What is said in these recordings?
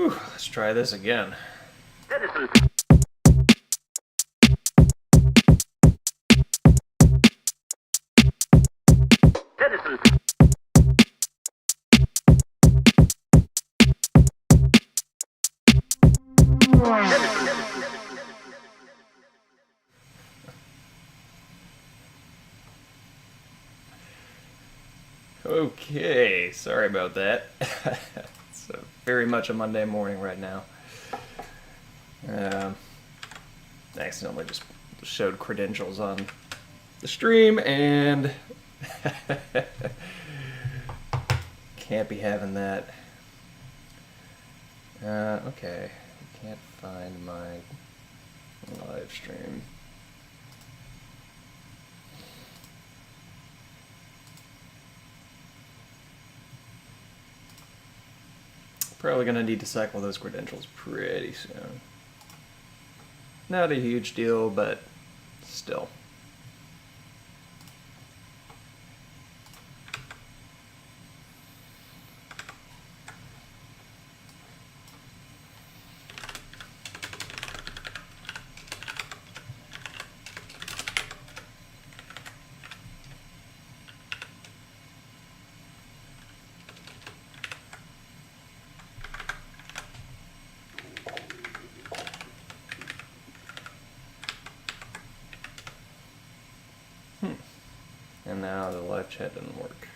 Whew, let's try this again. Okay, sorry about that. It's very much a Monday morning right now. I accidentally just showed credentials on the stream and can't be having that. Okay, can't find my live stream. Probably gonna need to cycle those credentials pretty soon. Not a huge deal, but still. And now the live chat didn't work.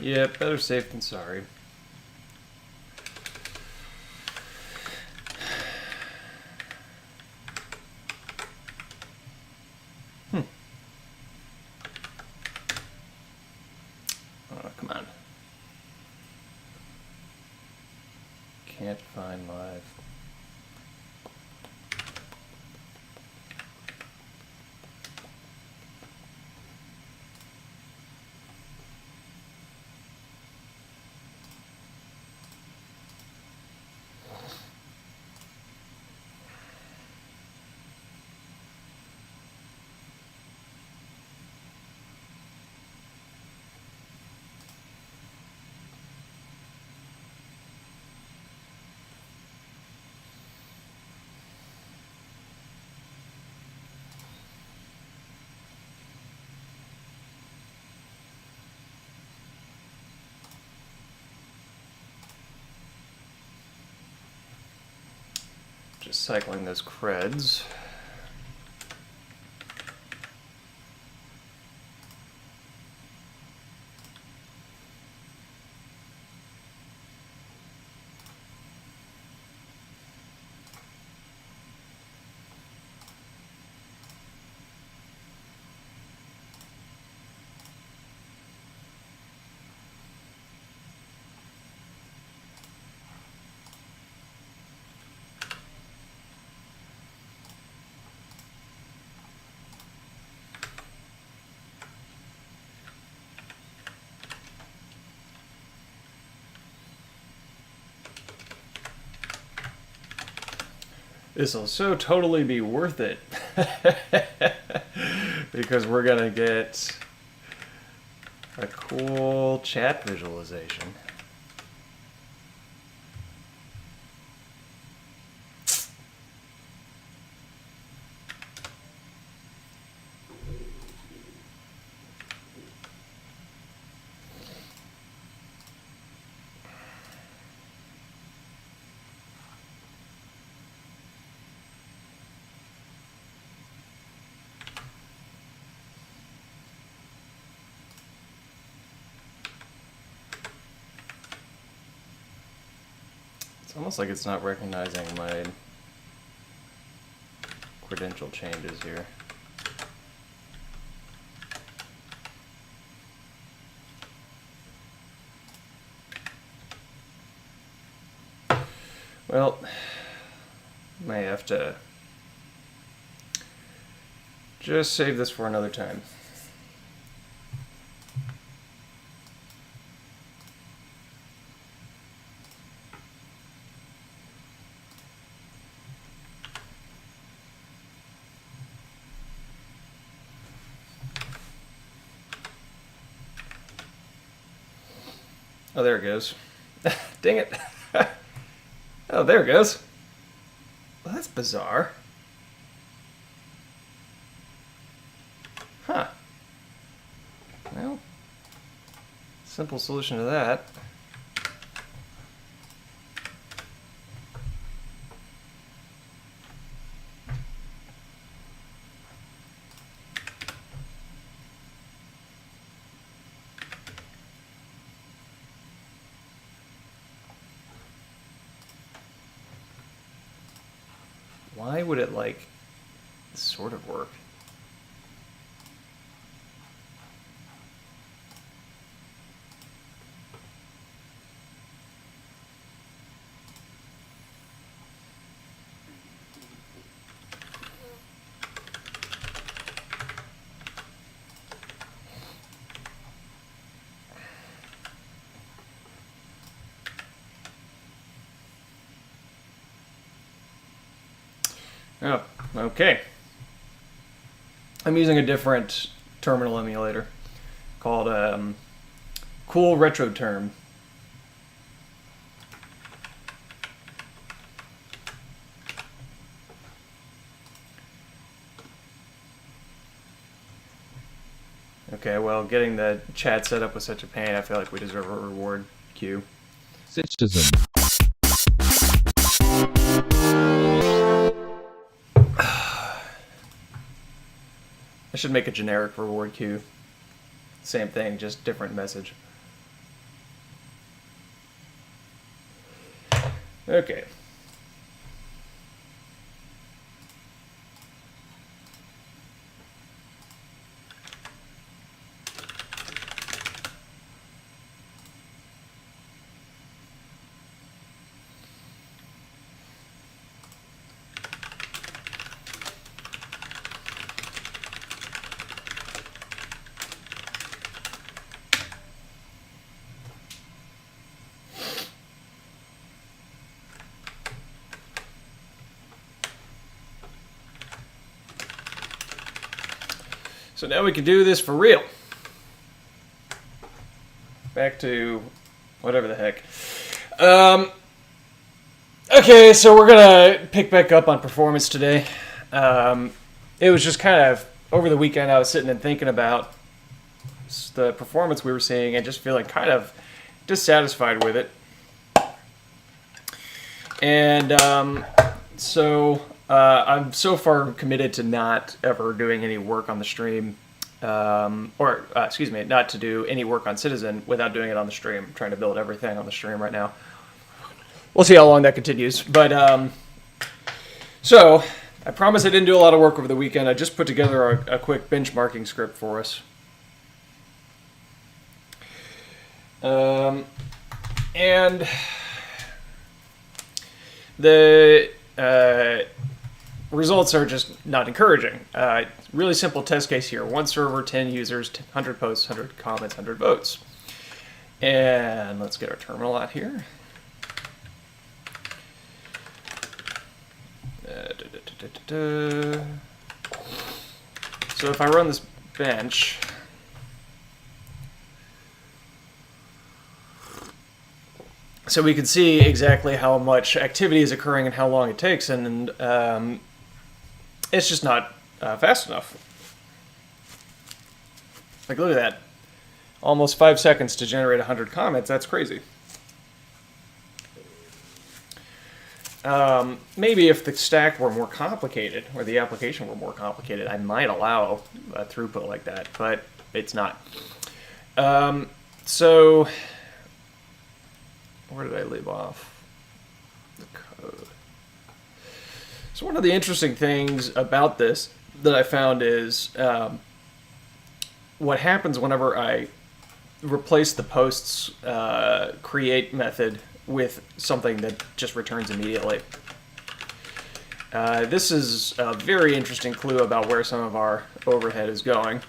Yeah, better safe than sorry. Oh, come on. Can't find live. Just cycling those creds. This will so totally be worth it because we're gonna get a cool chat visualization. It's almost like it's not recognizing my credential changes here. Well, may have to just save this for another time. Oh, there it goes. Dang it. Oh, there it goes. Well, that's bizarre. Huh. Well, simple solution to that. Why would it, like, sort of work? Oh, okay. I'm using a different terminal emulator called Cool Retro Term. Okay, well, getting the chat set up was such a pain. I feel like we deserve a reward queue. CTZN. I should make a generic reward queue. Same thing, just different message. Okay. So now we can do this for real. Back to whatever the heck. Okay, so we're gonna pick back up on performance today. It was just kind of over the weekend I was sitting and thinking about the performance we were seeing and just feeling kind of dissatisfied with it. And so I'm so far committed to not ever doing any work on the stream, excuse me, not to do any work on Citizen without doing it on the stream. I'm trying to build everything on the stream right now. We'll see how long that continues. But so I promise I didn't do a lot of work over the weekend. I just put together a quick benchmarking script for us. And the results are just not encouraging. Really simple test case here. One server, 10 users, 100 posts, 100 comments, 100 votes. And let's get our terminal out here. So if I run this bench, so we can see exactly how much activity is occurring and how long it takes, and it's just not fast enough. Like, look at that. Almost 5 seconds to generate 100 comments. That's crazy. Maybe if the stack were more complicated, or the application were more complicated, I might allow a throughput like that, but it's not. So where did I leave off? The code. So one of the interesting things about this that I found is what happens whenever I replace the post's create method with something that just returns immediately. This is a very interesting clue about where some of our overhead is going.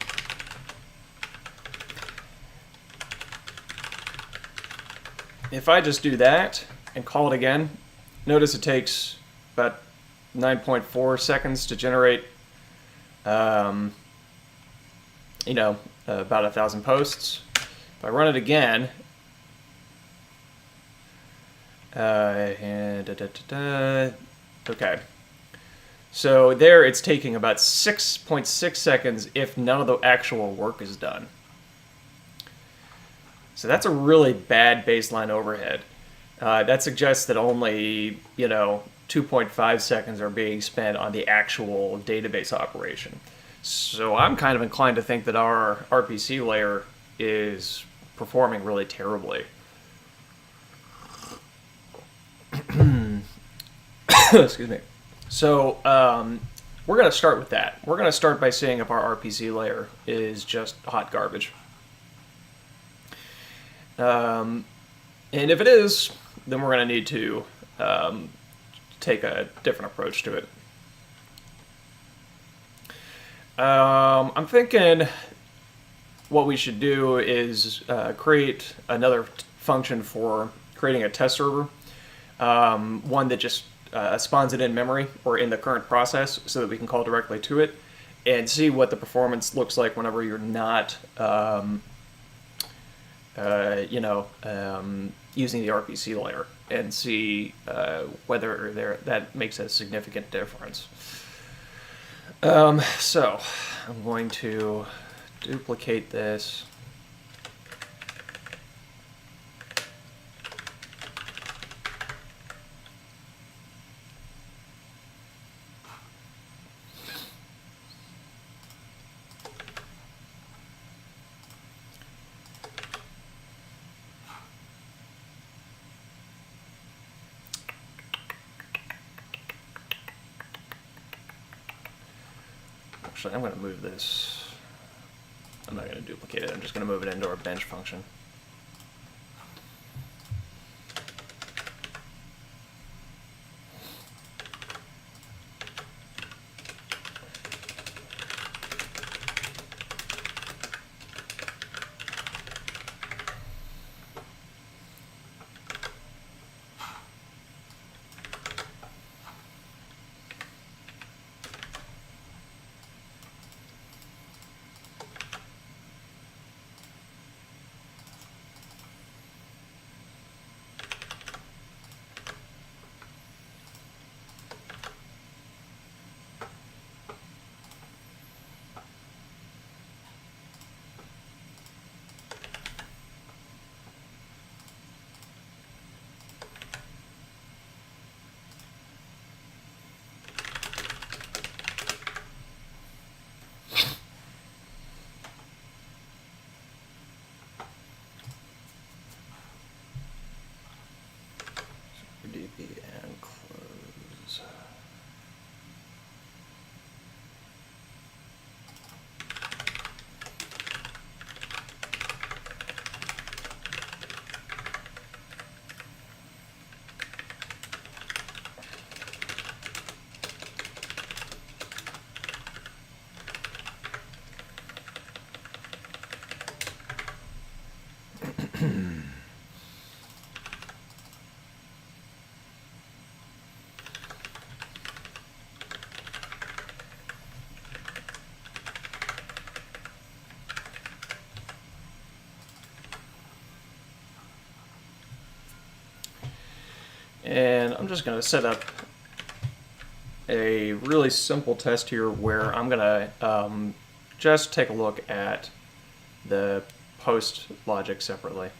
If I just do that and call it again, notice it takes about 9.4 seconds to generate, about 1,000 posts. If I run it again, Okay. So there it's taking about 6.6 seconds if none of the actual work is done. So that's a really bad baseline overhead. That suggests that only, 2.5 seconds are being spent on the actual database operation. So I'm kind of inclined to think that our RPC layer is performing really terribly. Excuse me. So we're going to start with that. We're going to start by seeing if our RPC layer is just hot garbage. And if it is, then we're going to need to take a different approach to it. I'm thinking what we should do is create another function for creating a test server, one that just spawns it in memory or in the current process so that we can call directly to it and see what the performance looks like whenever you're not using the RPC layer, and see whether that makes a significant difference. So I'm going to duplicate this. Actually, I'm going to move this. I'm not going to duplicate it. I'm just going to move it into our bench function. DB and close. And I'm just going to set up a really simple test here where I'm going to just take a look at the post logic separately.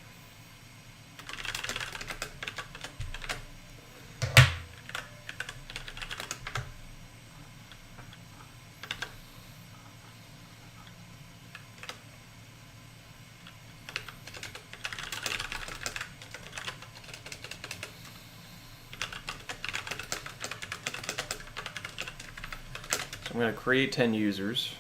I'm going to create 10 users.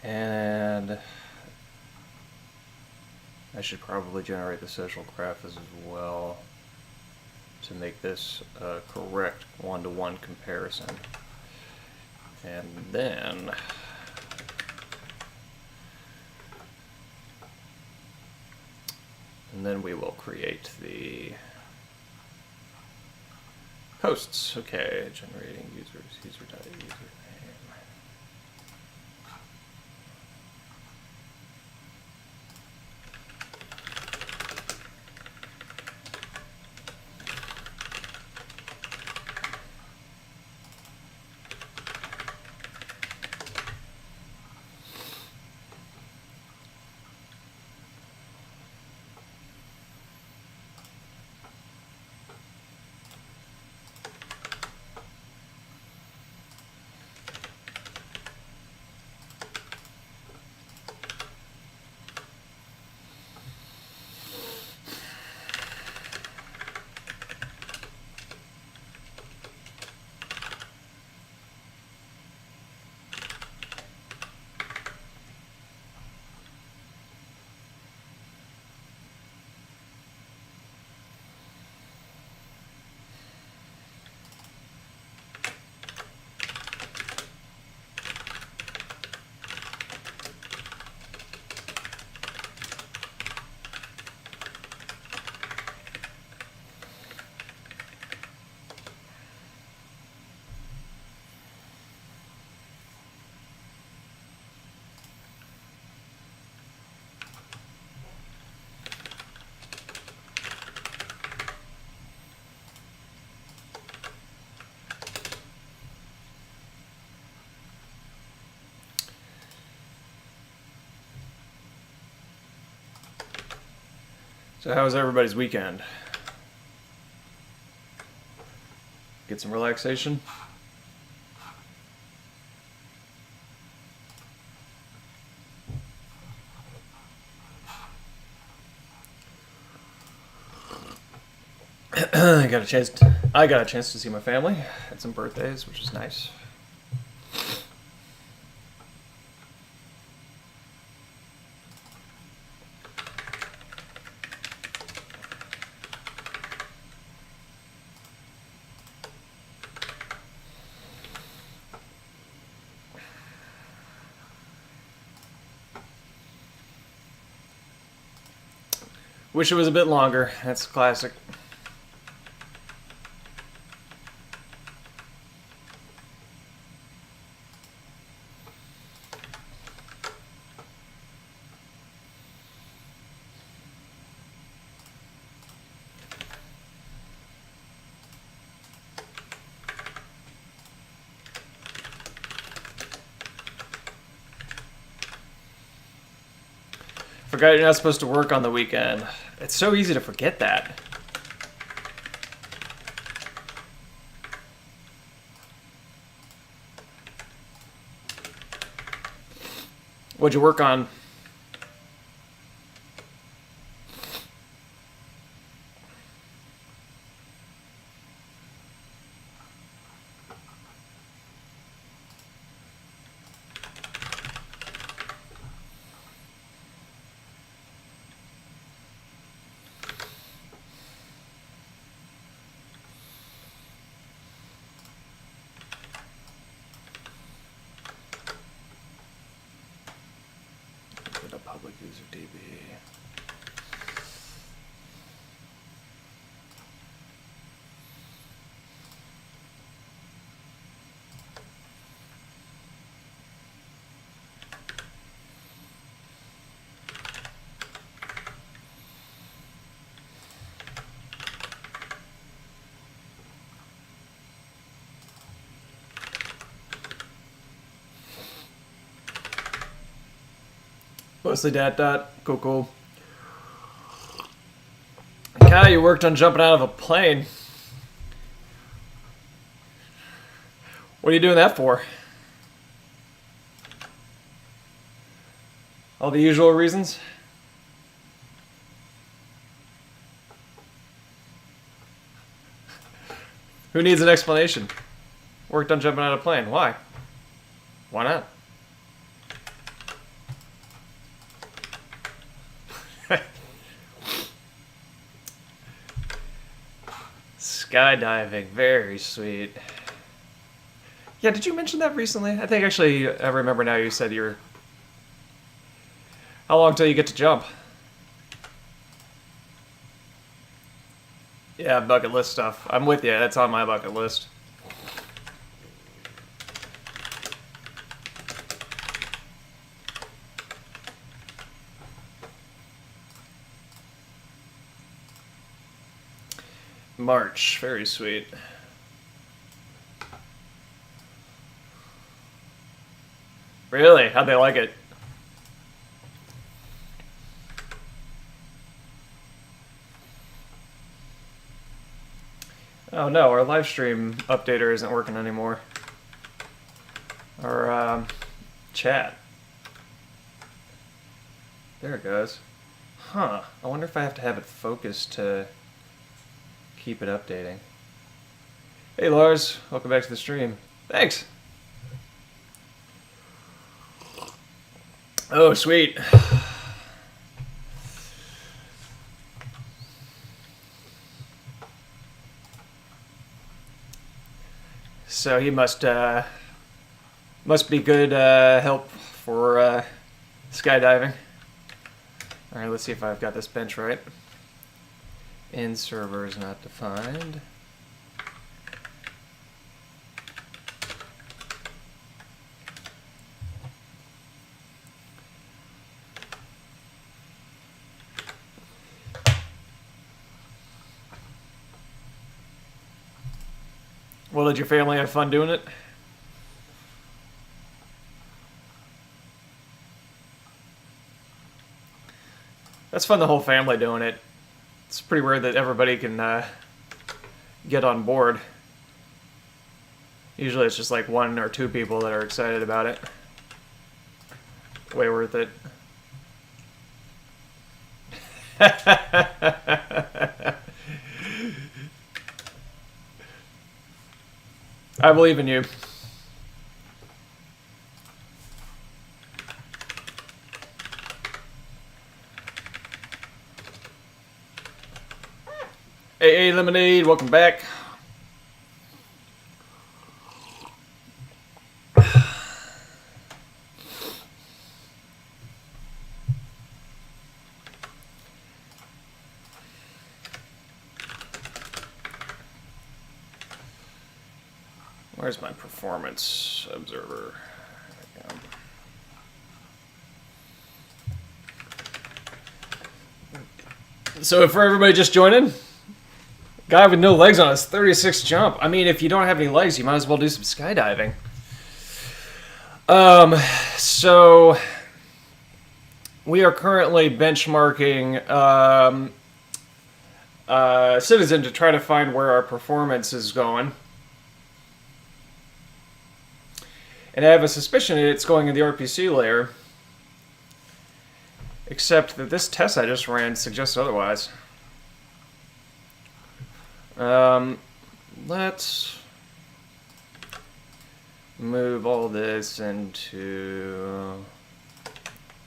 And I should probably generate the social graph as well to make this a correct one-to-one comparison. And then we will create the posts. Okay, generating users, user.username. So how was everybody's weekend? Get some relaxation? I got a chance to see my family. Had some birthdays, which is nice. Wish it was a bit longer. That's classic. Forgot you're not supposed to work on the weekend. It's so easy to forget that. What'd you work on? Public user DB. Mostly dot. Cool. Kyle, you worked on jumping out of a plane. What are you doing that for? All the usual reasons? Who needs an explanation? Worked on jumping out of a plane. Why? Why not? Skydiving, very sweet. Yeah, did you mention that recently? I think actually I remember now you said you're... How long till you get to jump? Yeah, bucket list stuff. I'm with you, that's on my bucket list. March, very sweet. Really? How'd they like it? Oh no, our live stream updater isn't working anymore. Our chat. There it goes. Huh. I wonder if I have to have it focused to keep it updating. Hey Lars, welcome back to the stream. Thanks. Oh, sweet. So he must be good help for skydiving. All right, let's see if I've got this bench right. In server is not defined. Well, did your family have fun doing it? That's fun, the whole family doing it. It's pretty rare that everybody can get on board. Usually it's just like 1 or 2 people that are excited about it. Way worth it. I believe in you. Hey, Lemonade, welcome back. Where's my performance observer? So for everybody just joining, guy with no legs on his 36th jump. I mean, if you don't have any legs, you might as well do some skydiving. So we are currently benchmarking Citizen to try to find where our performance is going. And I have a suspicion it's going in the RPC layer. Except that this test I just ran suggests otherwise. Let's move all this into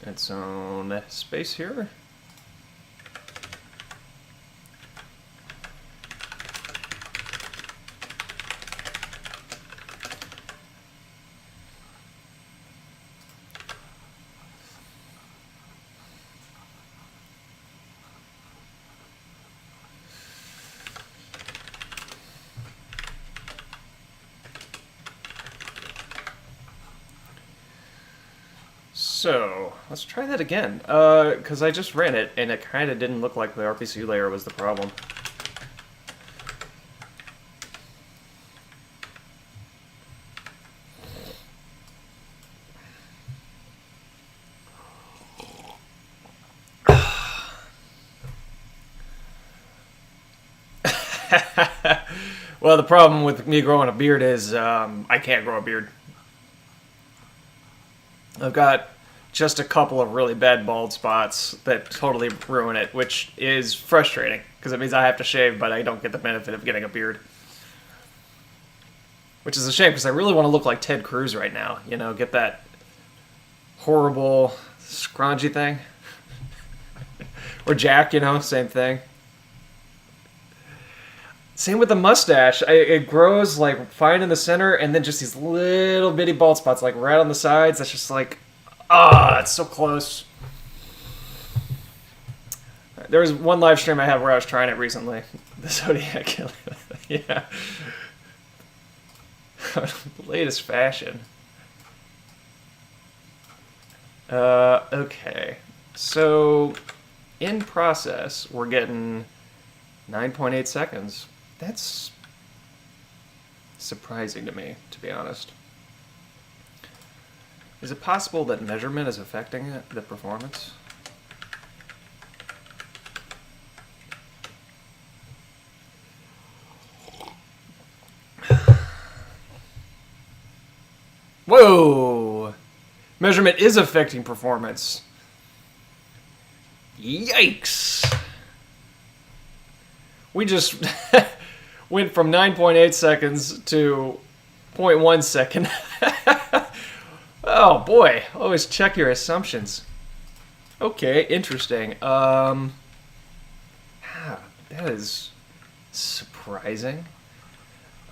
its own space here. So, let's try that again, because I just ran it, and it kind of didn't look like the RPC layer was the problem. Well, the problem with me growing a beard is I can't grow a beard. I've got just a couple of really bad bald spots that totally ruin it, which is frustrating, because it means I have to shave, but I don't get the benefit of getting a beard. Which is a shame, because I really want to look like Ted Cruz right now. You know, get that horrible, scroungy thing. Or Jack, you know, same thing. Same with the mustache. It grows like fine in the center, and then just these little bitty bald spots like right on the sides. That's just like, it's so close. There was one live stream I had where I was trying it recently. The Zodiac Killer. Yeah. Latest fashion. Okay. So, in process, we're getting 9.8 seconds. That's surprising to me, to be honest. Is it possible that measurement is affecting the performance? Whoa! Measurement is affecting performance. Yikes! We just went from 9.8 seconds to 0.1 second. Oh boy, always check your assumptions. Okay, interesting. That is surprising.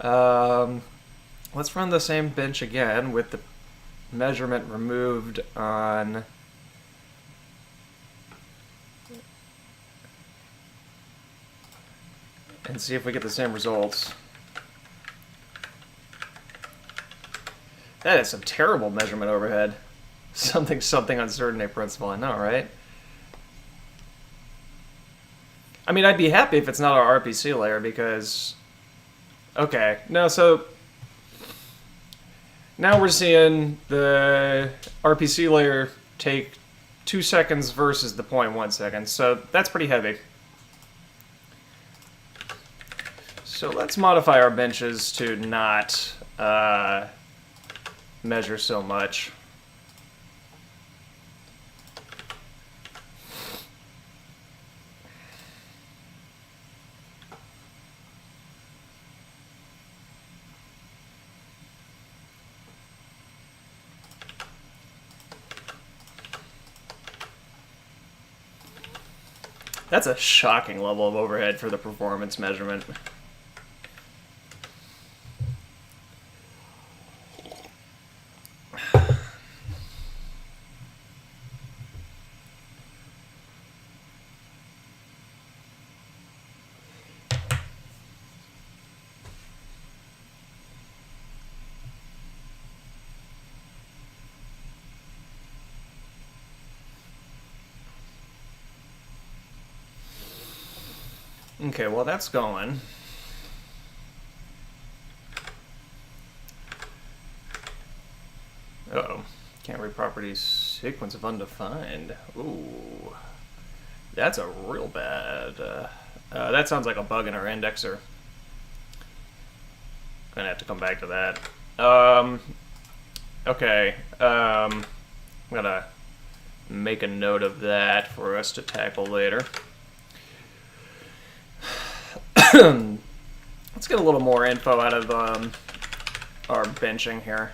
Let's run the same bench again with the measurement removed on... and see if we get the same results. That is some terrible measurement overhead. Something uncertainty principle, I know, right? I mean, I'd be happy if it's not our RPC layer because... okay, no, so... now we're seeing the RPC layer take 2 seconds versus the 0.1 seconds, so that's pretty heavy. So let's modify our benches to not measure so much. That's a shocking level of overhead for the performance measurement. Okay, well that's going. Uh-oh. Can't read properties sequence of undefined. Ooh. That's a real bad... that sounds like a bug in our indexer. Gonna have to come back to that. Okay. I'm gonna make a note of that for us to tackle later. Let's get a little more info out of our benching here.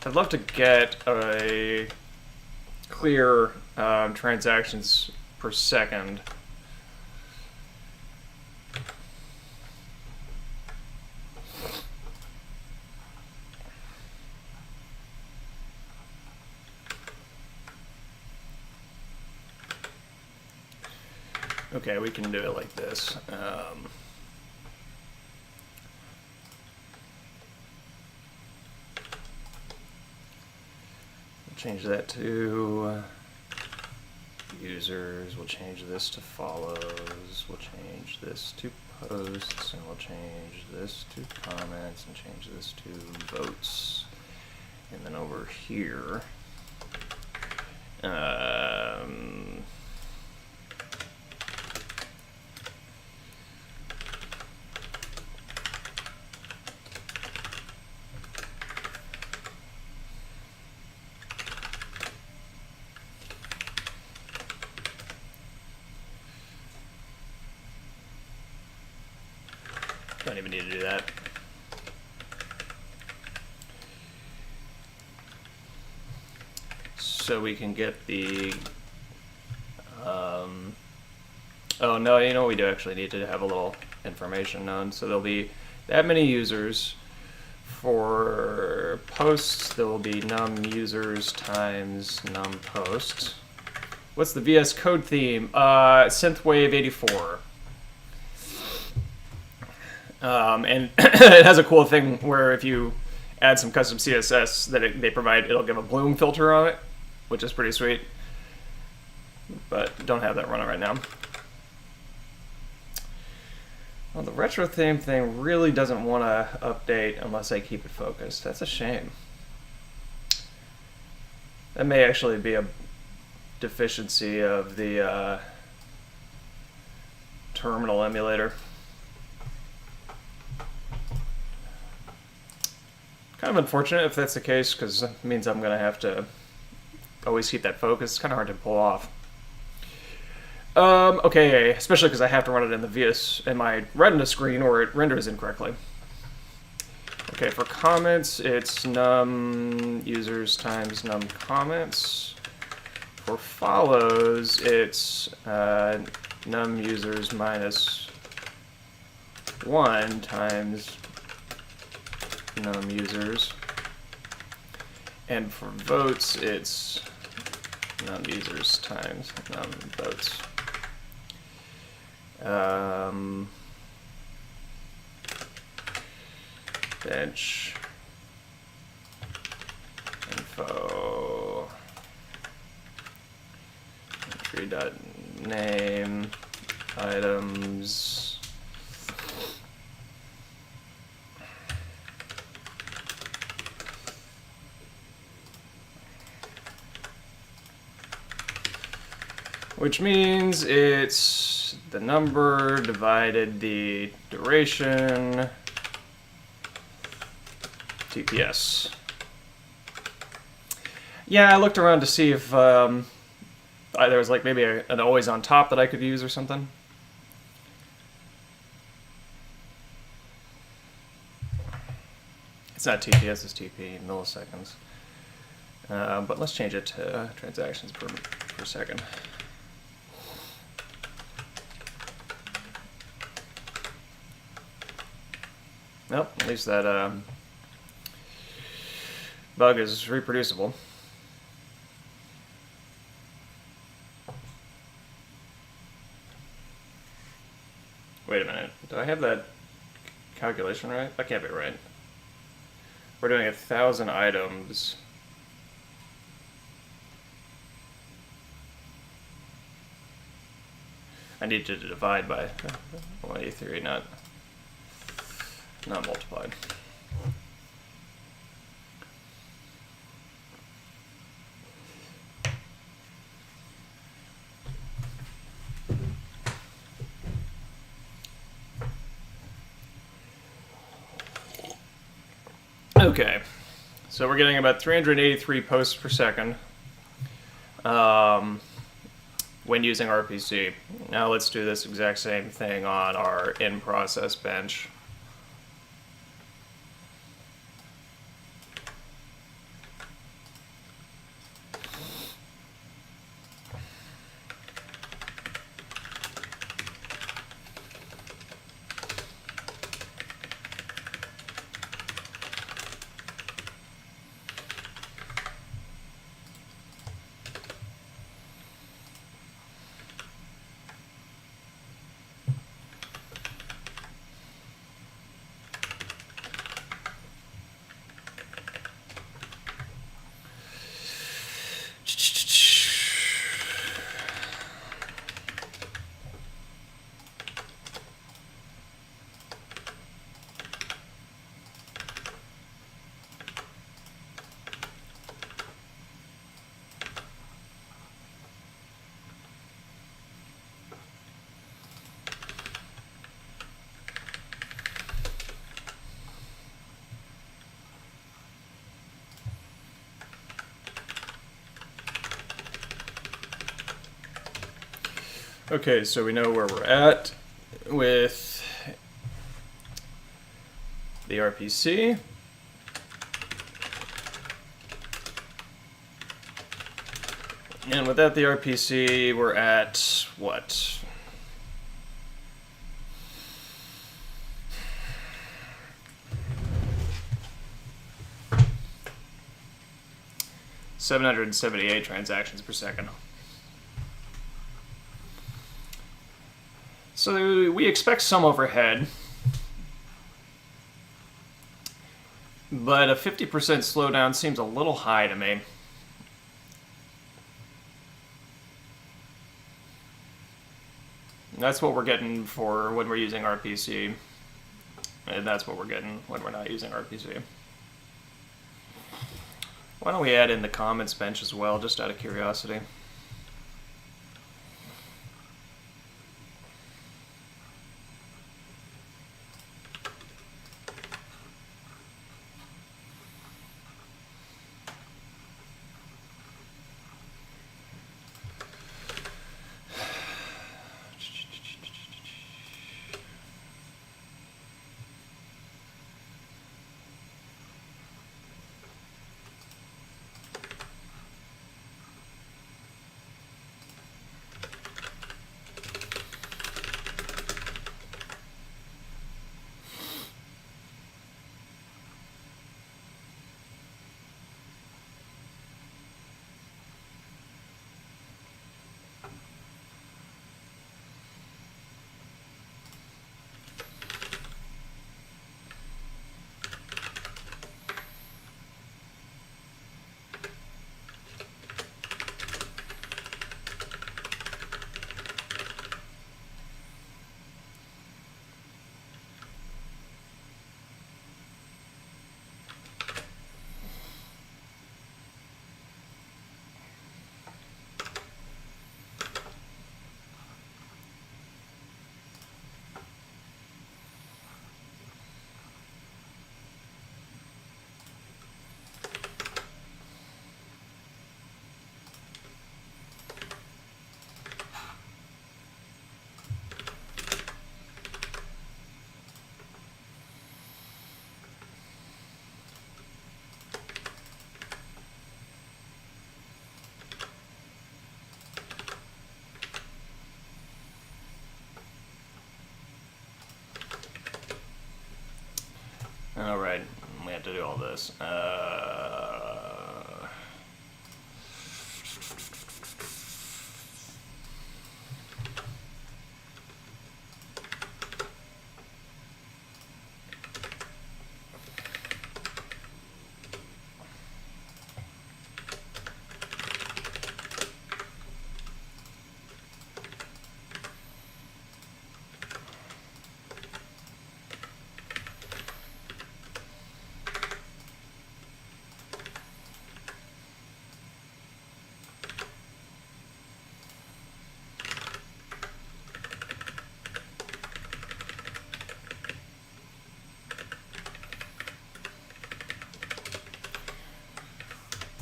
I'd love to get a clear transactions per second. Okay, we can do it like this. We'll change that to users. We'll change this to follows. We'll change this to posts. And we'll change this to comments. And change this to votes. And then over here... don't even need to do that. so we can get the, oh no, you know, we do actually need to have a little information known. So there'll be that many users. For posts, there will be num users times num posts. What's the VS Code theme? Synthwave 84. And it has a cool thing where if you add some custom CSS that they provide, it'll give a bloom filter on it, which is pretty sweet. But don't have that running right now. Well, the retro theme thing really doesn't want to update unless I keep it focused. That's a shame. That may actually be a deficiency of the terminal emulator. Kind of unfortunate if that's the case, because it means I'm going to have to always keep that focus. It's kind of hard to pull off. Okay, especially because I have to run it in the VS in my Retina screen or it renders incorrectly. Okay, for comments, it's num users times num comments. For follows, it's num users minus 1 times num users. And for votes, it's num users times num votes. Bench info entry.name items which means it's the number divided the duration TPS. Yeah, I looked around to see if there was like maybe an always on top that I could use or something. It's not TPS, it's TP, milliseconds. But let's change it to transactions per second. Nope, at least that bug is reproducible. Wait a minute, do I have that calculation right? That can't be right. We're doing 1,000 items. I need to divide by 183, not multiplied. Okay, so we're getting about 383 posts per second when using RPC. Now let's do this exact same thing on our in-process bench. Okay, so we know where we're at with the RPC. And without the RPC, we're at what? $778 transactions per second. So we expect some overhead, but a 50% slowdown seems a little high to me. That's what we're getting for when we're using RPC, and that's what we're getting when we're not using RPC. Why don't we add in the comments bench as well, just out of curiosity? All right, we have to do all this.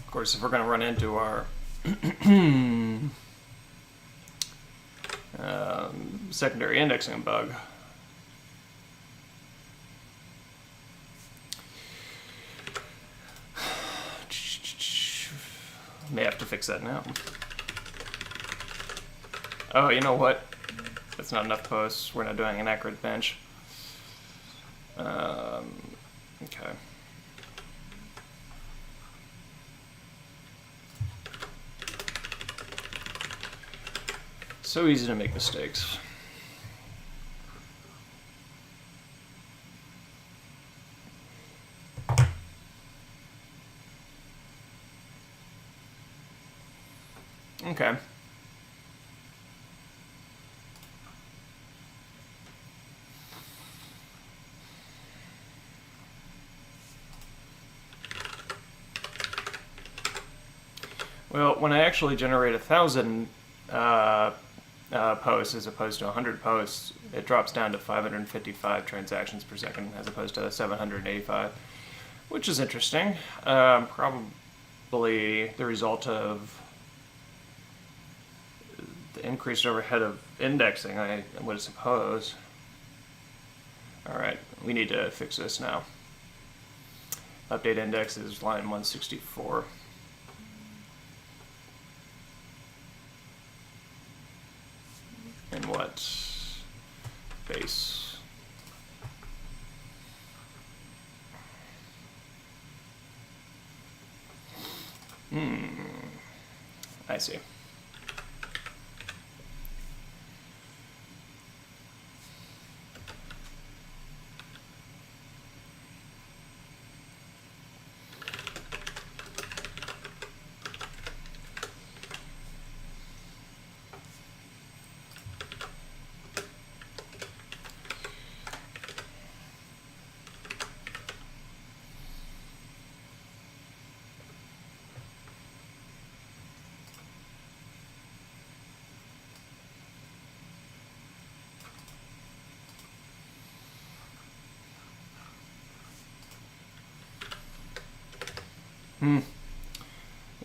Of course, if we're going to run into our secondary indexing bug, may have to fix that now. Oh, you know what? That's not enough posts. We're not doing an accurate bench. Okay. So easy to make mistakes. Okay. Well, when I actually generate 1,000 posts as opposed to 100 posts, it drops down to 555 transactions per second as opposed to 785, which is interesting. Probably the result of the increased overhead of indexing, I would suppose. All right, we need to fix this now. Update index is line 164. In what base? I see.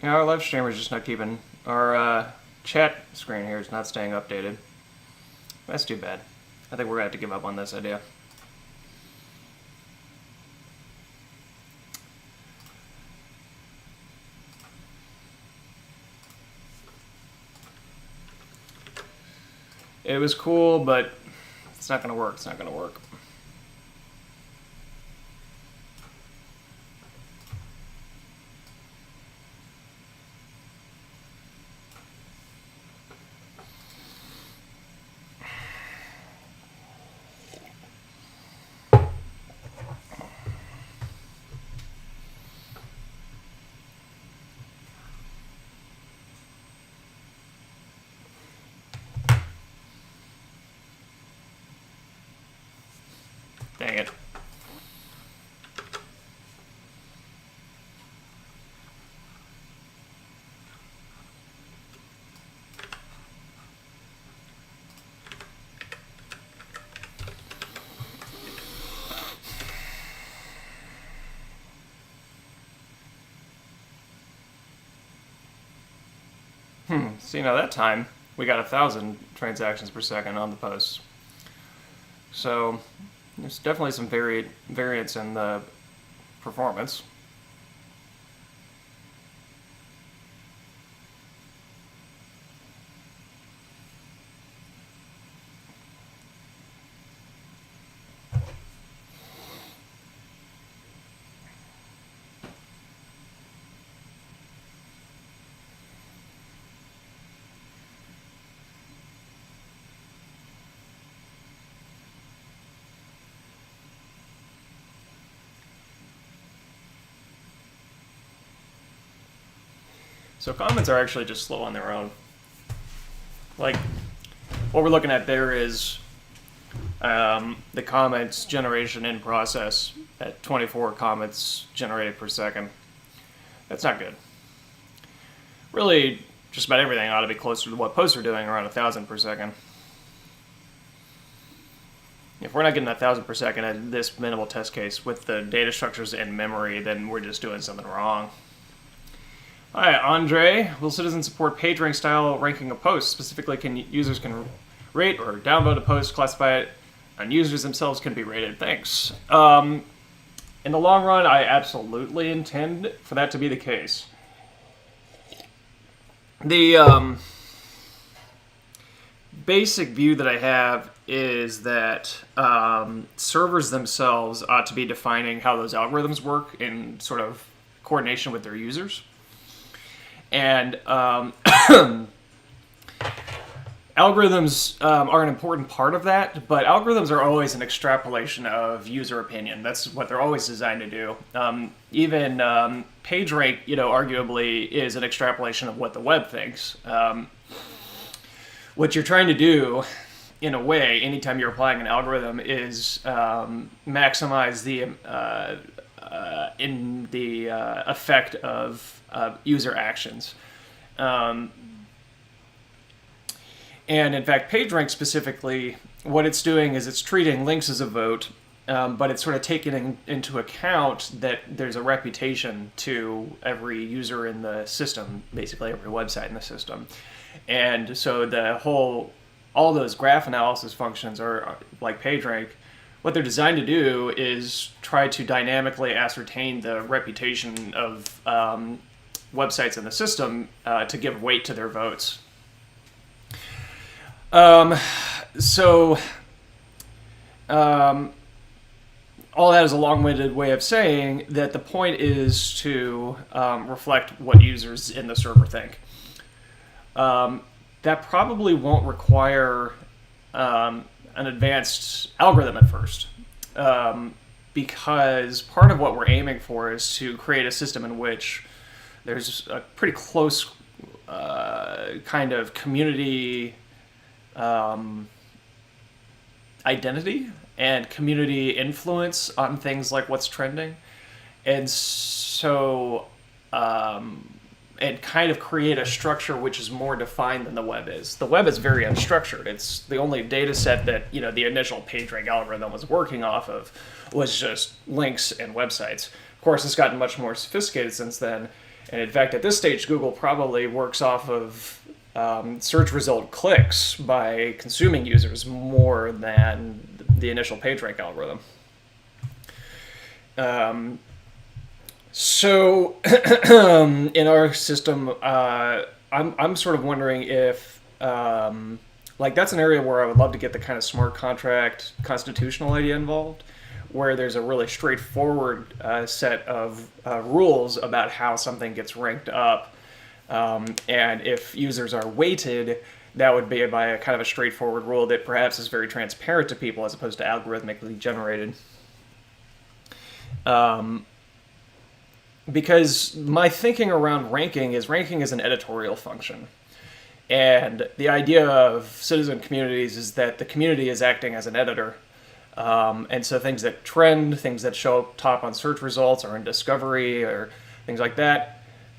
Yeah, our live streamer is just not keeping our chat screen here is not staying updated. That's too bad. I think we're gonna have to give up on this idea. It was cool, but it's not gonna work. It's not gonna work. Dang it. See, now that time we got 1,000 transactions per second on the post. So there's definitely some variance in the performance. So comments are actually just slow on their own. Like, what we're looking at there is the comments generation in process at 24 comments generated per second. That's not good. Really, just about everything ought to be closer to what posts are doing, around 1,000 per second. If we're not getting 1,000 per second at this minimal test case with the data structures in memory, then we're just doing something wrong. Hi, Andre. Will citizens support PageRank style ranking of posts? Specifically, users can rate or download a post, classify it, and users themselves can be rated. Thanks. In the long run, I absolutely intend for that to be the case. The basic view that I have is that servers themselves ought to be defining how those algorithms work in sort of coordination with their users. And algorithms are an important part of that, but algorithms are always an extrapolation of user opinion. That's what they're always designed to do. Even PageRank, arguably is an extrapolation of what the web thinks. What you're trying to do, in a way, anytime you're applying an algorithm, is maximize the effect of user actions. And in fact, PageRank specifically, what it's doing is it's treating links as a vote, but it's sort of taking into account that there's a reputation to every user in the system, basically every website in the system. And so all those graph analysis functions are like PageRank. What they're designed to do is try to dynamically ascertain the reputation of websites in the system to give weight to their votes. So, all that is a long-winded way of saying that the point is to reflect what users in the server think. That probably won't require an advanced algorithm at first, because part of what we're aiming for is to create a system in which there's a pretty close kind of community identity and community influence on things like what's trending. And so, and kind of create a structure which is more defined than the web is. The web is very unstructured. It's the only data set that, you know, the initial PageRank algorithm was working off of was just links and websites. Of course, it's gotten much more sophisticated since then. And in fact, at this stage, Google probably works off of search result clicks by consuming users more than the initial PageRank algorithm. So in our system, I'm sort of wondering if, like, that's an area where I would love to get the kind of smart contract constitutional idea involved, where there's a really straightforward set of rules about how something gets ranked up. And if users are weighted, that would be by a kind of a straightforward rule that perhaps is very transparent to people as opposed to algorithmically generated. Because my thinking around ranking is an editorial function. And the idea of citizen communities is that the community is acting as an editor. And so things that trend, things that show up top on search results or in discovery or things like that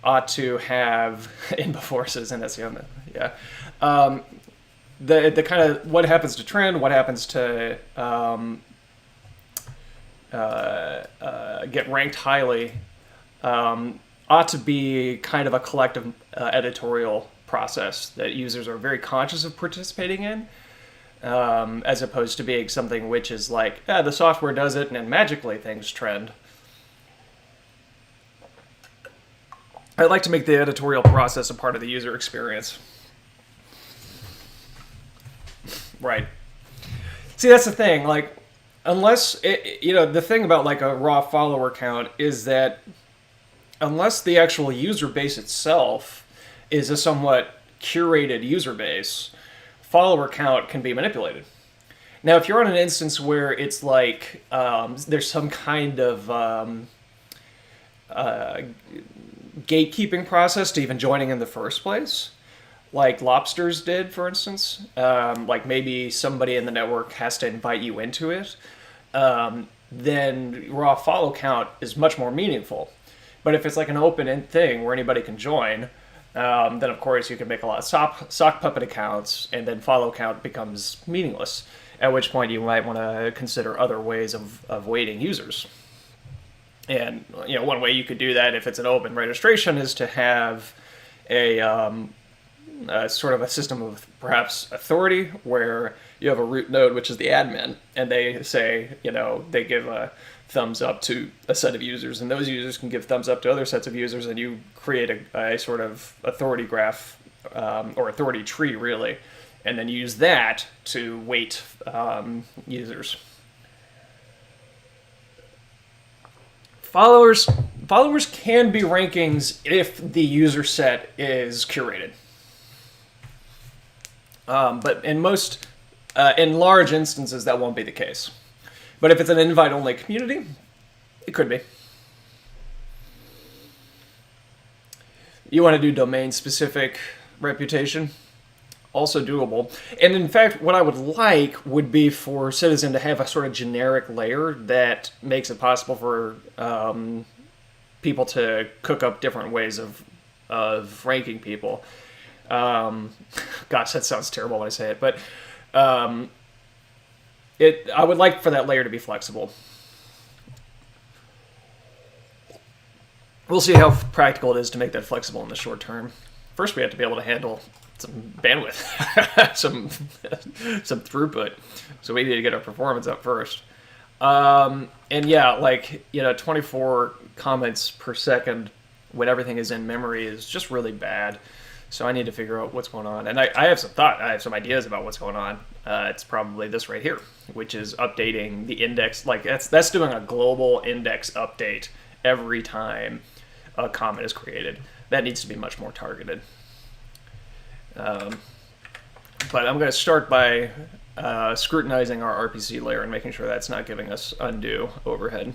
ought to have, in before citizen SEO, yeah. The kind of what happens to trend, what happens to get ranked highly, ought to be kind of a collective editorial process that users are very conscious of participating in, as opposed to being something which is like, the software does it and then magically things trend. I'd like to make the editorial process a part of the user experience. Right. See, that's the thing. Like, unless, the thing about like a raw follower count is that unless the actual user base itself is a somewhat curated user base, follower count can be manipulated. Now, if you're on an instance where it's like there's some kind of gatekeeping process to even joining in the first place, like Lobsters did, for instance, like maybe somebody in the network has to invite you into it, then raw follow count is much more meaningful. But if it's like an open-end thing where anybody can join, then of course you can make a lot of sock puppet accounts, and then follow count becomes meaningless, at which point you might want to consider other ways of weighting users. And one way you could do that if it's an open registration is to have a sort of a system of perhaps authority where you have a root node, which is the admin, and they say, they give a thumbs up to a set of users, and those users can give thumbs up to other sets of users, and you create a sort of authority graph, or authority tree, really, and then use that to weight users. Followers can be rankings if the user set is curated. But in large instances, that won't be the case. But if it's an invite-only community, it could be. You want to do domain-specific reputation? Also doable. And in fact, what I would like would be for Citizen to have a sort of generic layer that makes it possible for people to cook up different ways of ranking people. Gosh, that sounds terrible when I say it, but I would like for that layer to be flexible. We'll see how practical it is to make that flexible in the short term. First, we have to be able to handle some bandwidth, some throughput. So we need to get our performance up first. And yeah, 24 comments per second when everything is in memory is just really bad. So I need to figure out what's going on. And I have some ideas about what's going on. It's probably this right here, which is updating the index. Like that's doing a global index update every time a comment is created. That needs to be much more targeted. But I'm going to start by scrutinizing our RPC layer and making sure that's not giving us undue overhead.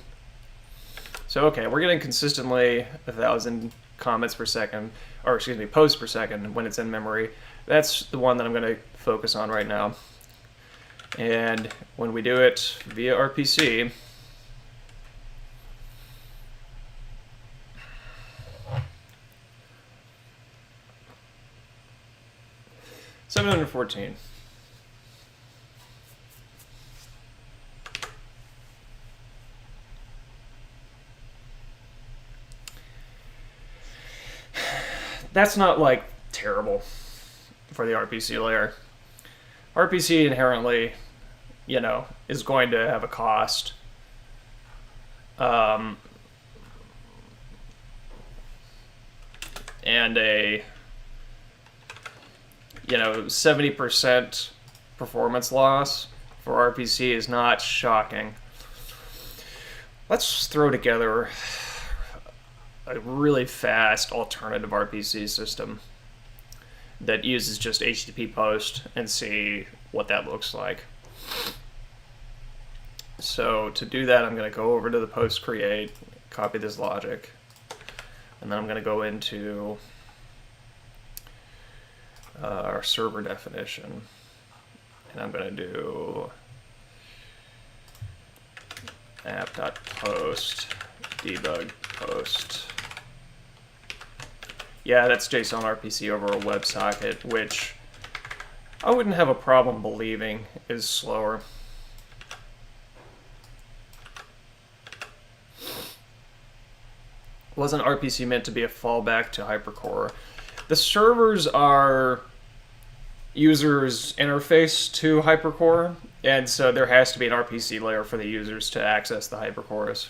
So okay, we're getting consistently 1,000 comments per second, or excuse me, posts per second when it's in memory. That's the one that I'm going to focus on right now. And when we do it via RPC, $714. That's not like terrible for the RPC layer. RPC inherently, you know, is going to have a cost. And a, you know, 70% performance loss for RPC is not shocking. Let's throw together a really fast alternative RPC system that uses just HTTP post and see what that looks like. So to do that, I'm going to go over to the post create, copy this logic, and then I'm going to go into our server definition, and I'm going to do app.post debug post. Yeah, that's JSON RPC over a WebSocket, which I wouldn't have a problem believing is slower. Wasn't RPC meant to be a fallback to Hypercore? The servers are users' interface to Hypercore, and so there has to be an RPC layer for the users to access the Hypercores.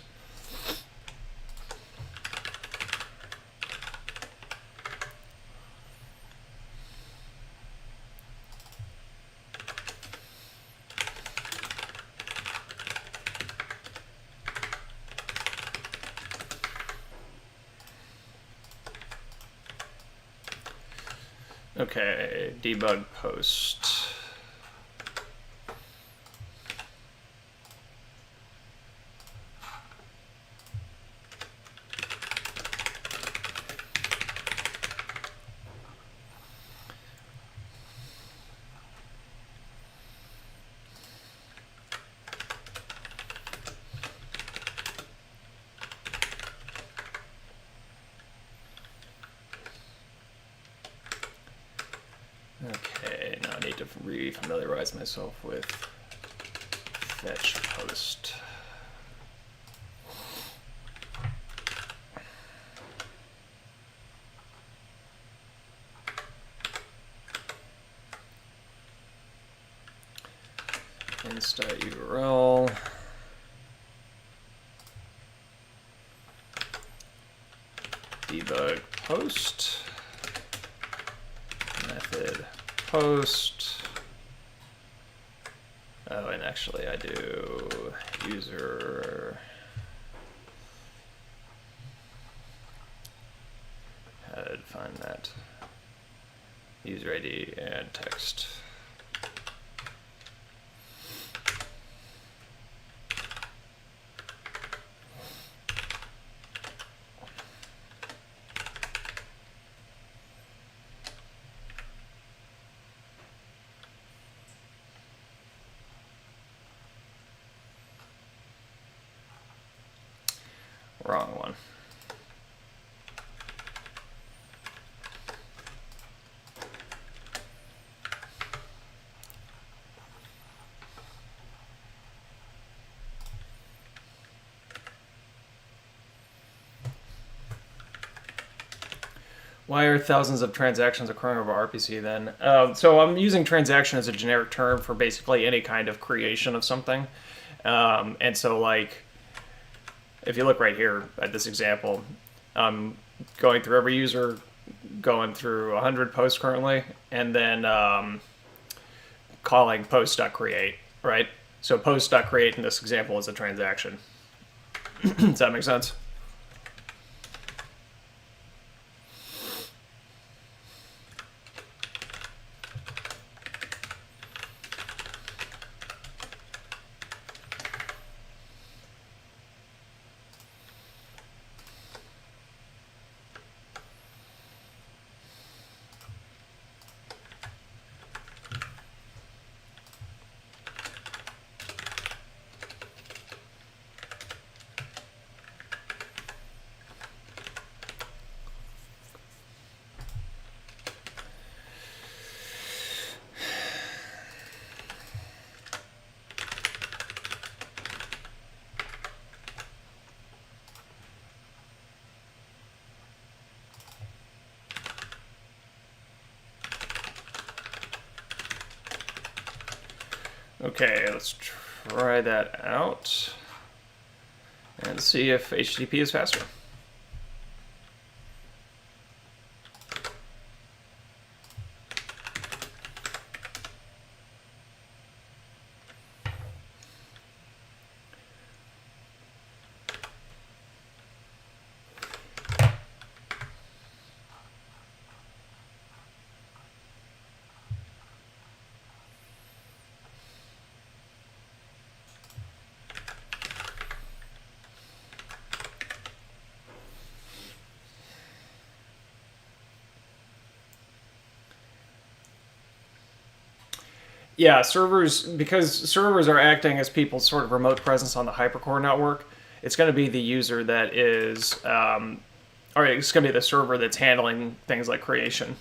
Okay, debug post. Okay, now I need to re-familiarize myself with fetch post. Inst.url. Debug post. Method post. Oh, and actually I do user. How to define that? User ID and text. Wrong one. Why are thousands of transactions occurring over RPC then? So I'm using transaction as a generic term for basically any kind of creation of something. And so like, if you look right here at this example, I'm going through every user going through 100 posts currently, and then calling post.create, right? So post.create in this example is a transaction. Does that make sense? Okay, let's try that out and see if HTTP is faster. Yeah, servers, because servers are acting as people's sort of remote presence on the Hypercore network, it's going to be the user that is, or it's going to be the server that's handling things like creation.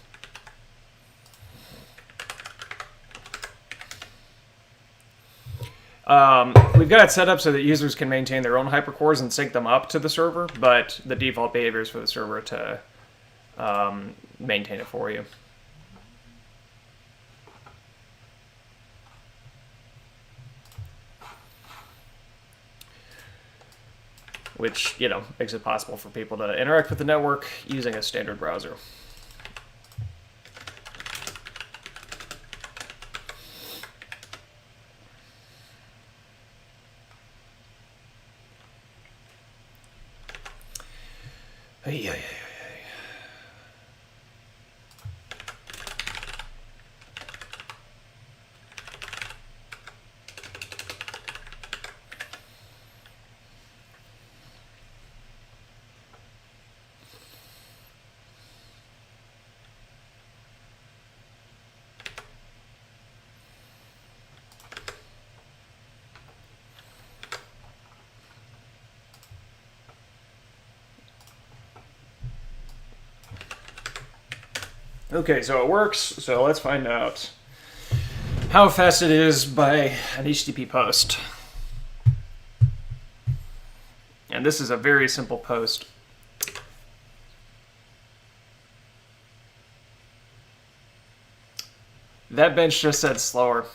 We've got it set up so that users can maintain their own hypercores and sync them up to the server, but the default behavior is for the server to maintain it for you. Which, you know, makes it possible for people to interact with the network using a standard browser. Hey. Okay, so it works. So let's find out how fast it is by an HTTP post. And this is a very simple post. That bench just said slower.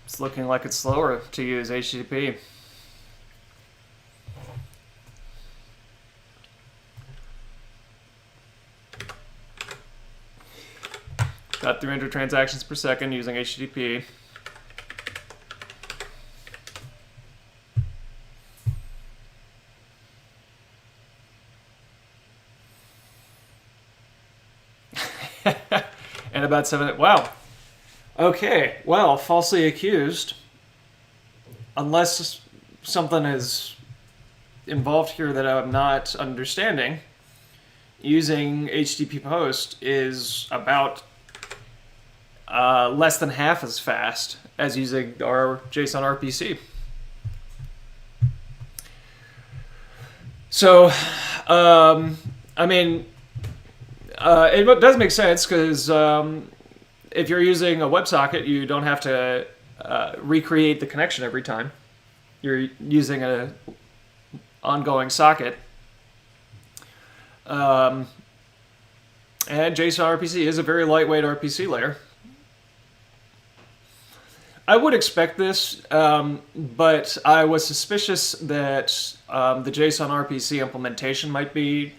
It's looking like it's slower to use HTTP. Got 300 transactions per second using HTTP. And about 7, wow. Okay, well, falsely accused. Unless something is involved here that I'm not understanding, using HTTP post is about less than half as fast as using our JSON RPC. So, I mean, it does make sense because if you're using a WebSocket, you don't have to recreate the connection every time. You're using an ongoing socket. And JSON RPC is a very lightweight RPC layer. I would expect this, but I was suspicious that the JSON RPC implementation might be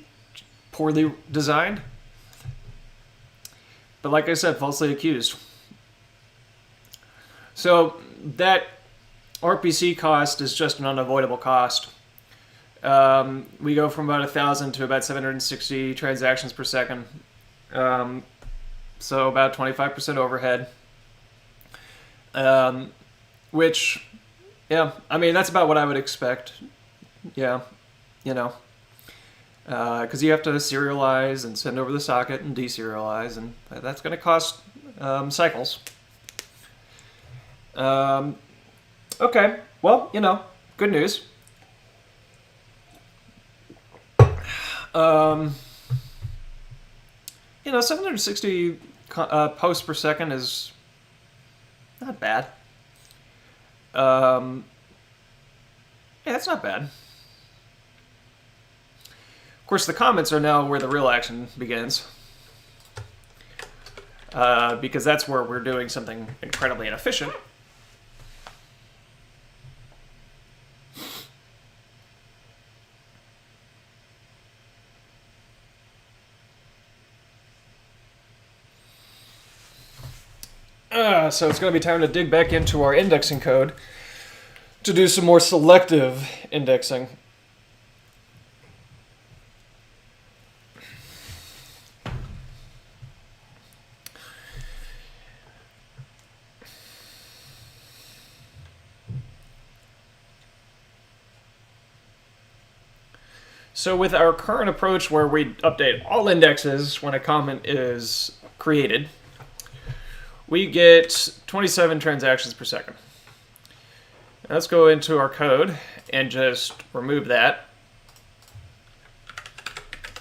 poorly designed. But like I said, falsely accused. So that RPC cost is just an unavoidable cost. We go from about 1,000 to about 760 transactions per second. So about 25% overhead. Which, yeah, I mean, that's about what I would expect. Yeah, you know. Because you have to serialize and send over the socket and deserialize, and that's going to cost cycles. Okay, well, good news. 760 posts per second is not bad. Yeah, it's not bad. Of course, the comments are now where the real action begins. Because that's where we're doing something incredibly inefficient. So it's going to be time to dig back into our indexing code to do some more selective indexing. So with our current approach where we update all indexes when a comment is created, we get 27 transactions per second. Let's go into our code and just remove that.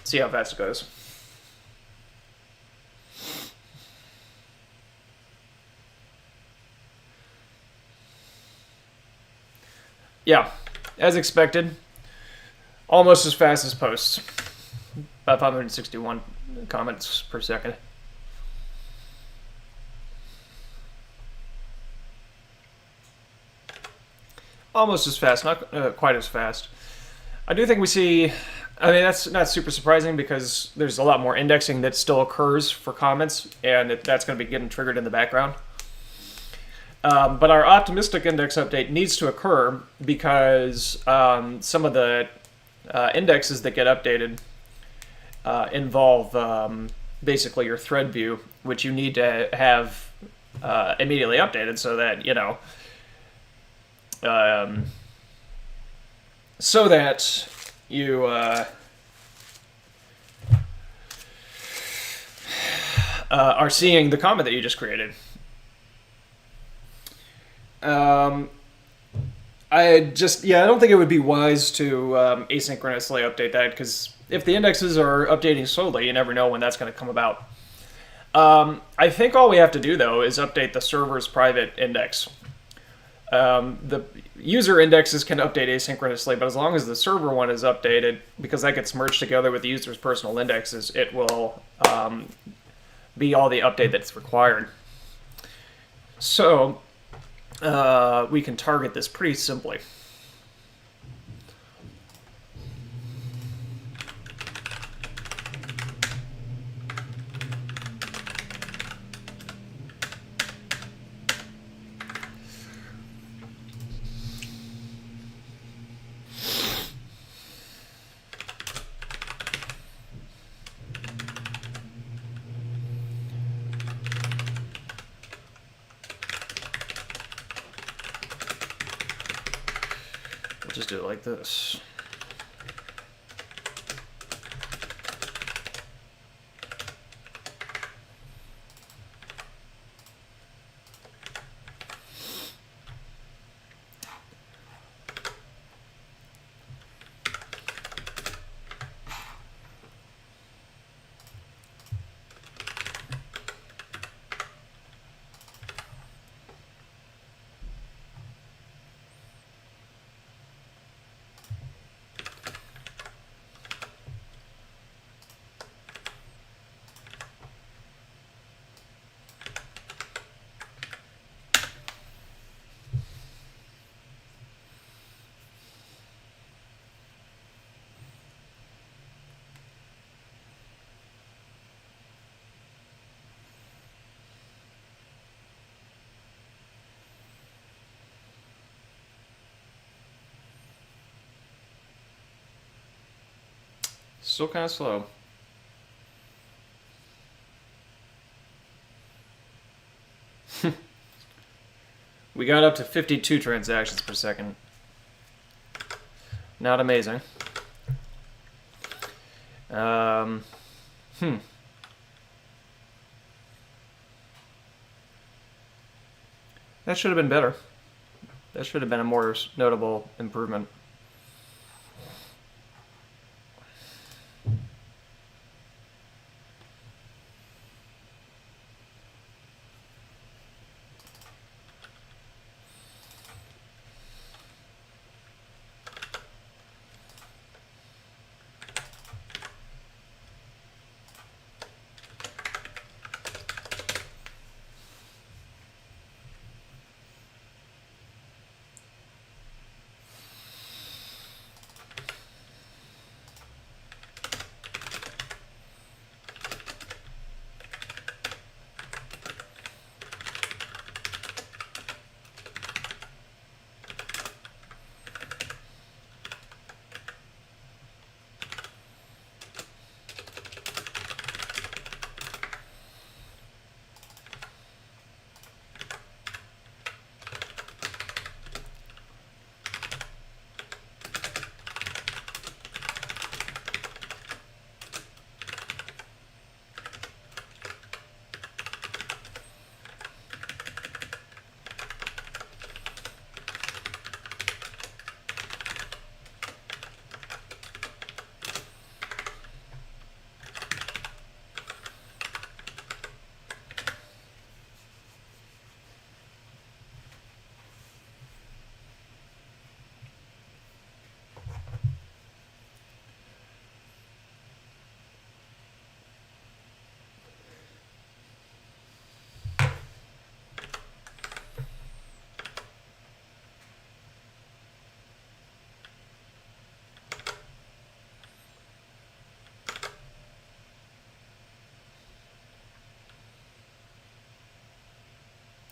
See how fast it goes. Yeah, as expected, almost as fast as posts. About 561 comments per second. Almost as fast, not quite as fast. I do think we see, I mean, that's not super surprising because there's a lot more indexing that still occurs for comments, and that's going to be getting triggered in the background. But our optimistic index update needs to occur because some of the indexes that get updated involve basically your thread view, which you need to have immediately updated so that, you are seeing the comment that you just created. I don't think it would be wise to asynchronously update that, because if the indexes are updating slowly, you never know when that's going to come about. I think all we have to do, though, is update the server's private index. The user indexes can update asynchronously, but as long as the server one is updated, because that gets merged together with the user's personal indexes, it will be all the update that's required. So we can target this pretty simply. Just do it like this. Still kind of slow. We got up to 52 transactions per second. Not amazing. That should have been better. That should have been a more notable improvement.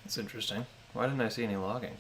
That's interesting. Why didn't I see any logging?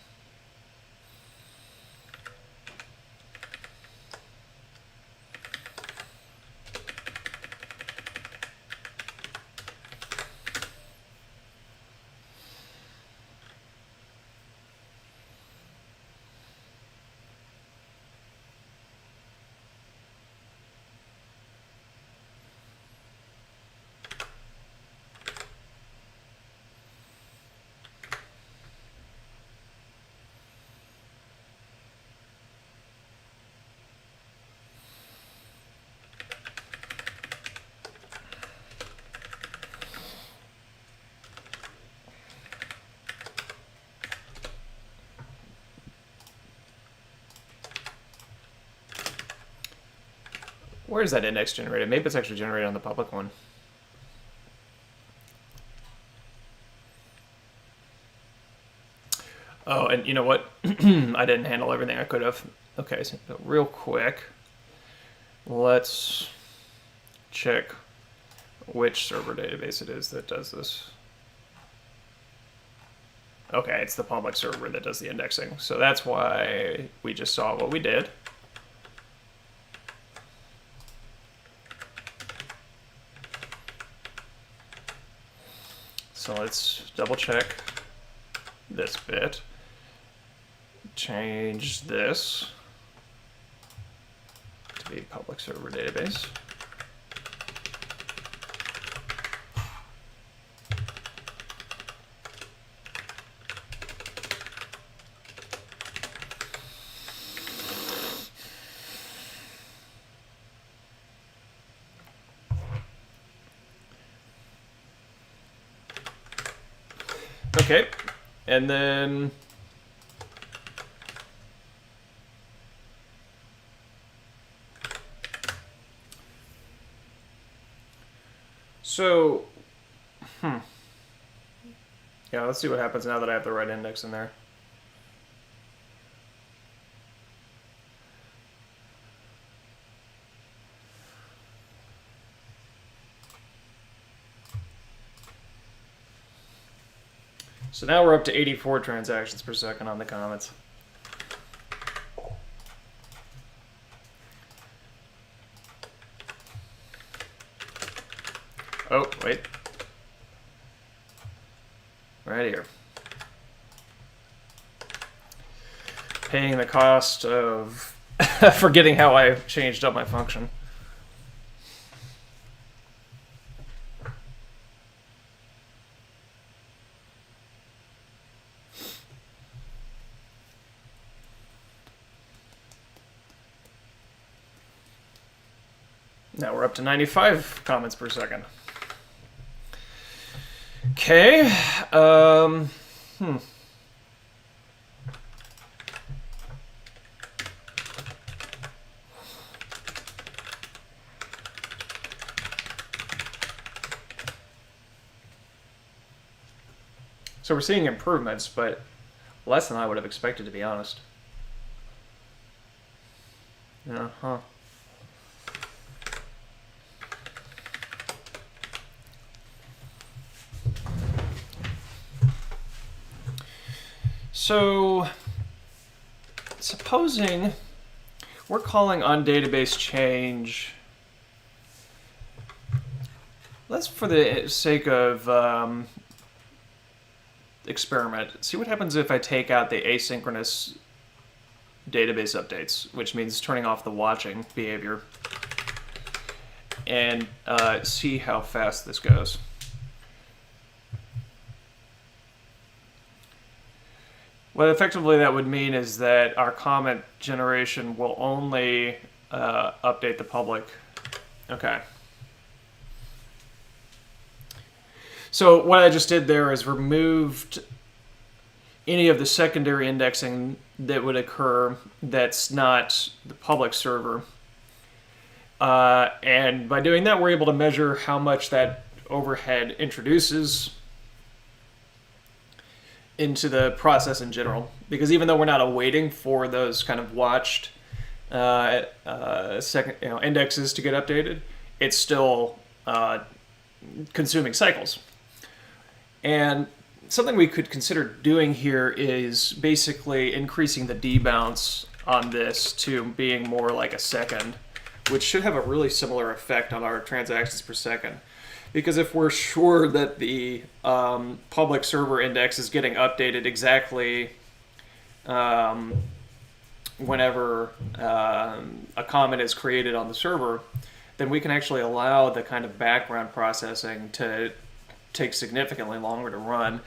Where is that index generated? Maybe it's actually generated on the public one. Oh, and you know what? I didn't handle everything I could have. Okay, so real quick, let's check which server database it is that does this. Okay, it's the public server that does the indexing. So that's why we just saw what we did. So let's double check this bit. Change this to be public server database. Okay, and then so, yeah, let's see what happens now that I have the right index in there. So now we're up to 84 transactions per second on the comments. Oh, wait. Right here. Paying the cost of forgetting how I changed up my function. Now we're up to 95 comments per second. Okay. So we're seeing improvements, but less than I would have expected, to be honest. Uh-huh. So, supposing we're calling on database change, let's, for the sake of experiment, see what happens if I take out the asynchronous database updates, which means turning off the watching behavior, and see how fast this goes. What effectively that would mean is that our comment generation will only update the public. Okay. So what I just did there is removed any of the secondary indexing that would occur that's not the public server. And by doing that, we're able to measure how much that overhead introduces into the process in general. Because even though we're not awaiting for those kind of watched indexes to get updated, it's still consuming cycles. And something we could consider doing here is basically increasing the debounce on this to being more like a second, which should have a really similar effect on our transactions per second. Because if we're sure that the public server index is getting updated exactly whenever a comment is created on the server, then we can actually allow the kind of background processing to take significantly longer to run.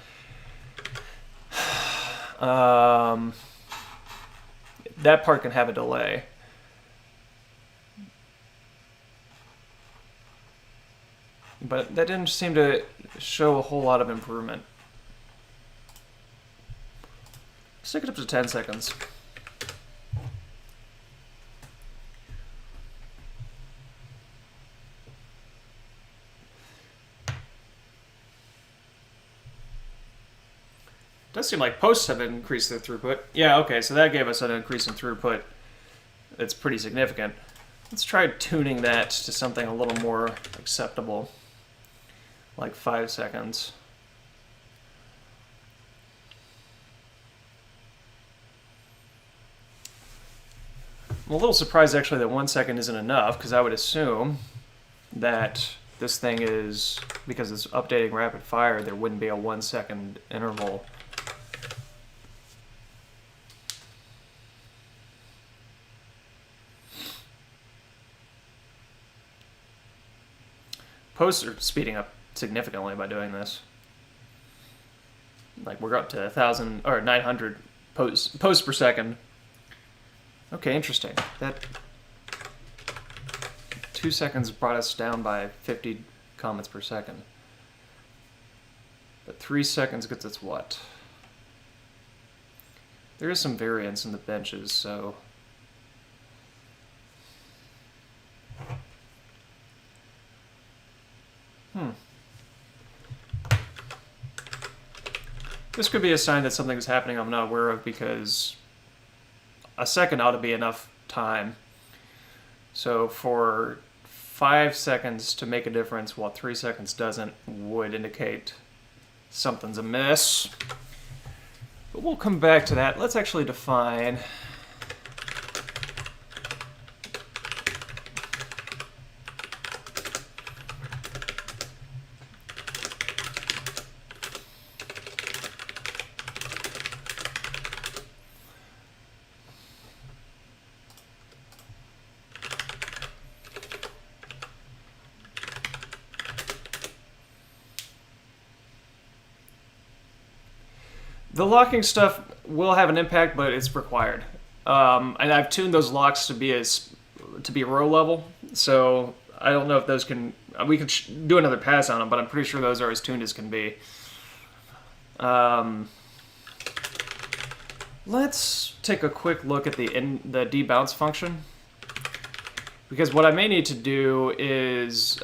That part can have a delay. But that didn't seem to show a whole lot of improvement. Let's take it up to 10 seconds. Does seem like posts have increased their throughput. Yeah, okay, so that gave us an increase in throughput that's pretty significant. Let's try tuning that to something a little more acceptable, like 5 seconds. I'm a little surprised actually that 1 second isn't enough, because I would assume that this thing is, because it's updating rapid fire, there wouldn't be a 1 second interval. Posts are speeding up significantly by doing this. Like we're up to 1,000 or 900 posts per second. Okay, interesting. That 2 seconds brought us down by 50 comments per second. But 3 seconds gets us what? There is some variance in the benches, so this could be a sign that something's happening I'm not aware of, because a second ought to be enough time. So for 5 seconds to make a difference while 3 seconds doesn't would indicate something's amiss. But we'll come back to that. Let's actually define The locking stuff will have an impact, but it's required. And I've tuned those locks to be row level, so I don't know if those can. We could do another pass on them, but I'm pretty sure those are as tuned as can be. Let's take a quick look at the debounce function, because what I may need to do is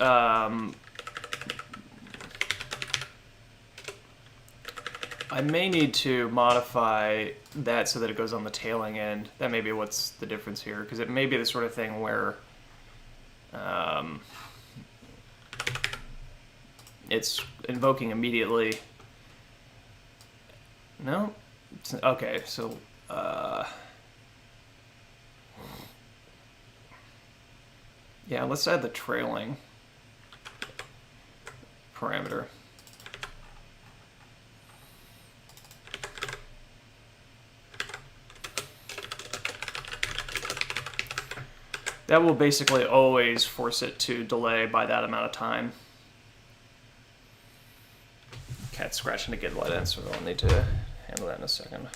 I may need to modify that so that it goes on the tailing end. That may be what's the difference here, because it may be the sort of thing where it's invoking immediately. No? Okay, so yeah, let's add the trailing parameter. That will basically always force it to delay by that amount of time. Cat's scratching to get let in, so we'll need to handle that in a second.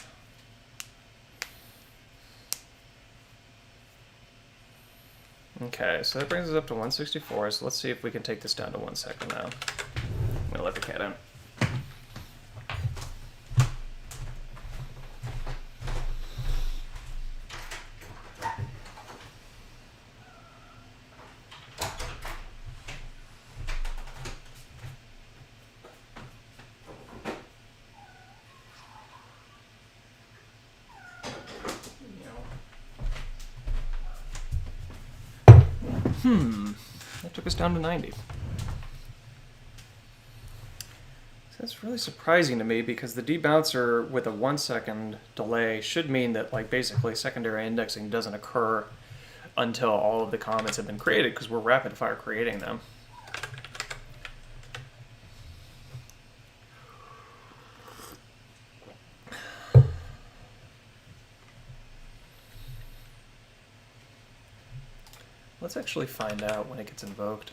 Okay, so that brings us up to 164, so let's see if we can take this down to 1 second now. I'm gonna let the cat in. That took us down to 90. So that's really surprising to me, because the debouncer with a 1 second delay should mean that, like, basically secondary indexing doesn't occur until all of the comments have been created, because we're rapid fire creating them. Let's actually find out when it gets invoked.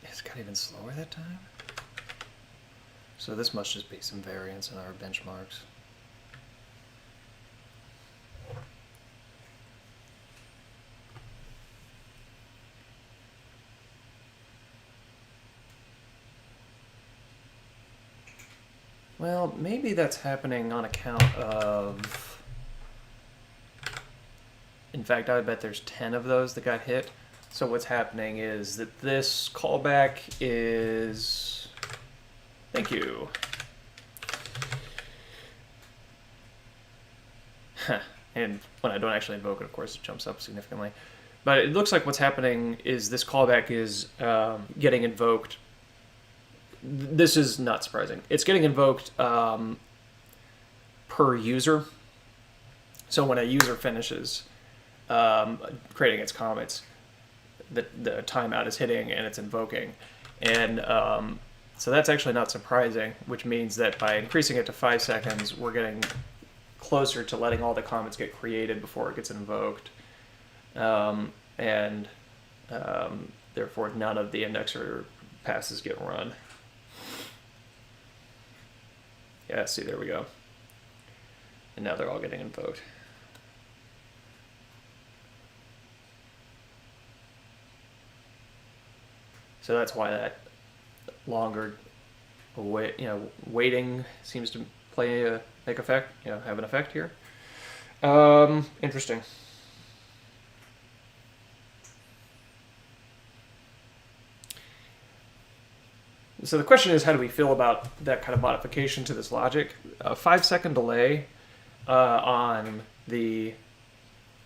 It's got even slower that time? So this must just be some variance in our benchmarks. Well, maybe that's happening on account of... In fact, I would bet there's 10 of those that got hit. So what's happening is that this callback is... Thank you. And when I don't actually invoke it, of course, it jumps up significantly. But it looks like what's happening is this callback is getting invoked. This is not surprising. It's getting invoked per user. So when a user finishes creating its comments, the timeout is hitting and it's invoking. And so that's actually not surprising, which means that by increasing it to 5 seconds, we're getting closer to letting all the comments get created before it gets invoked. Therefore, none of the indexer passes get run. Yeah, see, there we go. And now they're all getting invoked. So that's why that longer waiting seems to make effect, have an effect here. Interesting. So the question is, how do we feel about that kind of modification to this logic? A 5 second delay on the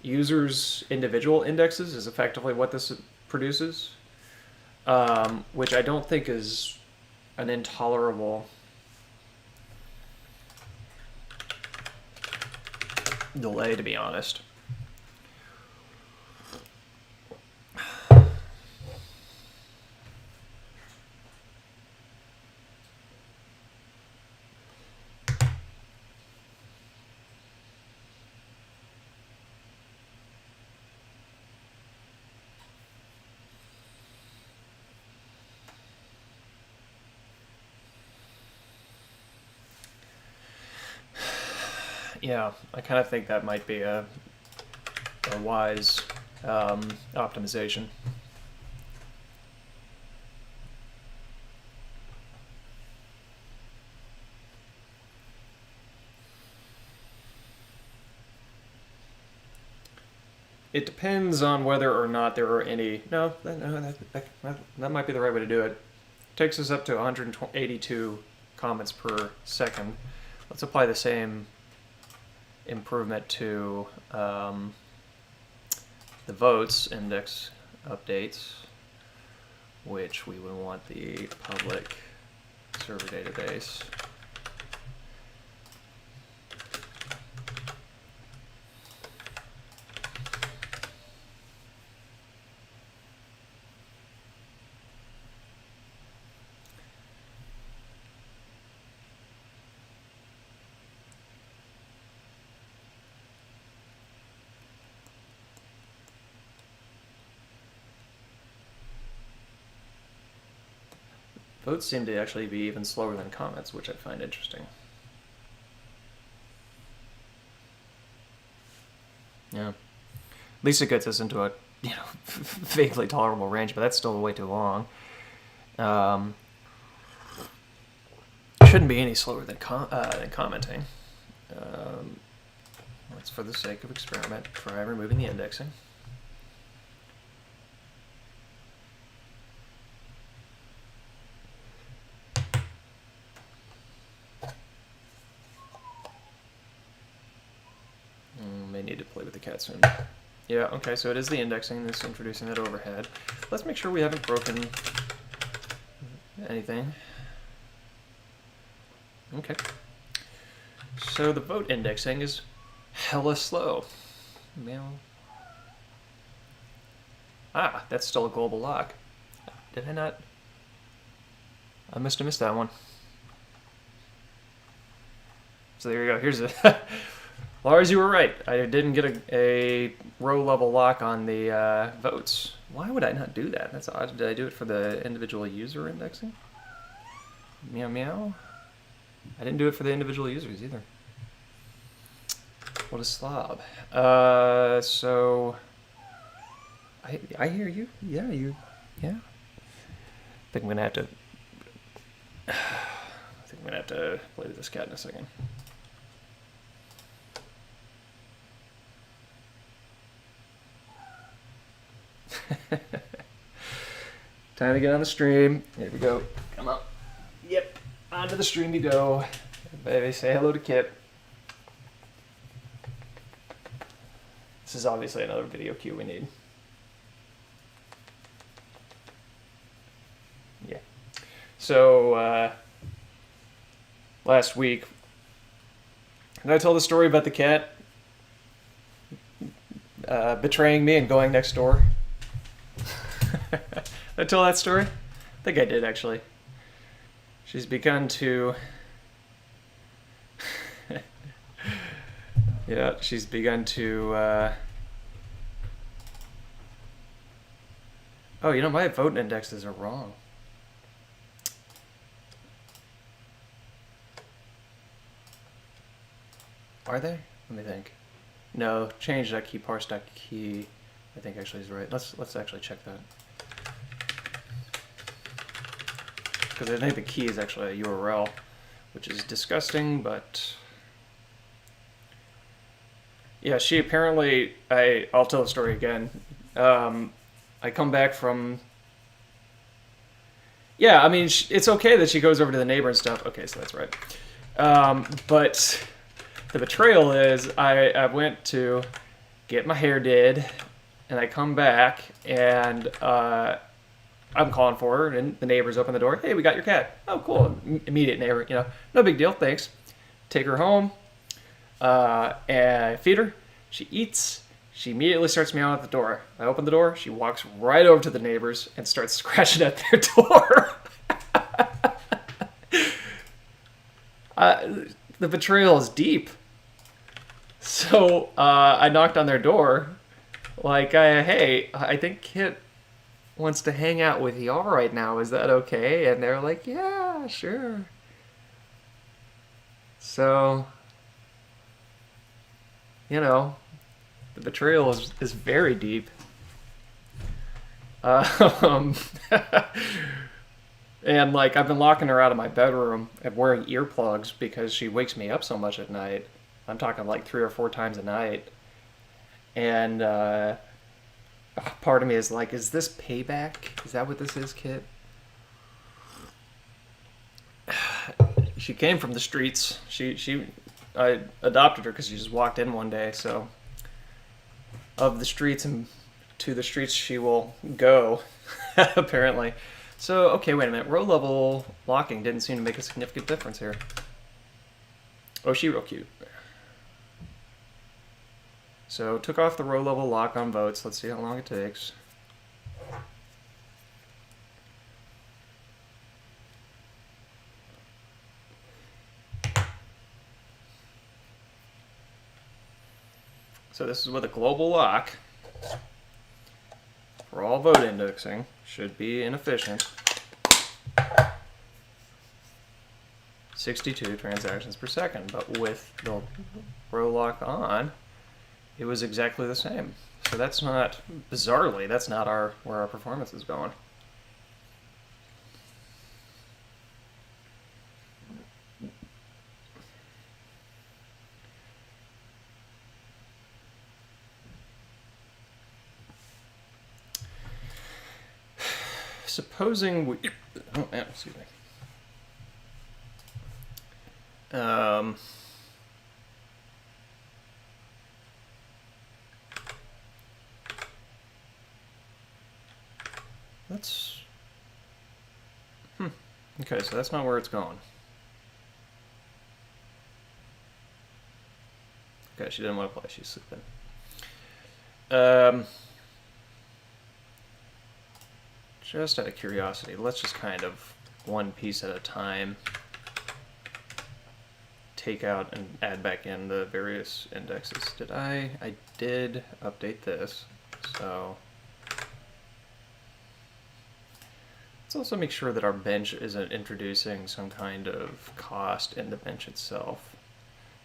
user's individual indexes is effectively what this produces, which I don't think is an intolerable delay, to be honest. Yeah, I kind of think that might be a wise optimization. It depends on whether or not there are any. No, that might be the right way to do it. It takes us up to 182 comments per second. Let's apply the same improvement to the votes index updates, which we would want the public server database. Votes seem to actually be even slower than comments, which I find interesting. Yeah. At least it gets us into a vaguely tolerable range, but that's still way too long. Shouldn't be any slower than commenting. Let's, for the sake of experiment, try removing the indexing. May need to play with the cat soon. Yeah, okay, so it is the indexing that's introducing that overhead. Let's make sure we haven't broken anything. Okay. So the vote indexing is hella slow. Meow. Ah, that's still a global lock. Did I not? I must have missed that one. So there you go. Here's a... Lars, you were right. I didn't get a row level lock on the votes. Why would I not do that? That's odd. Did I do it for the individual user indexing? Meow meow. I didn't do it for the individual users either. What a slob. So I hear you. Yeah, you. Yeah. I think I'm gonna have to. I think I'm gonna have to play with this cat in a second. Time to get on the stream. Here we go. Come on. Yep. Onto the stream you go. Everybody say hello to Kip. This is obviously another video cue we need. Yeah. So, last week, did I tell the story about the cat betraying me and going next door? Did I tell that story? I think I did, actually. She's begun to... yeah, she's begun to... Oh, you know, my vote indexes are wrong. Are they? Let me think. No, change.key, parse.key, I think actually is right. Let's actually check that. Because I think the key is actually a URL, which is disgusting, but... yeah, she apparently... I'll tell the story again. I come back from... yeah, I mean, it's okay that she goes over to the neighbor and stuff. Okay, so that's right. But the betrayal is I went to get my hair did, and I come back, and I'm calling for her, and the neighbors open the door. Hey, we got your cat. Oh, cool. Immediate neighbor, you know, no big deal, thanks. Take her home, and I feed her. She eats. She immediately starts meowing at the door. I open the door. She walks right over to the neighbors and starts scratching at their door. The betrayal is deep. So I knocked on their door, like, hey, I think Kit wants to hang out with y'all right now. Is that okay? And they're like, yeah, sure. So you know, the betrayal is very deep. Um, and like I've been locking her out of my bedroom and wearing earplugs because she wakes me up so much at night. I'm talking like 3 or 4 times a night. And part of me is like, is this payback? Is that what this is, Kit? She came from the streets. I adopted her because she just walked in one day. So of the streets and to the streets she will go, apparently. So okay, wait a minute. Row level locking didn't seem to make a significant difference here. Oh, she real cute. So took off the row level lock on votes. Let's see how long it takes. So this is with a global lock for all vote indexing. Should be inefficient. 62 transactions per second, but with the row lock on, it was exactly the same. So that's not, bizarrely, that's not where our performance is going. Supposing we, oh, yeah, excuse me. Let's, okay, so that's not where it's going. Okay, she didn't want to play, she's sleeping. Just out of curiosity, let's just kind of one piece at a time take out and add back in the various indexes. I did update this, so let's also make sure that our bench isn't introducing some kind of cost in the bench itself.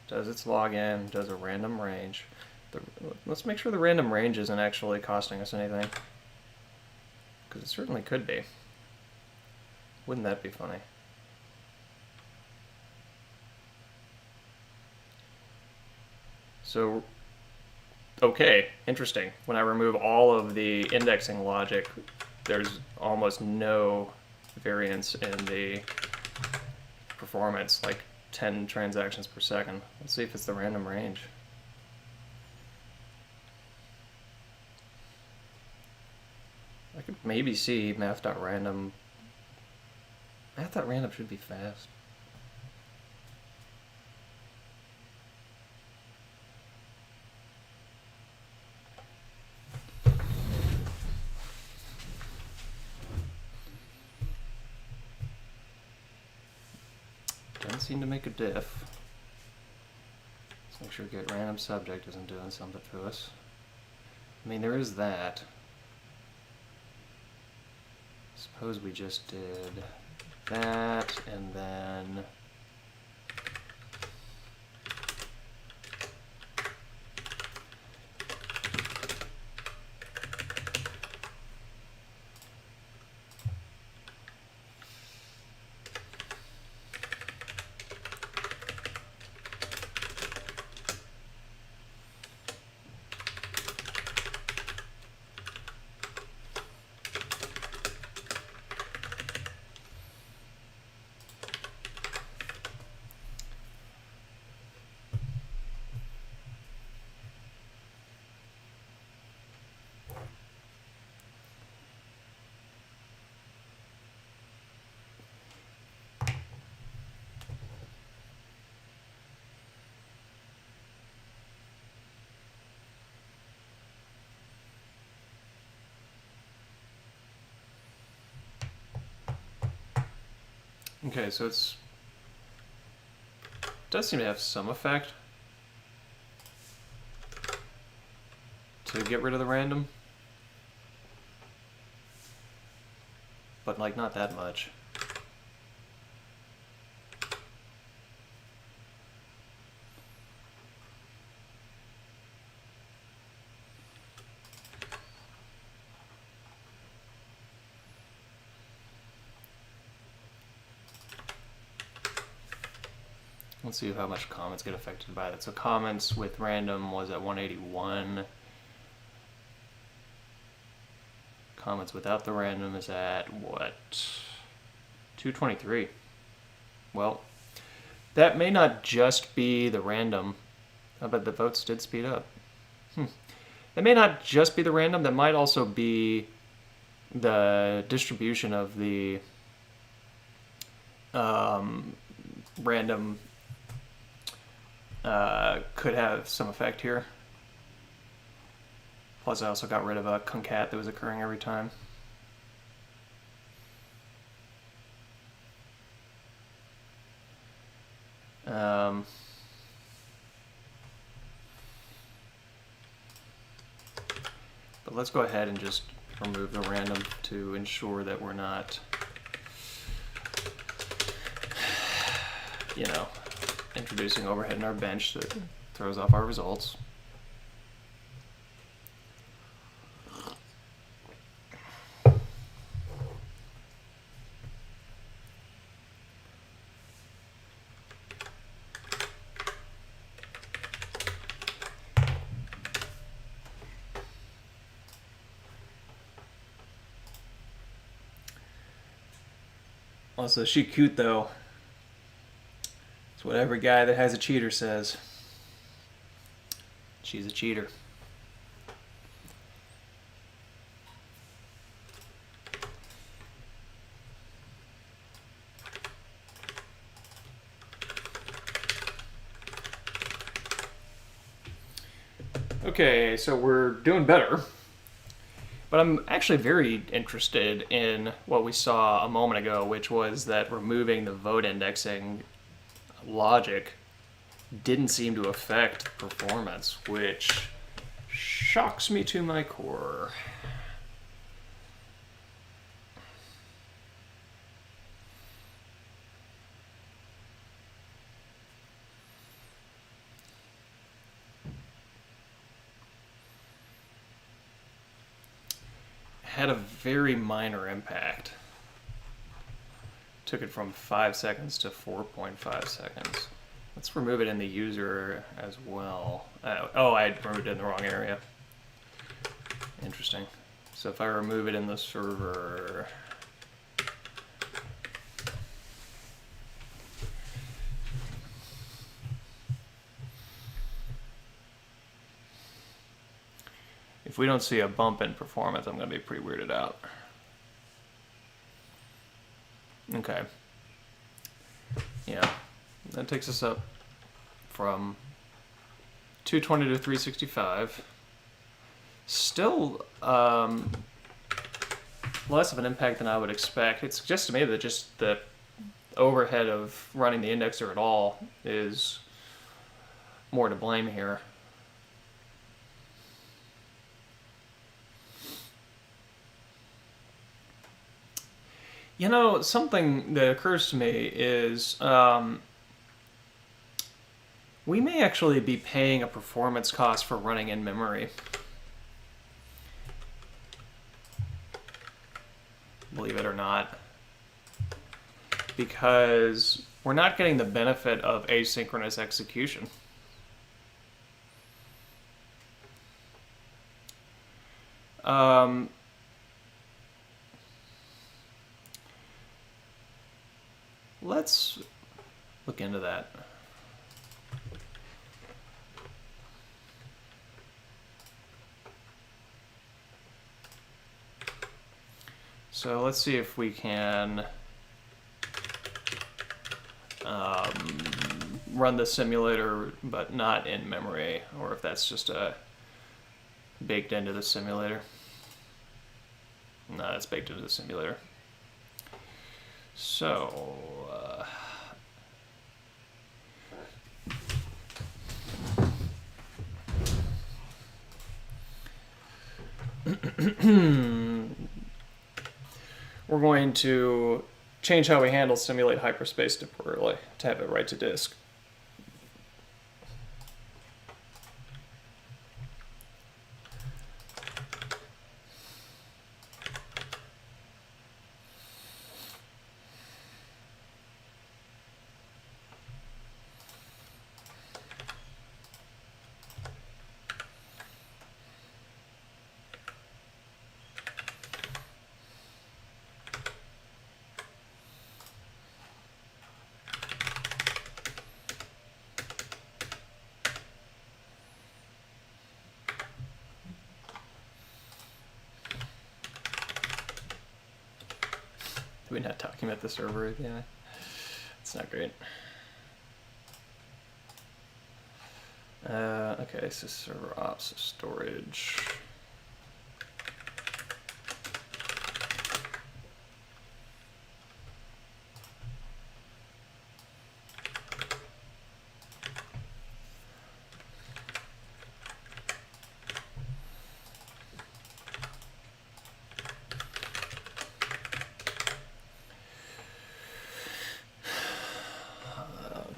Does its login, does a random range. Let's make sure the random range isn't actually costing us anything, because it certainly could be. Wouldn't that be funny? So, okay, interesting. When I remove all of the indexing logic, there's almost no variance in the performance, like 10 transactions per second. Let's see if it's the random range. I could maybe see math.random. Math.random should be fast. Doesn't seem to make a diff. Let's make sure get random subject isn't doing something to us. I mean, there is that. Suppose we just did that and then okay, so it does seem to have some effect to get rid of the random, but like not that much. Let's see how much comments get affected by that. So comments with random was at 181. Comments without the random is at what? 223. Well, that may not just be the random, but the votes did speed up. That may not just be the random, that might also be the distribution of the random could have some effect here. Plus I also got rid of a concat that was occurring every time. But let's go ahead and just remove the random to ensure that we're not, you know, introducing overhead in our bench that throws off our results. Also, she cute though. It's what every guy that has a cheater says. She's a cheater. Okay, so we're doing better. But I'm actually very interested in what we saw a moment ago, which was that removing the vote indexing logic didn't seem to affect performance, which shocks me to my core. Had a very minor impact. Took it from 5 seconds to 4.5 seconds. Let's remove it in the user as well. Oh, I removed it in the wrong area. Interesting. So if I remove it in the server, if we don't see a bump in performance, I'm going to be pretty weirded out. Okay. Yeah, that takes us up from 220 to 365. Still less of an impact than I would expect. It suggests to me that just the overhead of running the indexer at all is more to blame here. You know, something that occurs to me is we may actually be paying a performance cost for running in memory. Believe it or not. Because we're not getting the benefit of asynchronous execution. Let's look into that. So let's see if we can run the simulator, but not in memory, or if that's just baked into the simulator. No, it's baked into the simulator. So, we're going to change how we handle simulate hyperspace temporarily to have it write to disk. we not talking about the server? Yeah, it's not great. Okay, so server ops, storage.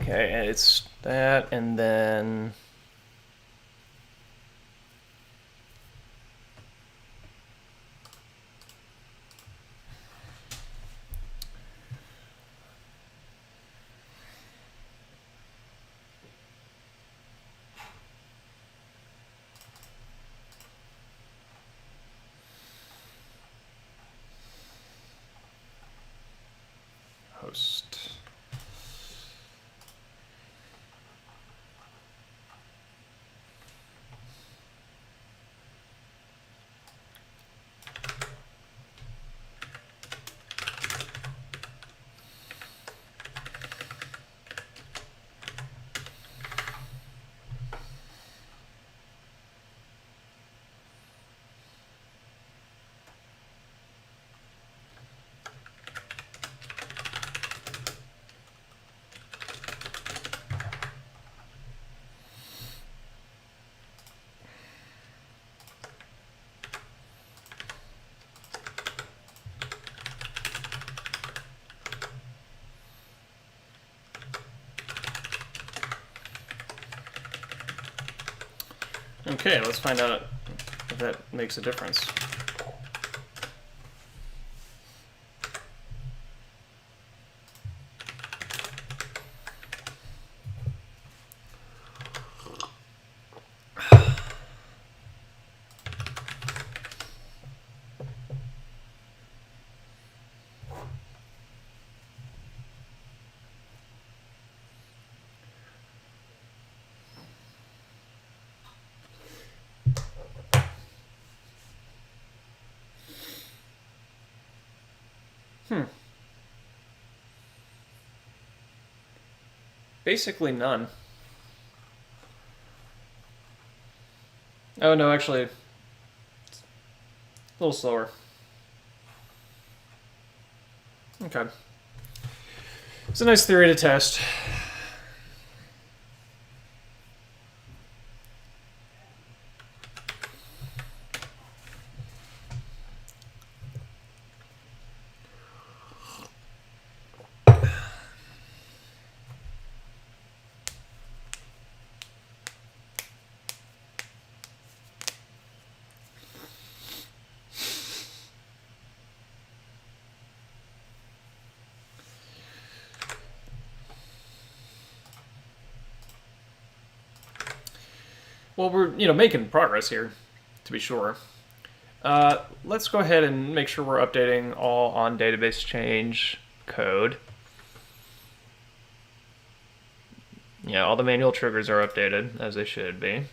Okay, and it's that, and then host. Okay, let's find out if that makes a difference. Basically none. Oh no, actually, a little slower. Okay. It's a nice theory to test. Well, we're making progress here, to be sure. Let's go ahead and make sure we're updating all on database change code. Yeah, all the manual triggers are updated as they should be.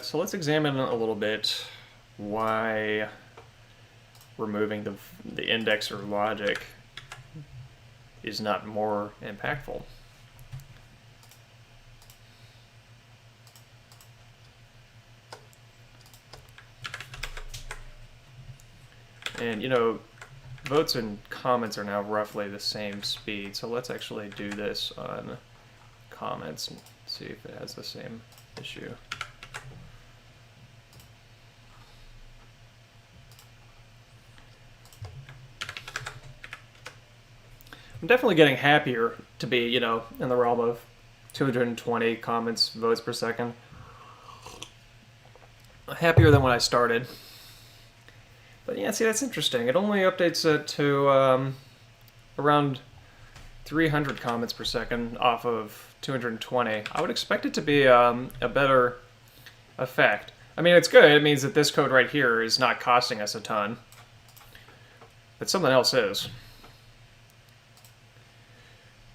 So let's examine a little bit why removing the indexer logic is not more impactful. And votes and comments are now roughly the same speed, so let's actually do this on comments and see if it has the same issue. I'm definitely getting happier to be, in the realm of 220 comments, votes per second. Happier than when I started. But yeah, see, that's interesting. It only updates it to around 300 comments per second off of 220. I would expect it to be a better effect. I mean, it's good. It means that this code right here is not costing us a ton. but something else is.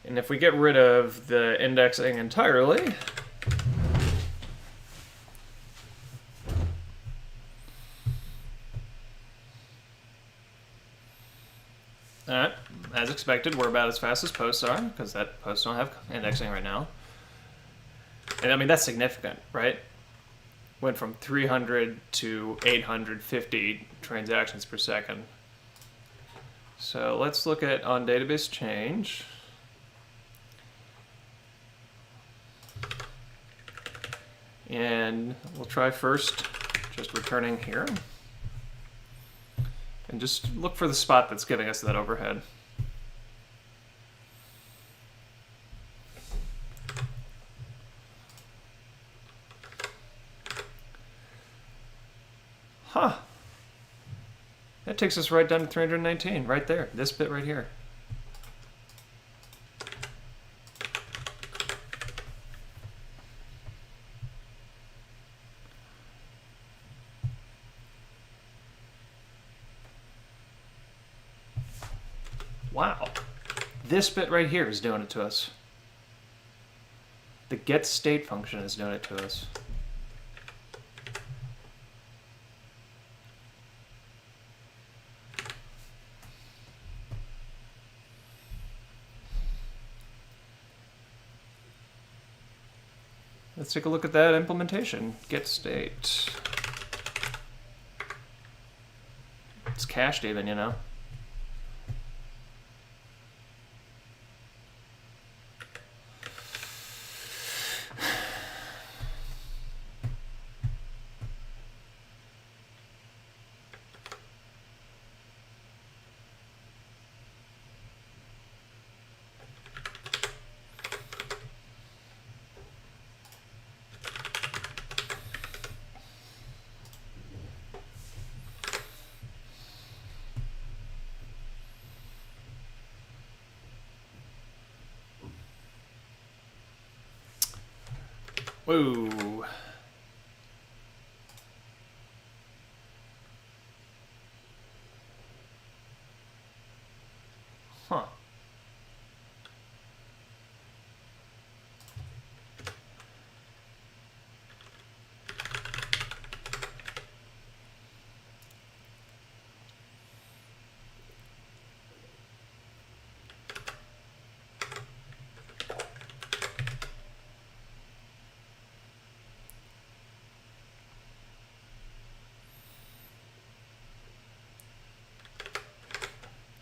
And if we get rid of the indexing entirely, alright, as expected, we're about as fast as posts are, because that posts don't have indexing right now. And I mean, that's significant, right? Went from 300 to 850 transactions per second. So let's look at on database change. And we'll try first just returning here. And just look for the spot that's giving us that overhead. Huh. That takes us right down to 319, right there. This bit right here. Wow. This bit right here is doing it to us. The get state function is doing it to us. Let's take a look at that implementation. Get state. It's cached even, you know. Whoa. Huh.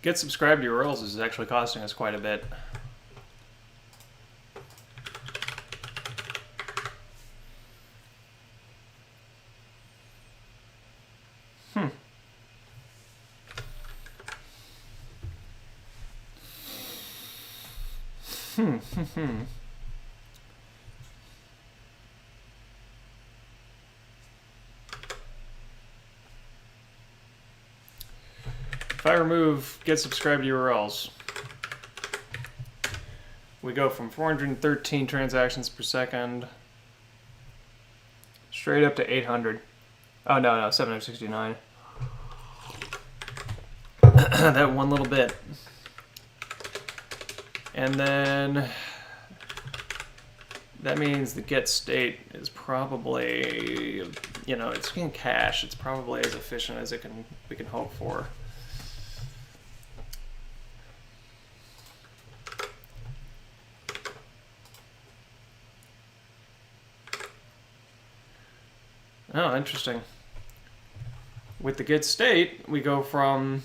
Get subscribed URLs is actually costing us quite a bit. If I remove get subscribed URLs, we go from 413 transactions per second straight up to 800. Oh, no, 769. That one little bit. And then that means the get state is probably, you know, it's in cache. It's probably as efficient as we can hope for. Oh, interesting. With the get state, we go from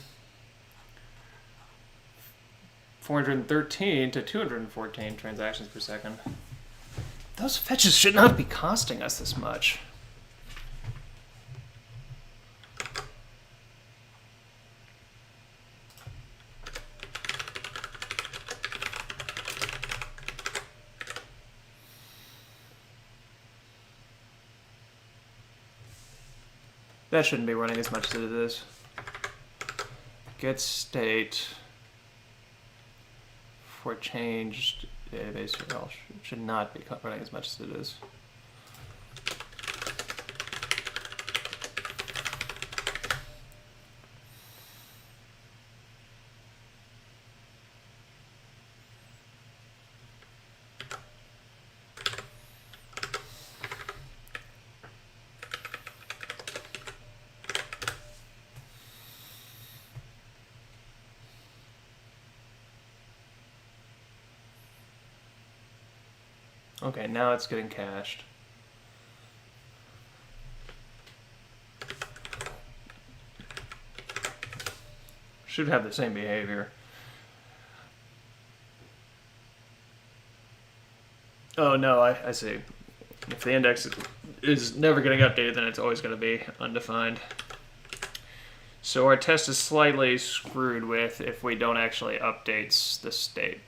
413 to 214 transactions per second. Those fetches should not be costing us this much. That shouldn't be running as much as it is. Get state for changed database URL should not be running as much as it is. Okay, now it's getting cached. Should have the same behavior. Oh no, I see. If the index is never getting updated, then it's always going to be undefined. So our test is slightly screwed with if we don't actually update the state.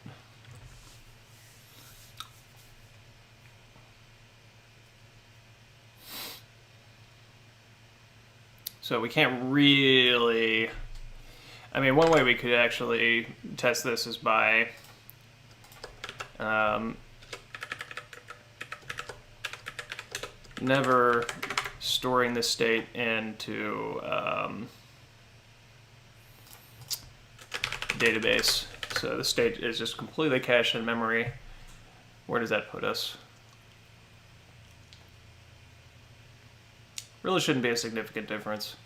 So we can't really... I mean, one way we could actually test this is by never storing the state into database. So the state is just completely cached in memory. Where does that put us? Really shouldn't be a significant difference.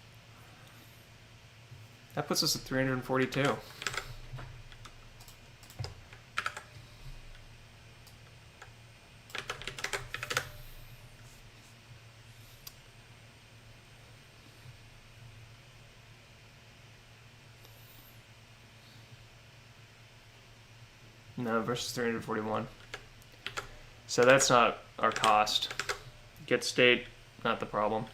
That puts us at 342. No, versus 341. So that's not our cost. Get state, not the problem.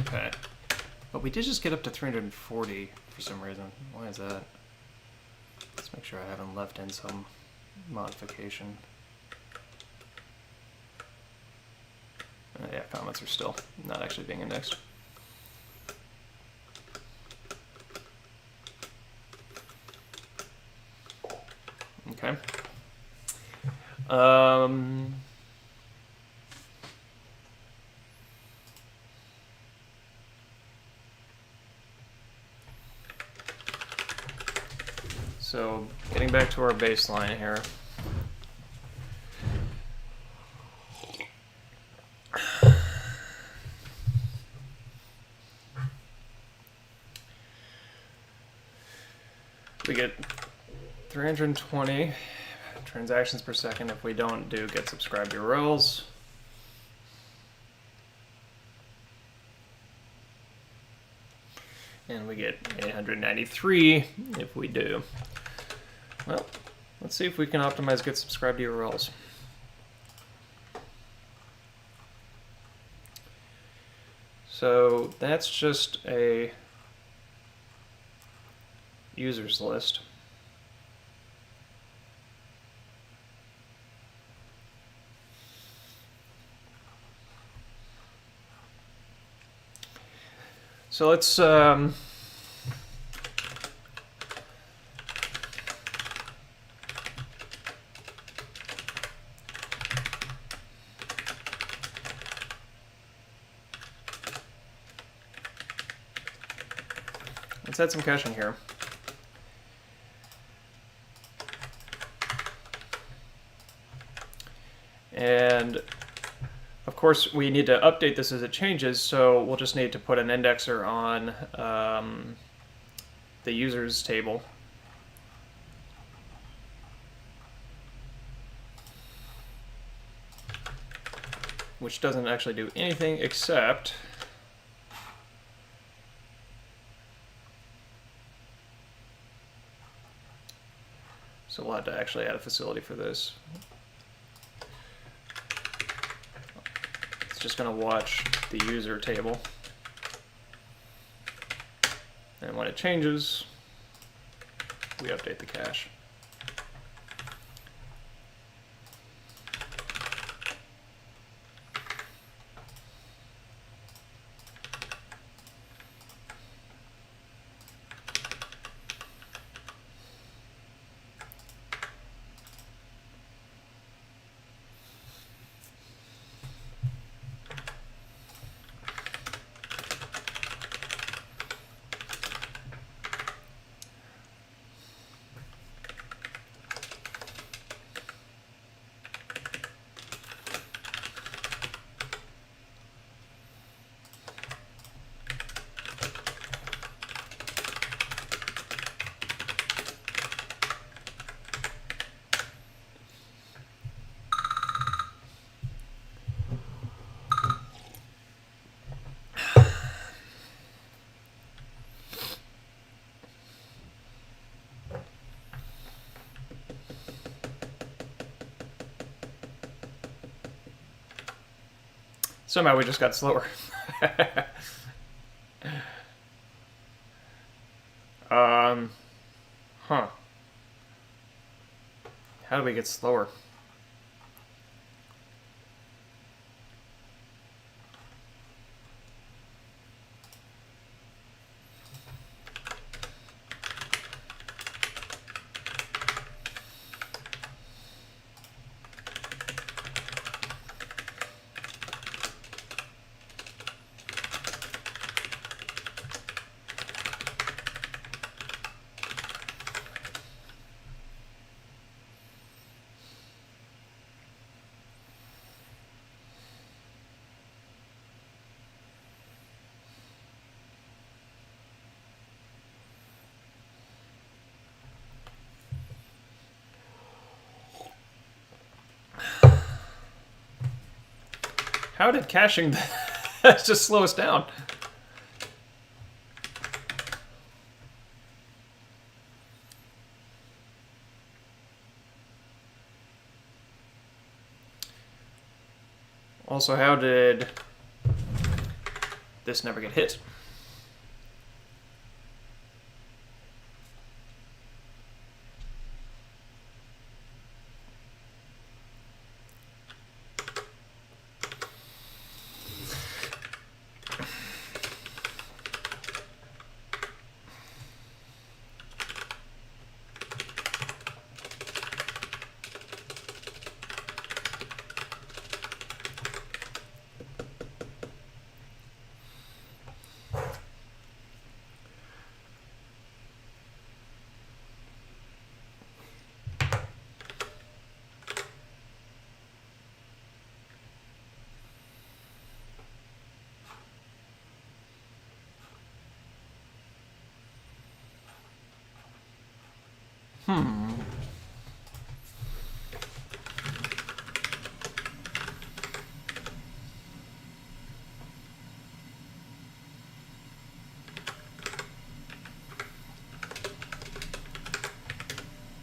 Okay. But we did just get up to 340 for some reason. Why is that? Let's make sure I haven't left in some modification. Yeah, comments are still not actually being indexed. Okay. So getting back to our baseline here. We get 320 transactions per second if we don't do get subscribed URLs. And we get 893 if we do. Well, let's see if we can optimize get subscribed URLs. So that's just a users list. So let's add some caching here. And of course, we need to update this as it changes, so we'll just need to put an indexer on the users table. Which doesn't actually do anything except so we'll have to actually add a facility for this. It's just going to watch the user table. And when it changes, we update the cache. Somehow we just got slower. Huh. How do we get slower? How did caching just slow us down? Also, how did this never get hit?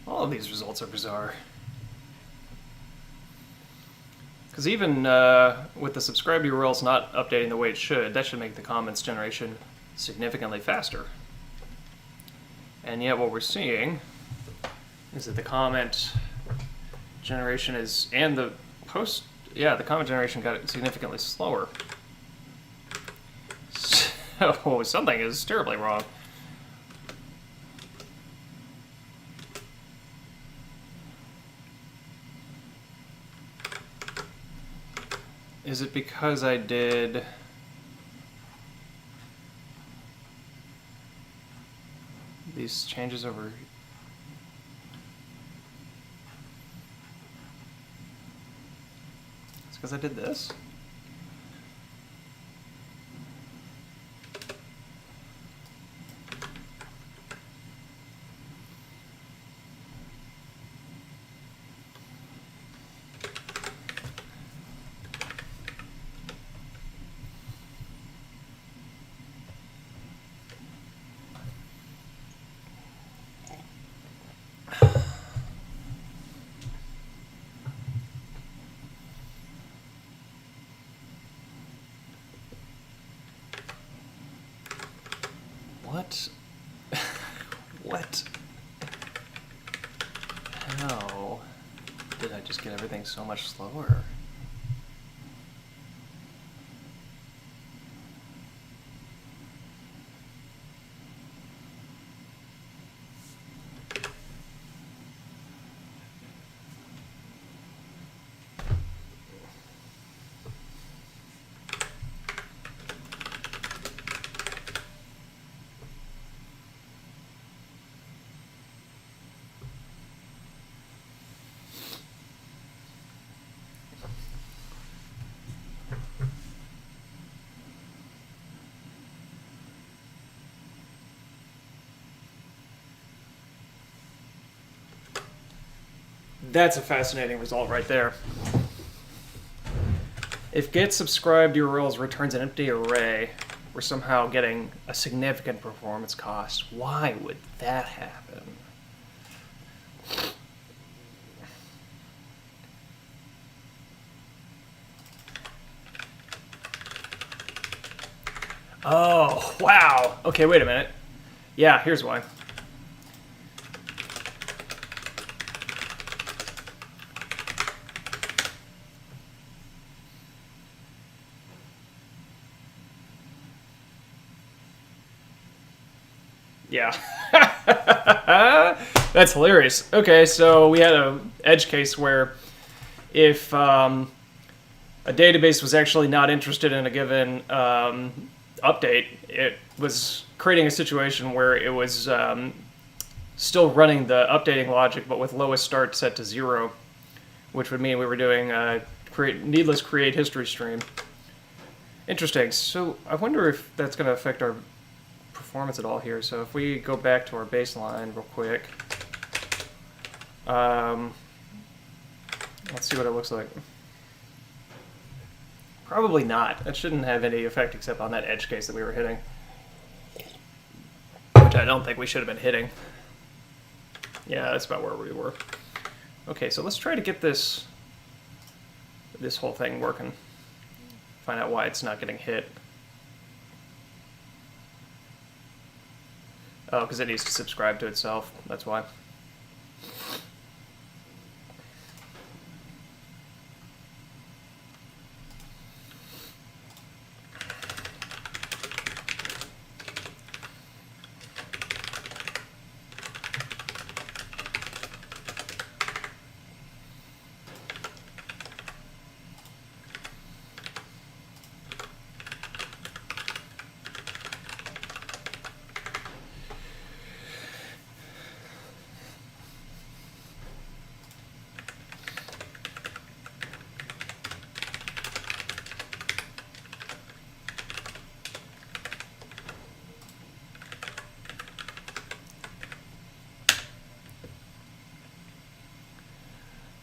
All of these results are bizarre. Because even with the subscribe URLs not updating the way it should, that should make the comments generation significantly faster. And yet what we're seeing is that the comment generation is, and the post, yeah, the comment generation got significantly slower. So something is terribly wrong. Is it because I did these changes over? It's because I did this? What? What? How did I just get everything so much slower? That's a fascinating result right there. If get subscribed URLs returns an empty array, we're somehow getting a significant performance cost. Why would that happen? Oh, wow. Okay, wait a minute. Yeah, here's why. Yeah. That's hilarious. Okay, so we had a edge case where if a database was actually not interested in a given update, it was creating a situation where it was still running the updating logic, but with lowest start set to 0, which would mean we were doing a needless create history stream. Interesting. So I wonder if that's going to affect our performance at all here. So if we go back to our baseline real quick, let's see what it looks like. Probably not. That shouldn't have any effect except on that edge case that we were hitting, which I don't think we should have been hitting. Yeah, that's about where we were. Okay, so let's try to get this whole thing working. Find out why it's not getting hit. Oh, because it needs to subscribe to itself. That's why.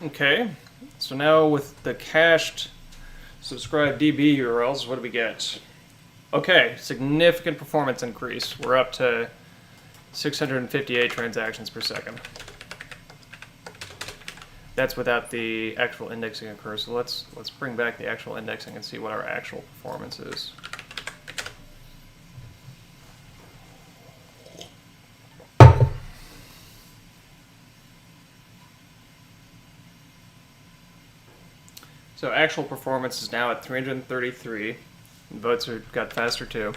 Okay, so now with the cached subscribe DB URLs, what do we get? Okay, significant performance increase. We're up to 658 transactions per second. That's without the actual indexing occurs. So let's bring back the actual indexing and see what our actual performance is. So actual performance is now at 333. Votes got faster too.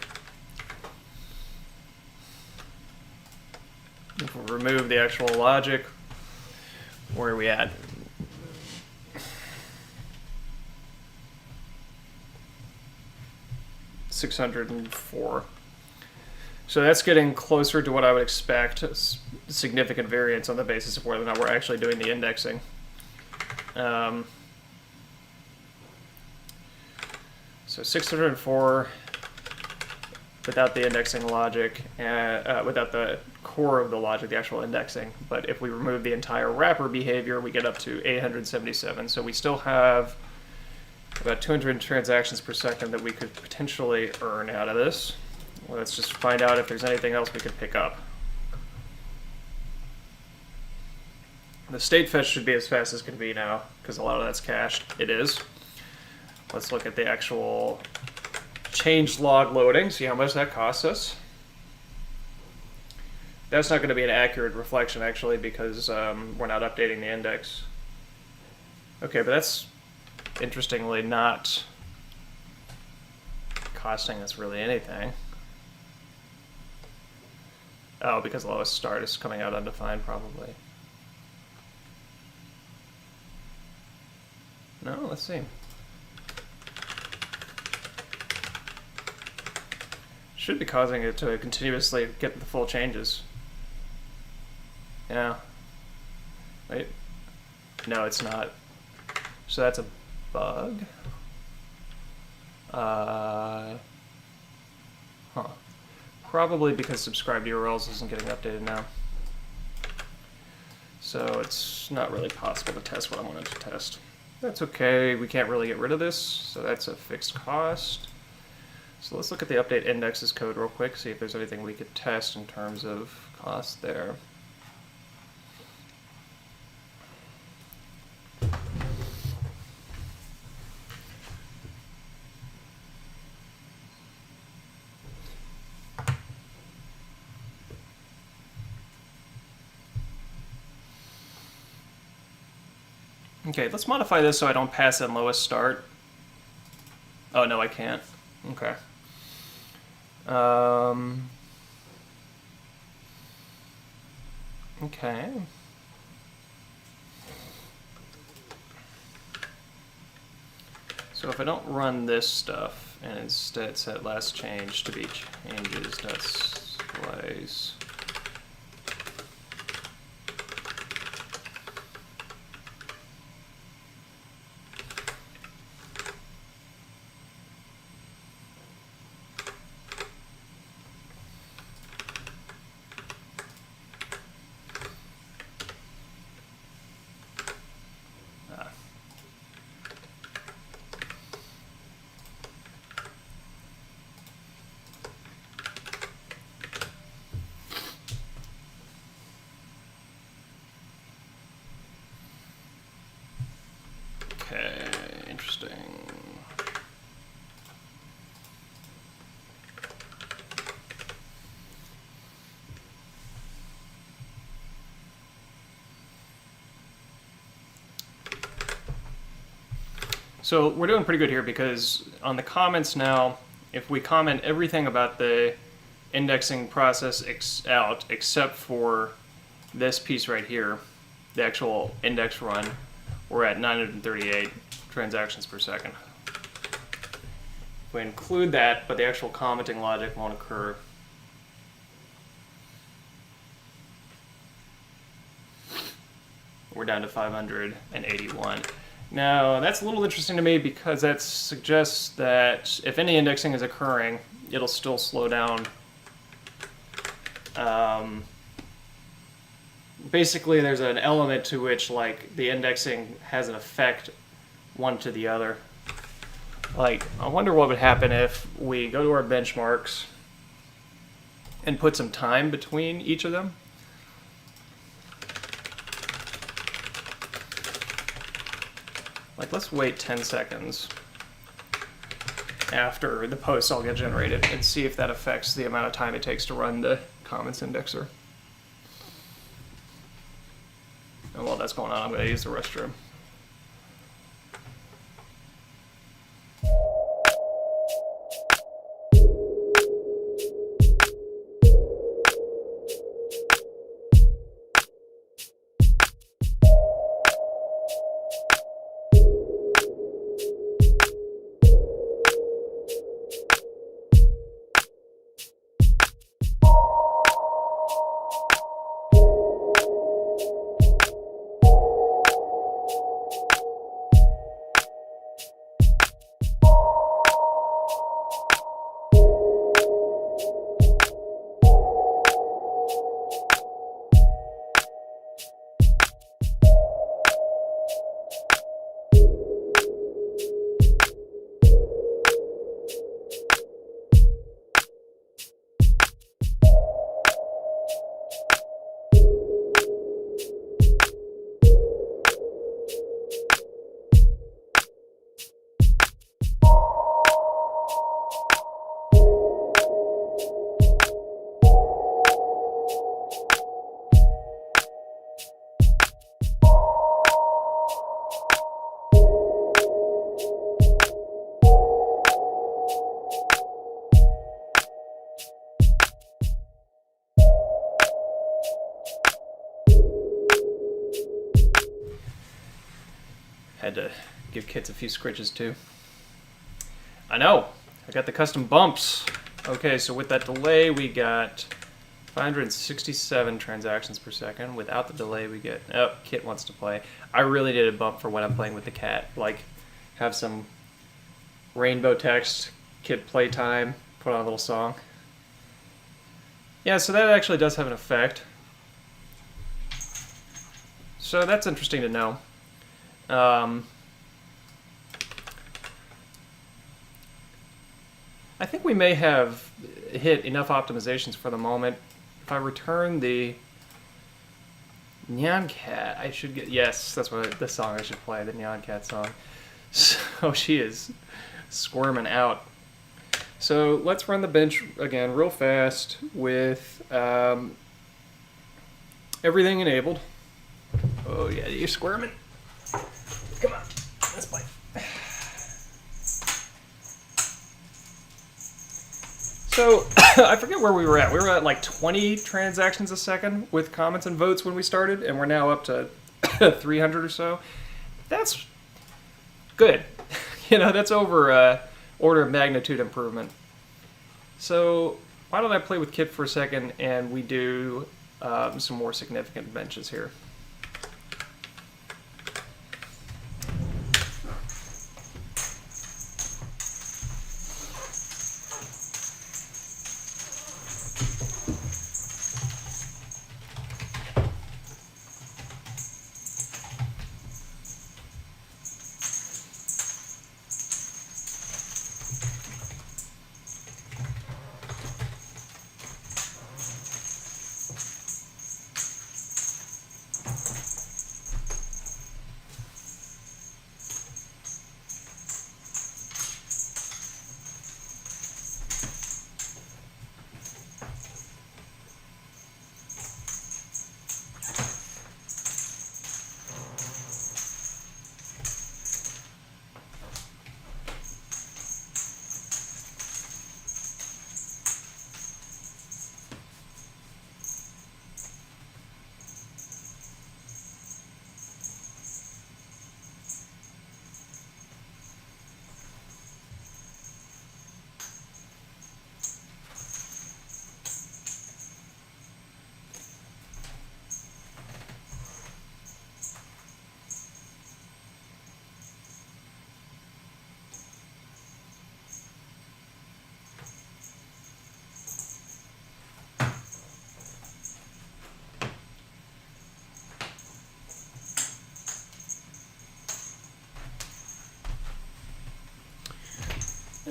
If we remove the actual logic, where are we at? $604. So that's getting closer to what I would expect. Significant variance on the basis of whether or not we're actually doing the indexing. So 604 without the indexing logic, without the core of the logic, the actual indexing. But if we remove the entire wrapper behavior, we get up to 877. So we still have about 200 transactions per second that we could potentially earn out of this. Well, let's just find out if there's anything else we could pick up. The state fetch should be as fast as can be now, because a lot of that's cached. It is. Let's look at the actual change log loading, see how much that costs us. That's not going to be an accurate reflection, actually, because we're not updating the index. Okay, but that's interestingly not costing us really anything. Oh, because lowest start is coming out undefined, probably. No, let's see. Should be causing it to continuously get the full changes. Yeah. Wait. No, it's not. So that's a bug. Huh. Probably because subscribed URLs isn't getting updated now. So it's not really possible to test what I wanted to test. That's okay. We can't really get rid of this, so that's a fixed cost. So let's look at the update indexes code real quick, see if there's anything we could test in terms of cost there. Okay, let's modify this so I don't pass in lowest start. Oh, no, I can't. Okay. Okay. So if I don't run this stuff and instead set last change to be changes.slice. Okay, interesting. So we're doing pretty good here because on the comments now, if we comment everything about the indexing process out except for this piece right here, the actual index run, we're at 938 transactions per second. If we include that, but the actual commenting logic won't occur, we're down to 581. Now, that's a little interesting to me because that suggests that if any indexing is occurring, it'll still slow down. Basically, there's an element to which, like, the indexing has an effect one to the other. Like, I wonder what would happen if we go to our benchmarks and put some time between each of them. Like, let's wait 10 seconds after the posts all get generated and see if that affects the amount of time it takes to run the comments indexer. And while that's going on, I'm going to use the restroom. Had to give Kits a few scritches too. I know, I got the custom bumps. Okay, so with that delay we got 567 transactions per second. Without the delay we get, oh, Kit wants to play. I really did a bump for when I'm playing with the cat. Like, have some rainbow text, Kit playtime, put on a little song. Yeah, so that actually does have an effect. So that's interesting to know. I think we may have hit enough optimizations for the moment. If I return the Nyan Cat, I should get, yes, that's what the song I should play, the Nyan Cat song. So she is squirming out. So let's run the bench again real fast with everything enabled. Oh yeah, you're squirming. Come on, let's play. So, I forget where we were at. We were at like 20 transactions a second with comments and votes when we started, and we're now up to 300 or so. That's good. That's over order of magnitude improvement. So, why don't I play with Kit for a second and we do some more significant benches here.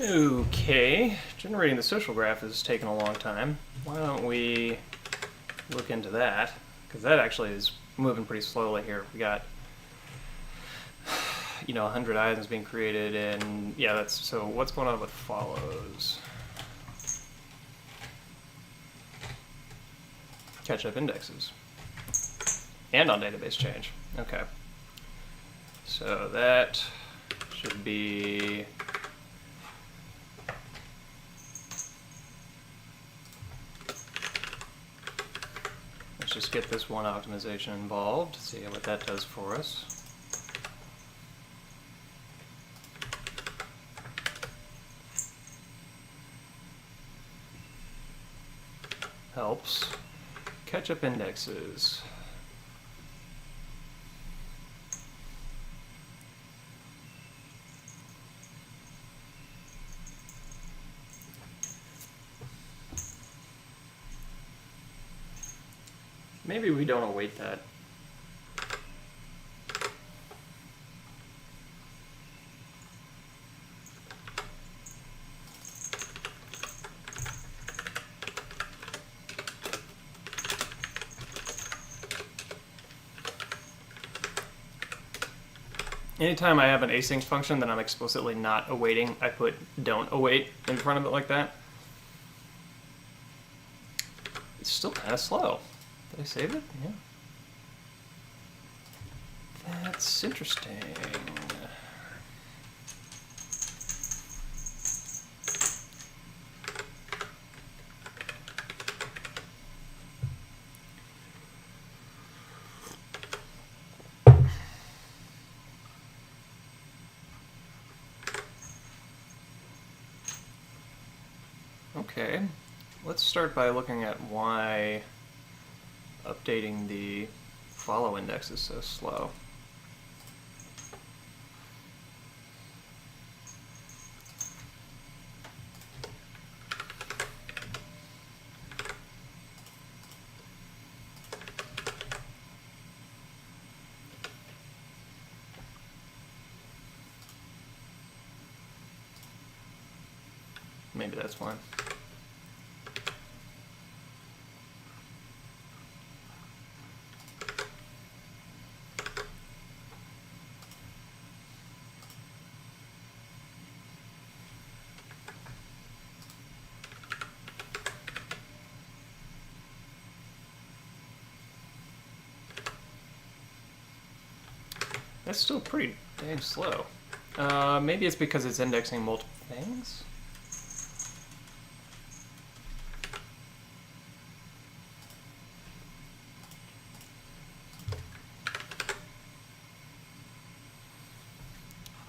Okay, generating the social graph is taking a long time. Why don't we look into that? Because that actually is moving pretty slowly here. We got, 100 items being created, and yeah, that's so. What's going on with follows? Catch up indexes, and on database change. Okay, so that should be. Let's just get this one optimization involved, see what that does for us. Helps. Catch up indexes. Maybe we don't await that. Anytime I have an async function that I'm explicitly not awaiting, I put don't await in front of it like that. It's still kind of slow. Did I save it? Yeah. That's interesting. Okay, let's start by looking at why updating the follow index is so slow. Maybe that's fine. That's still pretty dang slow. Maybe it's because it's indexing multiple things?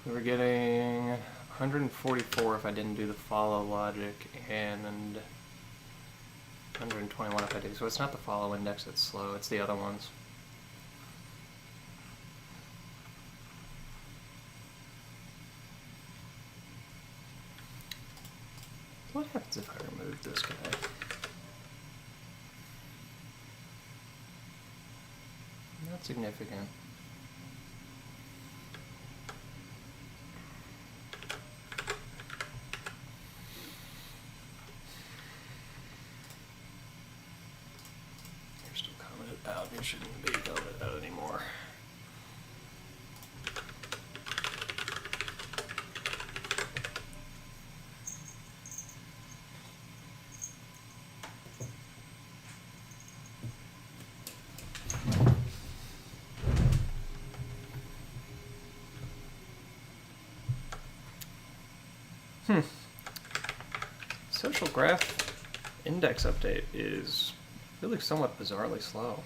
We were getting 144 if I didn't do the follow logic, and 121 if I do. So it's not the follow index that's slow, it's the other ones. What happens if I remove this guy? Not significant. You're still commented out. You shouldn't be commented out anymore. Social graph index update is really somewhat bizarrely slow.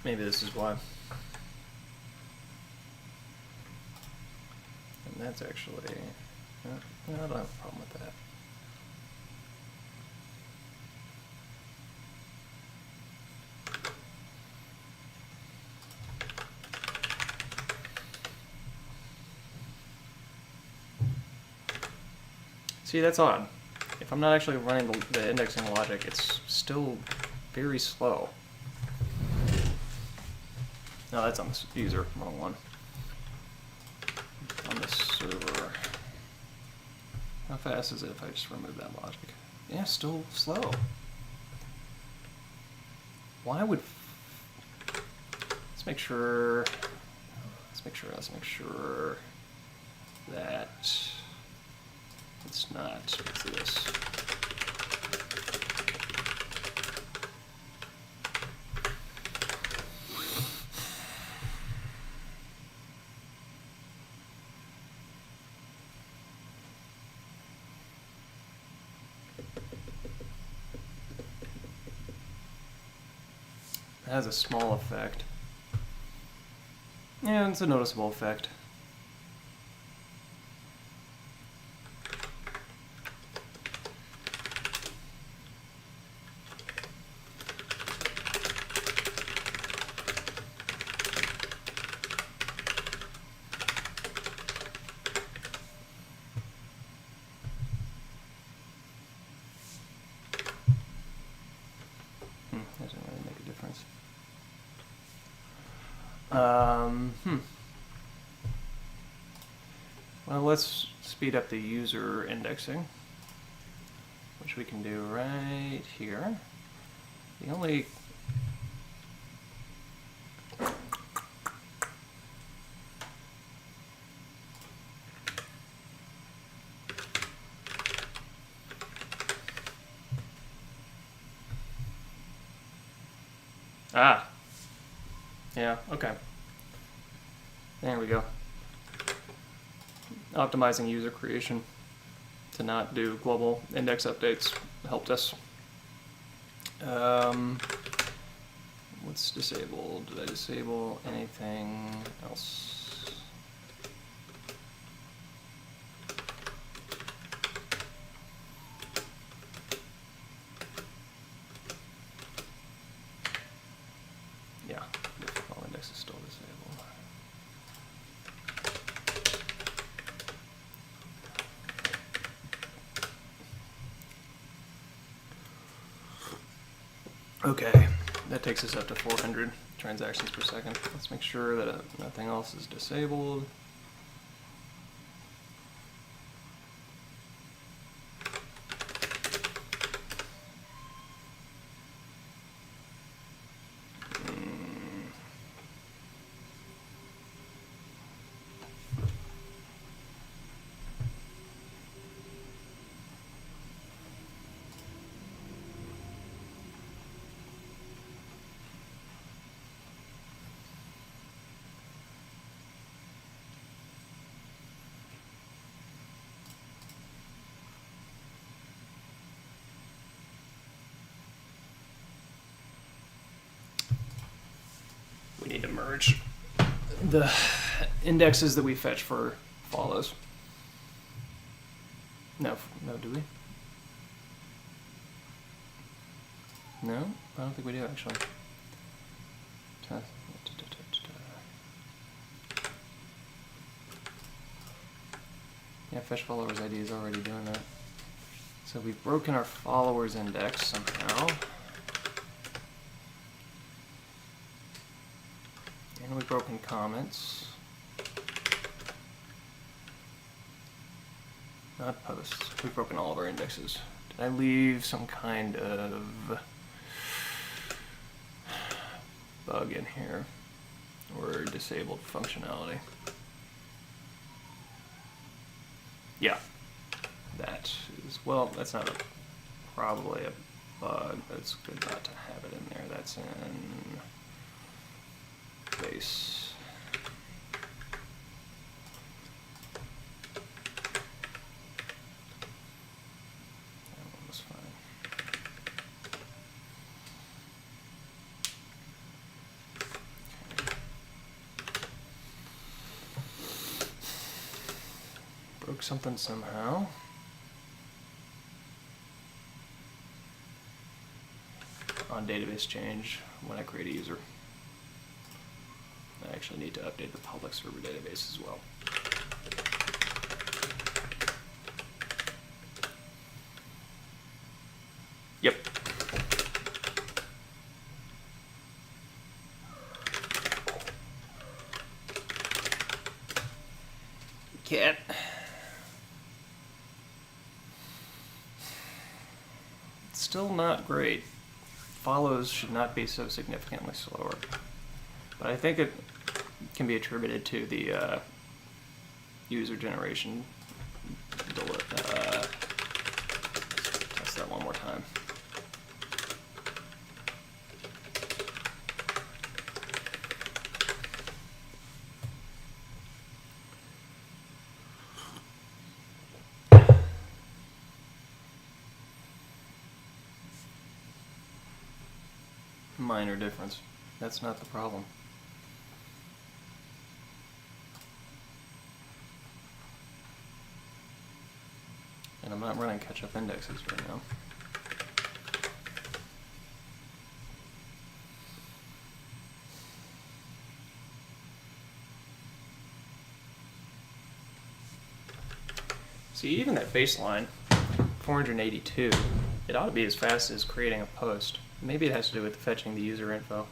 Maybe this is why. And that's actually, I don't have a problem with that. See, that's odd. If I'm not actually running the indexing logic, it's still very slow. No, that's on the user, wrong one. On the server. How fast is it if I just remove that logic? Yeah, still slow. Why would... Let's make sure that it's not, what's this? It has a small effect. Yeah, it's a noticeable effect. Doesn't really make a difference. Well, let's speed up the user indexing. which we can do right here. The only yeah, okay. There we go. Optimizing user creation to not do global index updates helped us. What's disabled? Did I disable anything else? Yeah, default index is still disabled. Okay, that takes us up to 400 transactions per second. Let's make sure that nothing else is disabled. We need to merge the indexes that we fetch for follows. No, do we? No, I don't think we do actually. Yeah, fetch followers ID is already doing that. So we've broken our followers index somehow. And we've broken comments. Not posts. We've broken all of our indexes. Did I leave some kind of bug in here? Or disabled functionality? Yeah. That is, well, that's not probably a bug, but it's good not to have it in there. That's in base. That one was fine. Okay. Broke something somehow. On database change when I create a user. I actually need to update the public server database as well. Yep. Cat. Still not great. Follows should not be so significantly slower. But I think it can be attributed to the user generation. Test that one more time. Minor difference. That's not the problem. And I'm not running catch-up indexes right now. See, even that baseline, 482, it ought to be as fast as creating a post. Maybe it has to do with fetching the user info.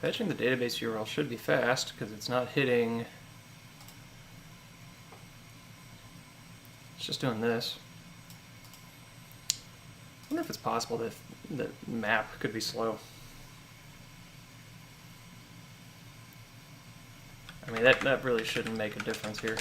Fetching the database URL should be fast because it's not hitting. It's just doing this. I wonder if it's possible that the map could be slow. I mean, that really shouldn't make a difference here.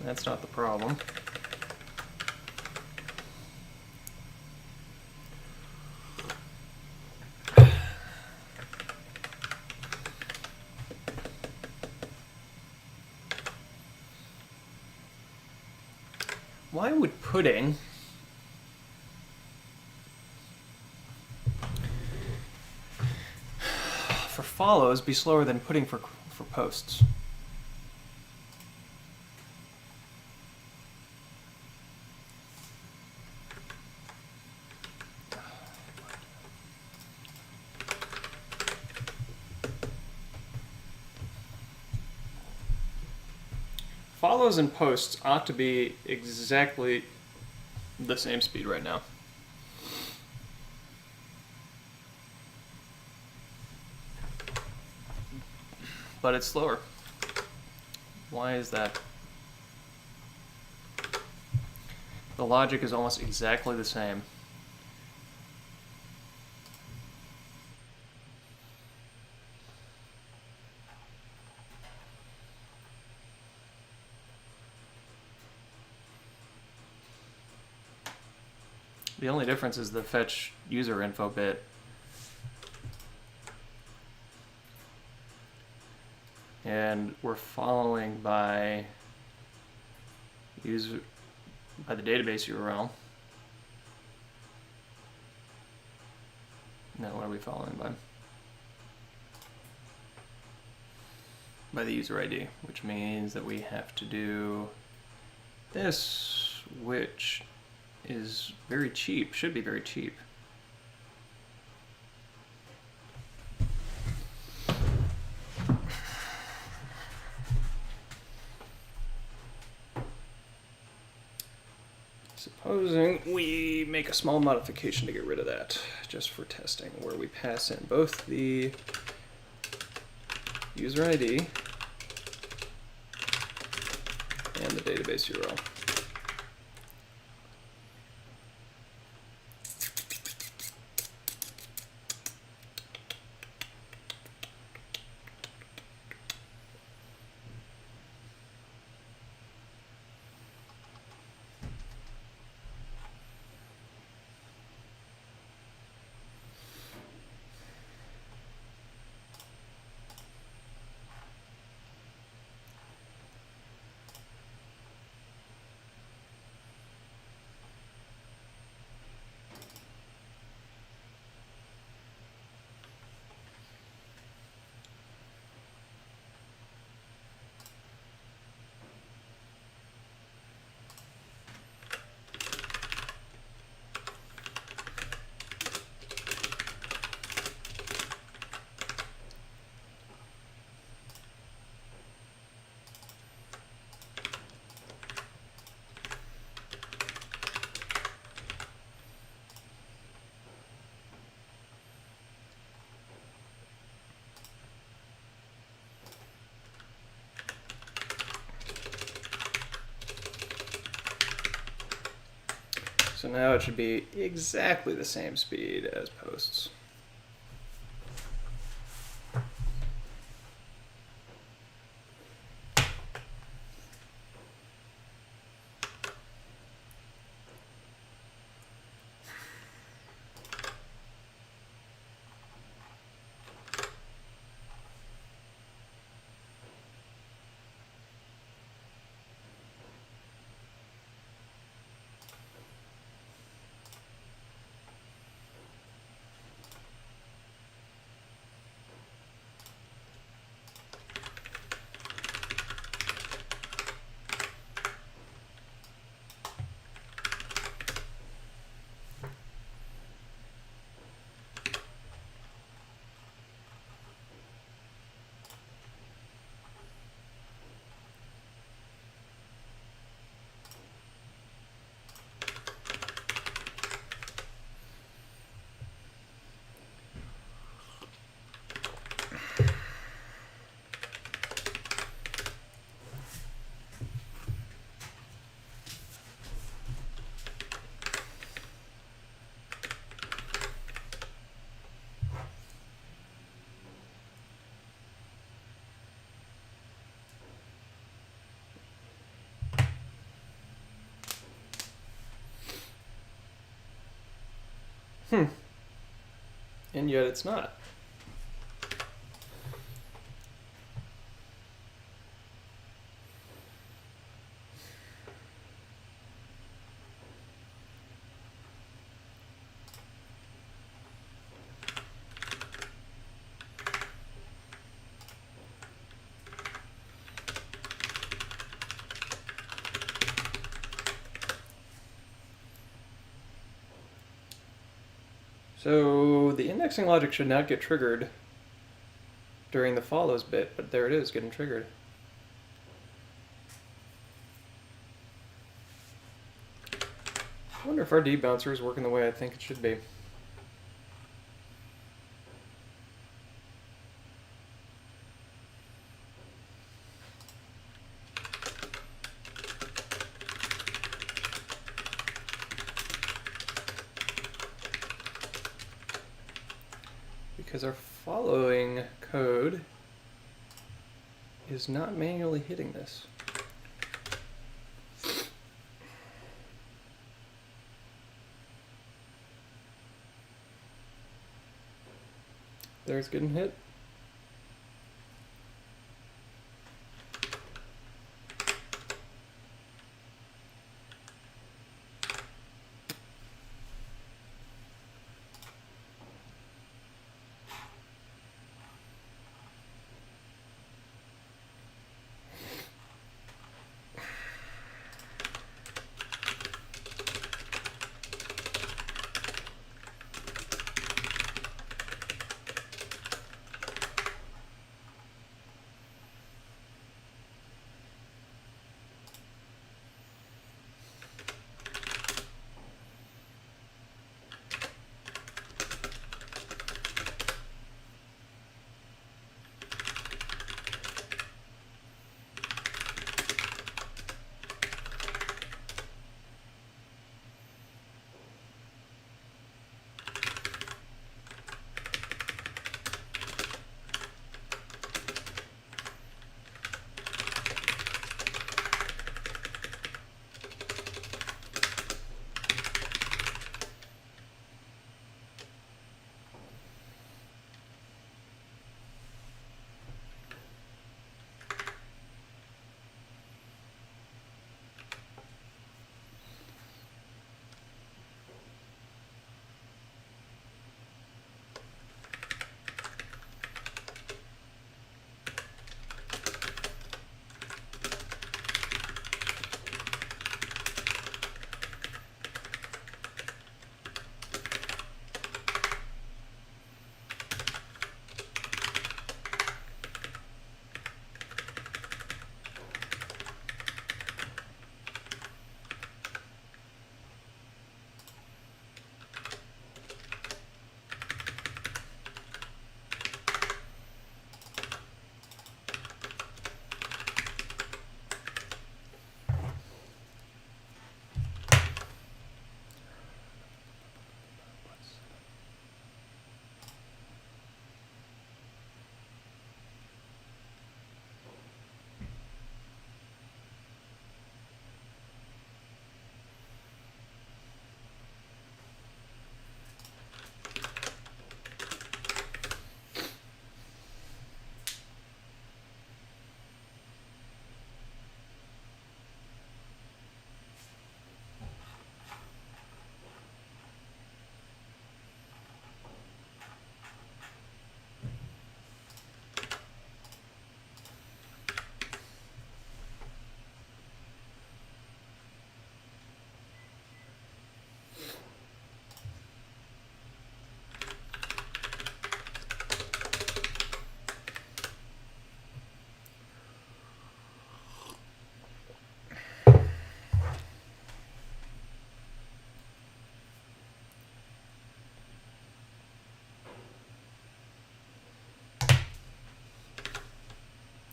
That's not the problem. Why would pudding for follows be slower than pudding for posts? Follows and posts ought to be exactly the same speed right now. But it's slower. Why is that? The logic is almost exactly the same. The only difference is the fetch user info bit. And we're following by the database URL. No, what are we following by? By the user ID, which means that we have to do this, which is very cheap, should be very cheap. Supposing we make a small modification to get rid of that, just for testing, where we pass in both the user ID and the database URL. So now it should be exactly the same speed as posts. And yet it's not. So the indexing logic should not get triggered during the follows bit, but there it is, getting triggered. I wonder if our debouncer is working the way I think it should be. Because our following code is not manually hitting this. There it's getting hit.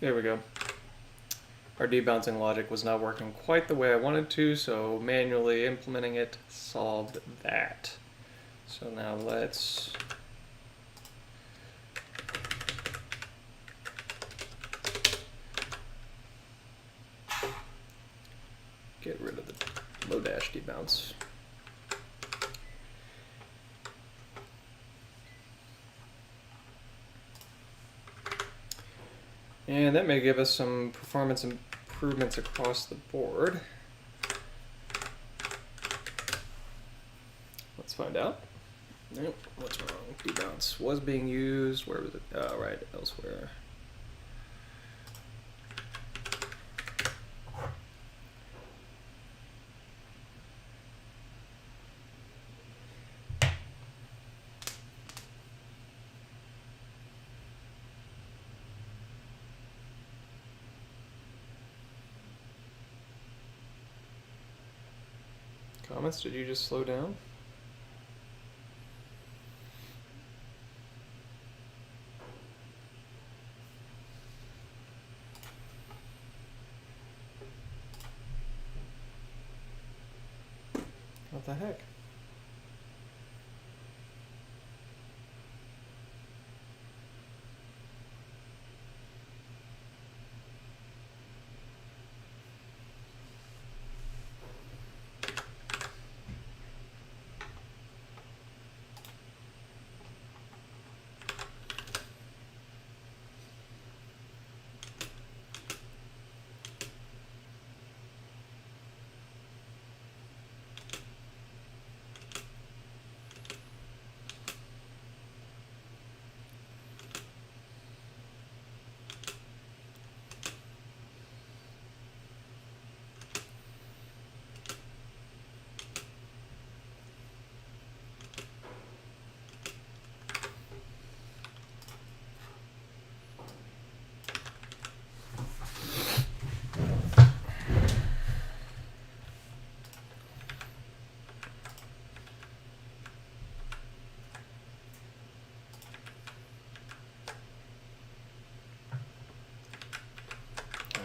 There we go. Our debouncing logic was not working quite the way I wanted to, so manually implementing it solved that. So now let's get rid of the low dash debounce. And that may give us some performance improvements across the board. Let's find out. Nope, what's wrong? Debounce was being used. Where was it? Oh, right, elsewhere. Comments, did you just slow down? What the heck?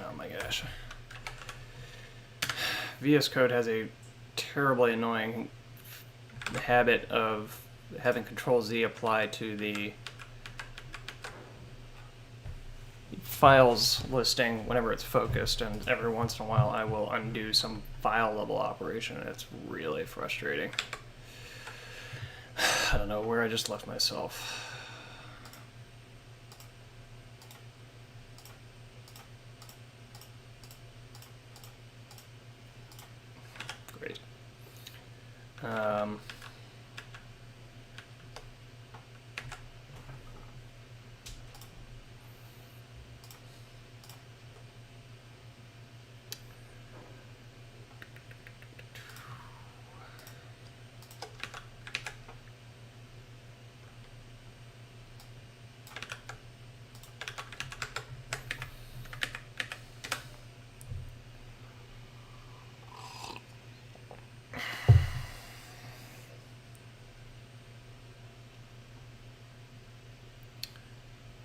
Oh my gosh. VS Code has a terribly annoying habit of having Control-Z apply to the files listing whenever it's focused, and every once in a while I will undo some file level operation, and it's really frustrating. I don't know where I just left myself. Great.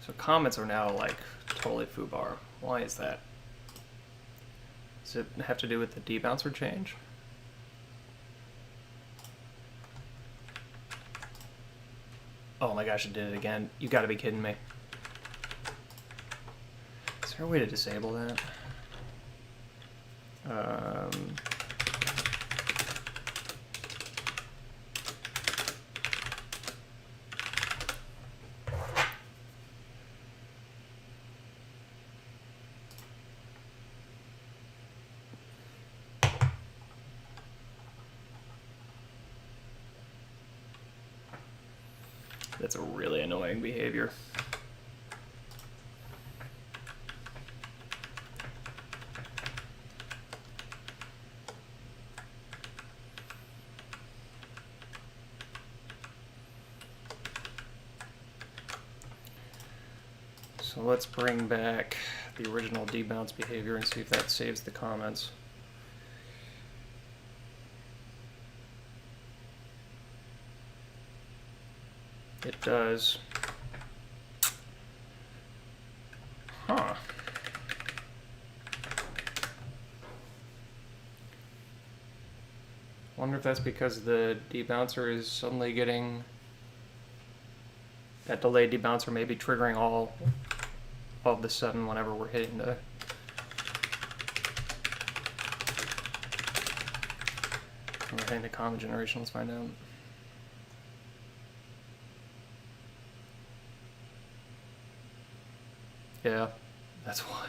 So comments are now like totally foobar. Why is that? Does it have to do with the debouncer change? Oh my gosh, it did it again. You gotta be kidding me. Is there a way to disable that? That's a really annoying behavior. So let's bring back the original debounce behavior and see if that saves the comments. It does. Huh. Wonder if that's because the debouncer is suddenly getting that delayed debouncer, maybe triggering all of the sudden whenever we're hitting the comment generation. Let's find out. Yeah, That's why.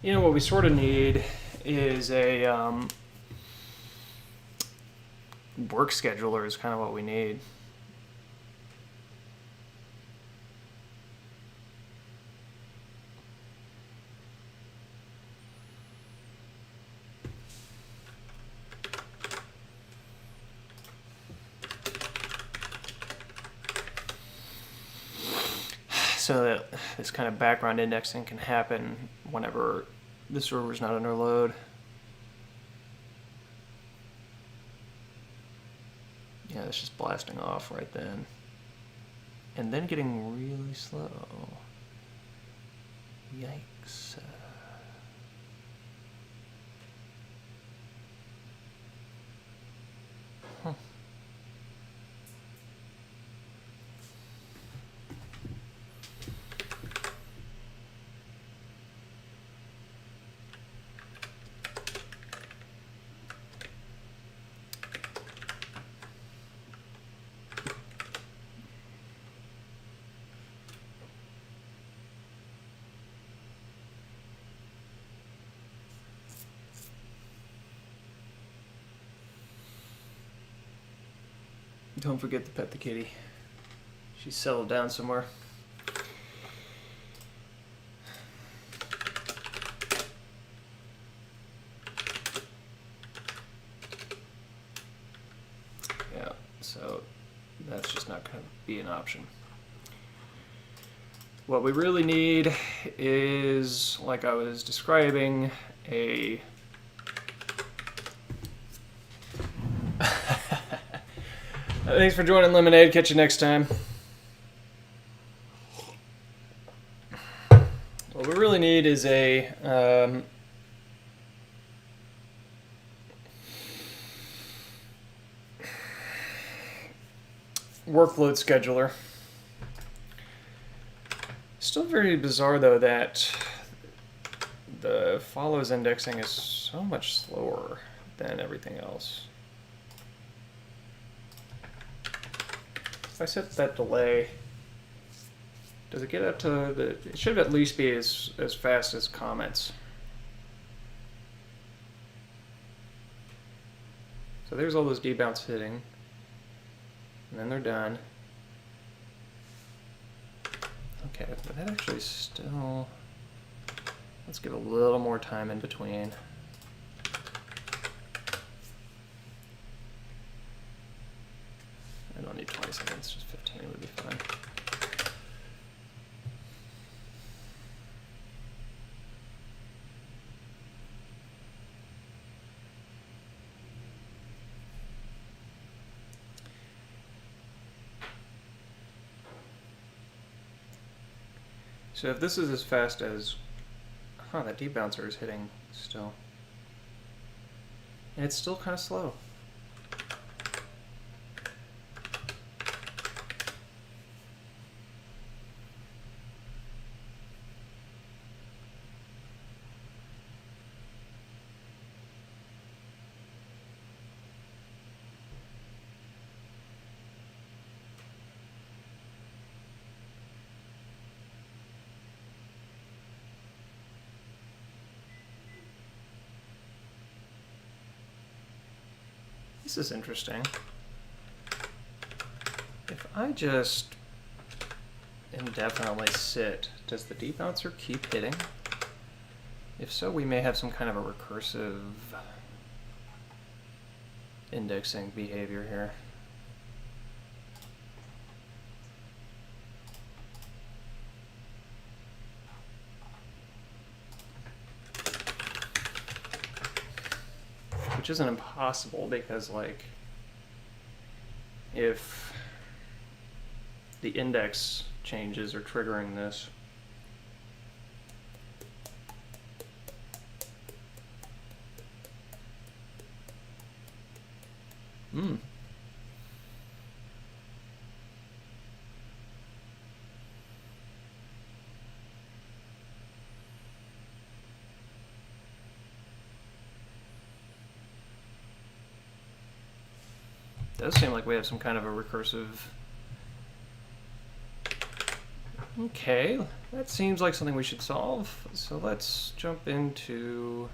You know, what we sort of need is a work scheduler is kind of what we need. So that this kind of background indexing can happen whenever the server's not under load. Yeah, it's just blasting off right then. And then getting really slow. Yikes. Don't forget to pet the kitty. She's settled down somewhere. Yeah, so that's just not going to be an option. What we really need is, like I was describing, a thanks for joining, Lemonade. Catch you next time. What we really need is a workload scheduler. Still very bizarre, though, that the follows indexing is so much slower than everything else. If I set that delay, does it get up to the... It should at least be as fast as comments. So there's all those debounce hitting. And then they're done. Okay, but that actually still... Let's give a little more time in between. I don't need 20 seconds, just 15 would be fine. So if this is as fast as... Huh, that debouncer is hitting still. And it's still kind of slow. This is interesting. If I just indefinitely sit, does the debouncer keep hitting? If so, we may have some kind of a recursive indexing behavior here. Which isn't impossible, because like if the index changes are triggering this, Does seem like we have some kind of a recursive. Okay, that seems like something we should solve. So let's jump into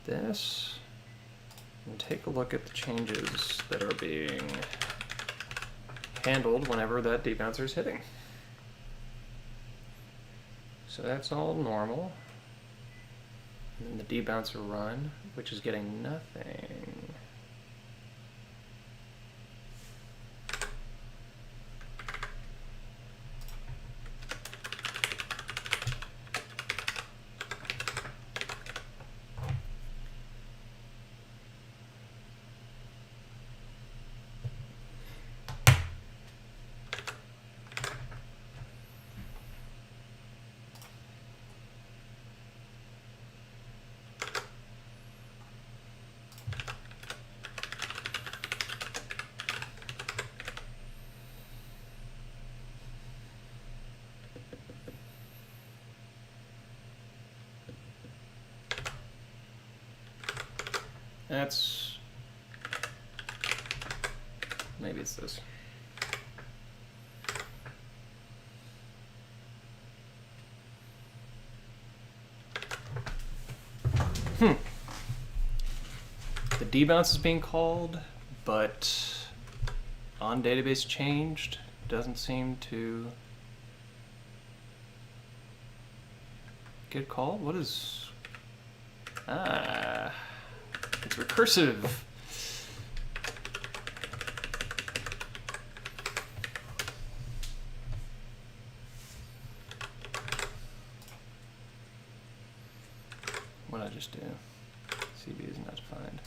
this and take a look at the changes that are being handled whenever that debouncer is hitting. So that's all normal. And then the debouncer run, which is getting nothing. That's, maybe it's this. The debounce is being called, but on database changed doesn't seem to get called. What is, it's recursive. What did I just do? CB is not defined.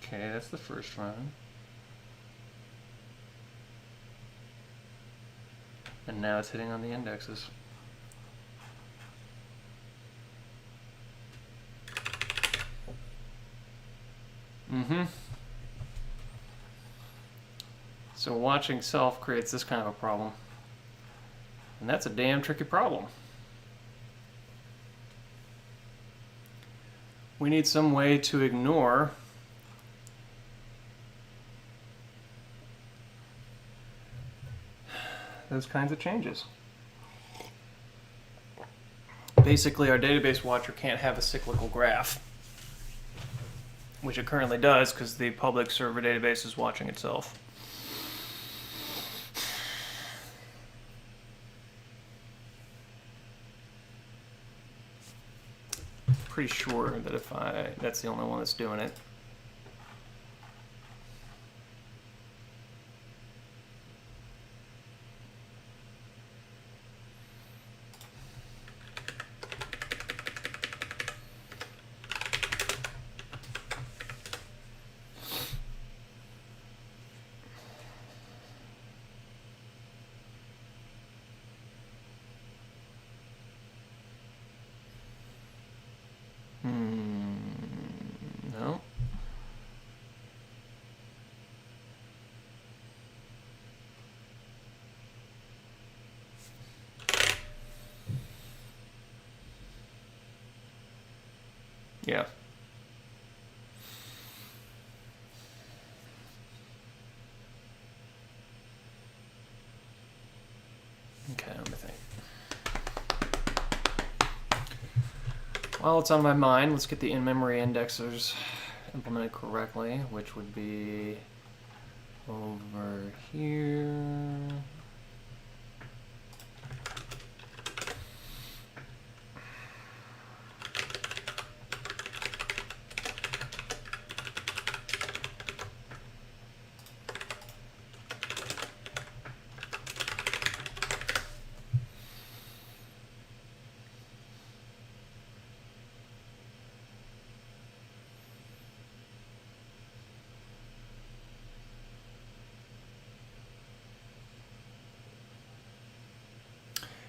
Okay, that's the first run. And now it's hitting on the indexes. So watching self creates this kind of a problem. And that's a damn tricky problem. We need some way to ignore those kinds of changes. Basically, our database watcher can't have a cyclical graph, which it currently does because the public server database is watching itself. Pretty sure that if that's the only one that's doing it. No. Yeah. Okay, let me think. While it's on my mind, let's get the in-memory indexers implemented correctly, which would be over here.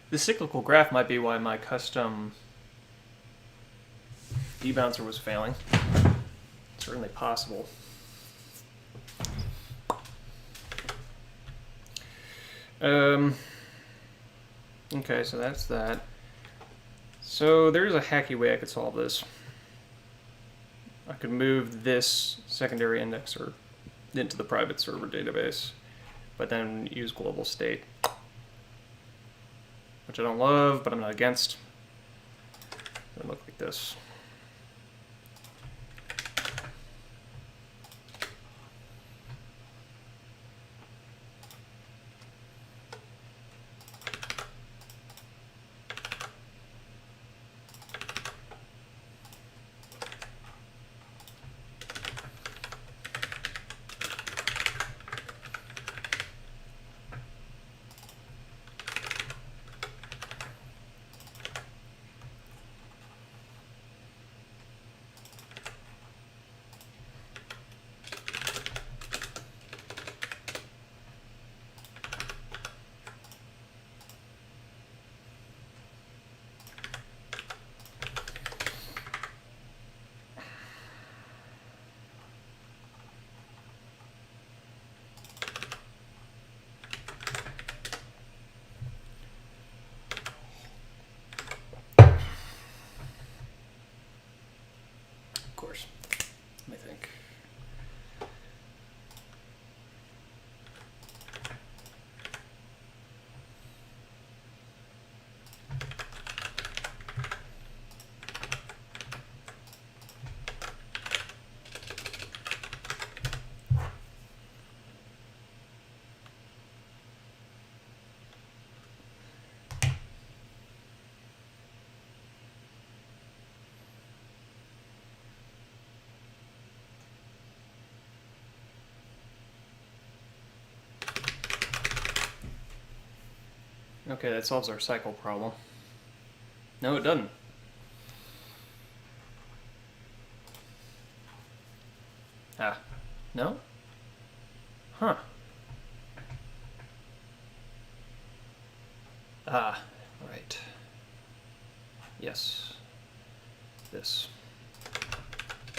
The cyclical graph might be why my custom debouncer was failing. It's certainly possible. Okay, so that's that. So there's a hacky way I could solve this. I could move this secondary indexer into the private server database, but then use global state, which I don't love, but I'm not against. It'll look like this. Of course. Let me think. Okay, that solves our cycle problem. No, it doesn't. Ah, no? Huh. Ah, right. Yes. This.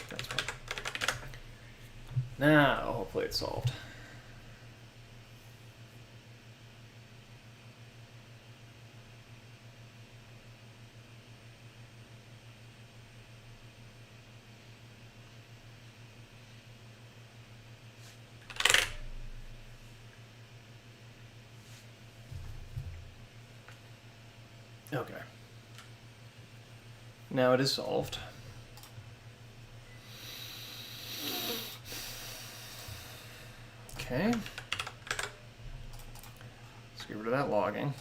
That's fine. Now, hopefully it's solved. Okay. Now it is solved. Okay. Let's get rid of that logging.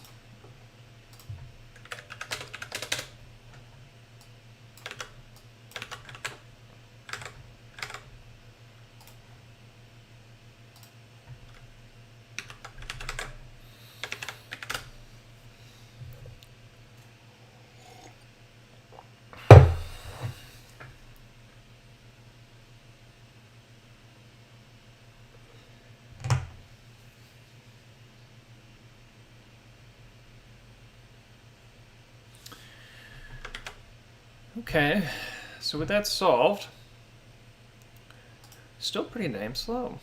Okay, so with that solved, still pretty damn slow.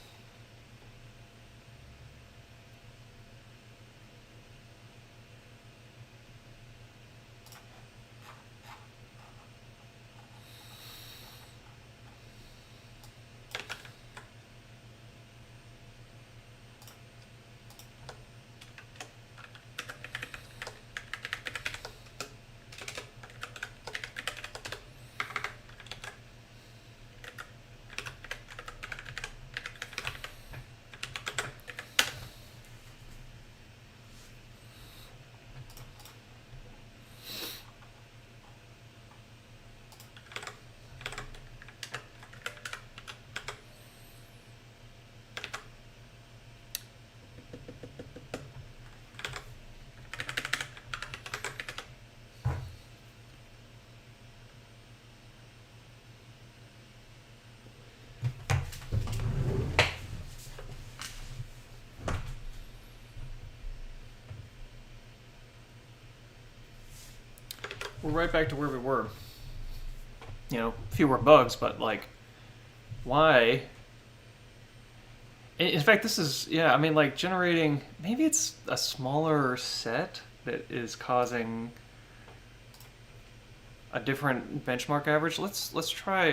We're right back to where we were. You know, fewer bugs, but like, why In fact, this is, yeah, I mean, like generating, maybe it's a smaller set that is causing a different benchmark average. Let's try,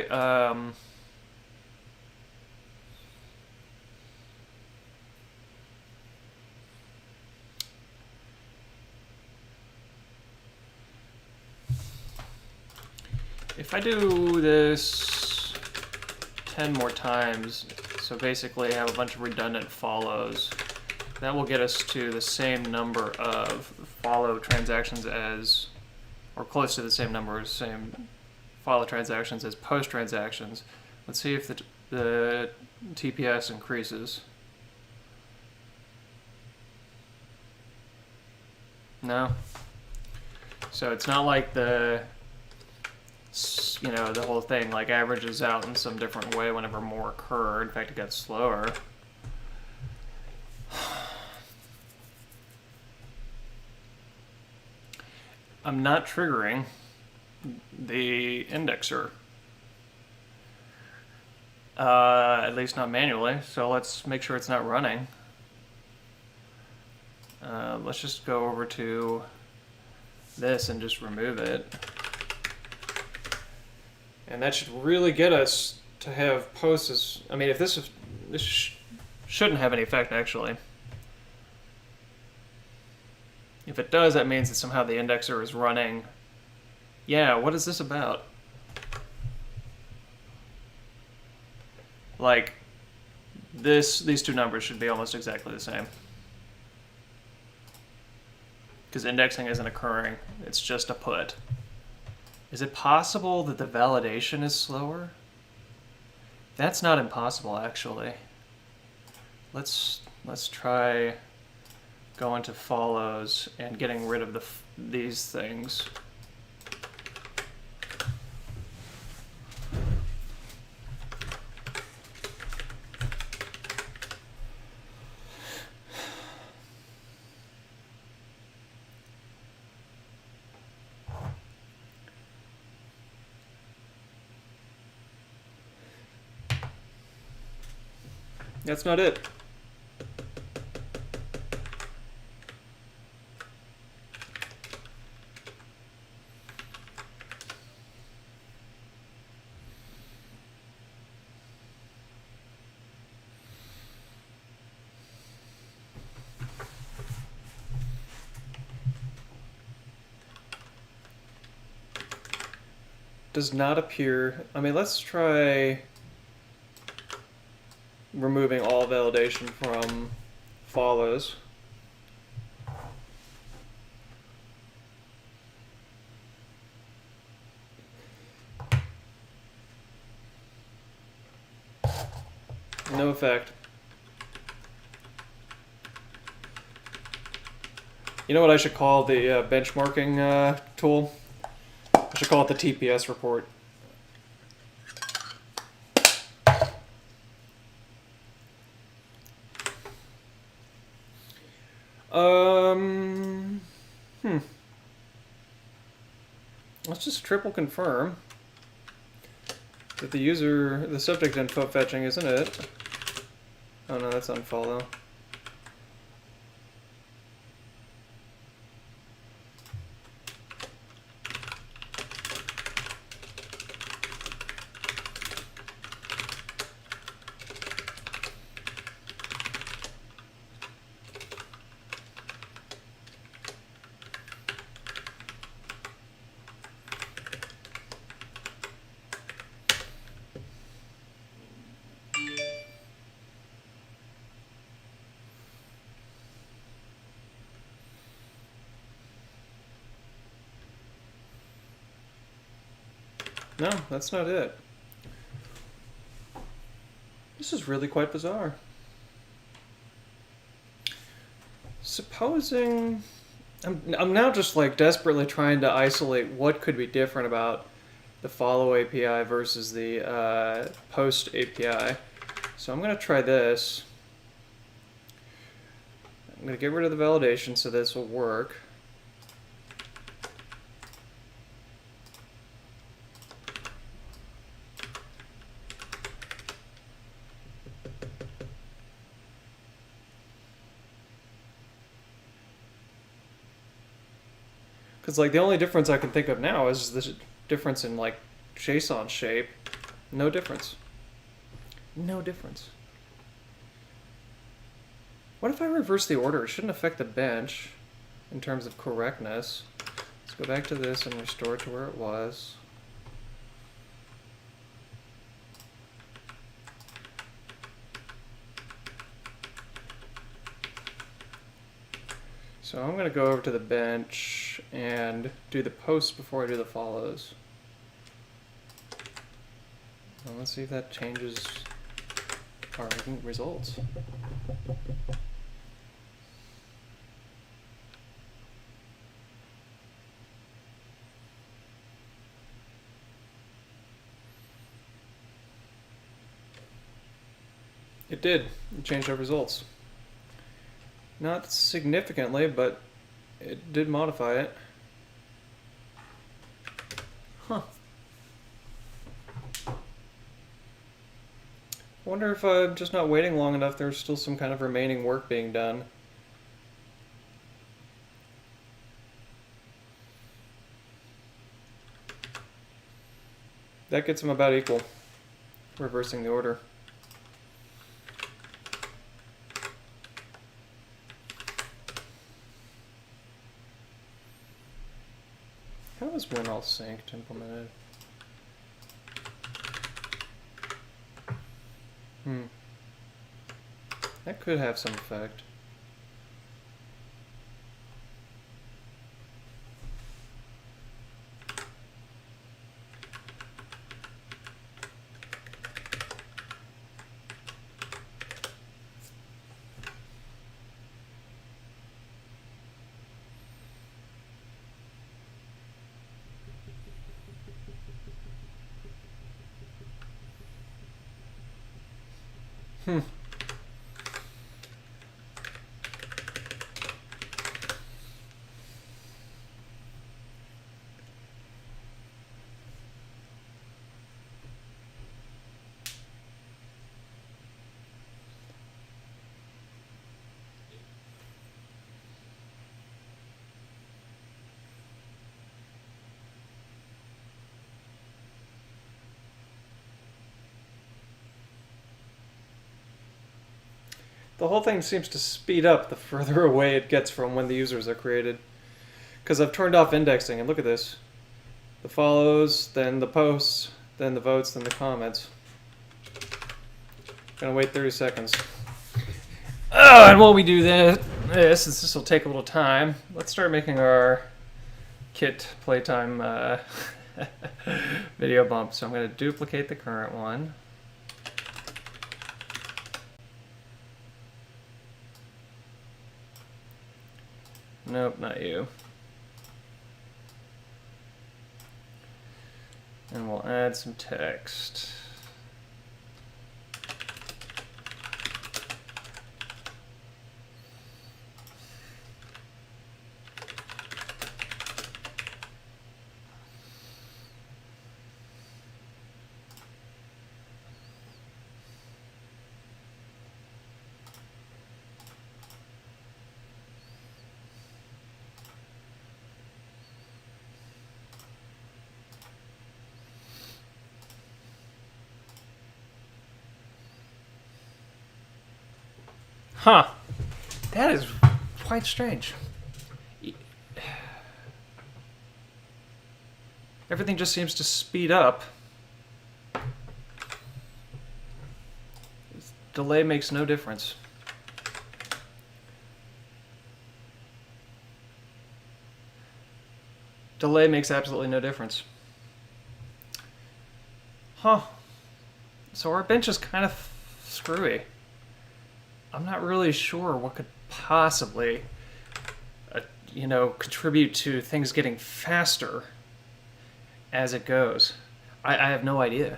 if I do this 10 more times, so basically I have a bunch of redundant follows, that will get us to the same number of follow transactions as, or close to the same number, same follow transactions as post transactions. Let's see if the TPS increases. No. So it's not like the whole thing like averages out in some different way whenever more occur. In fact, it got slower. I'm not triggering the indexer. At least not manually, so let's make sure it's not running. Let's just go over to this and just remove it. And that should really get us to have posts as, I mean, if this shouldn't have any effect actually. If it does, that means that somehow the indexer is running. Yeah, what is this about? Like, these two numbers should be almost exactly the same. Because indexing isn't occurring, it's just a put. Is it possible that the validation is slower? That's not impossible, actually. Let's try going to follows and getting rid of these things. That's not it. Does not appear. I mean, let's try removing all validation from follows. No effect. You know what I should call the benchmarking tool? I should call it the TPS report. Let's just triple confirm that the subject info fetching, isn't it? Oh no, that's unfollow. No, that's not it. This is really quite bizarre. Supposing... I'm now just like desperately trying to isolate what could be different about the follow API versus the post API. So I'm going to try this. I'm going to get rid of the validation so this will work. Because like the only difference I can think of now is this difference in like JSON shape. No difference. No difference. What if I reverse the order? It shouldn't affect the bench in terms of correctness. Let's go back to this and restore it to where it was. So I'm going to go over to the bench and do the posts before I do the follows. And let's see if that changes our results. It did. It changed our results. Not significantly, but it did modify it. Huh. I wonder if I'm just not waiting long enough, there's still some kind of remaining work being done. That gets them about equal, reversing the order. How is when all synced implemented? That could have some effect. The whole thing seems to speed up the further away it gets from when the users are created. Because I've turned off indexing, and look at this. The follows, then the posts, then the votes, then the comments. Gonna wait 30 seconds. Oh, and while we do this, since this will take a little time, let's start making our kit playtime video bump. So I'm gonna duplicate the current one. Nope, not you. And we'll add some text. Huh. That is quite strange. Everything just seems to speed up. Delay makes no difference. Delay makes absolutely no difference. Huh. So our bench is kind of screwy. I'm not really sure what could possibly, contribute to things getting faster as it goes. I have no idea.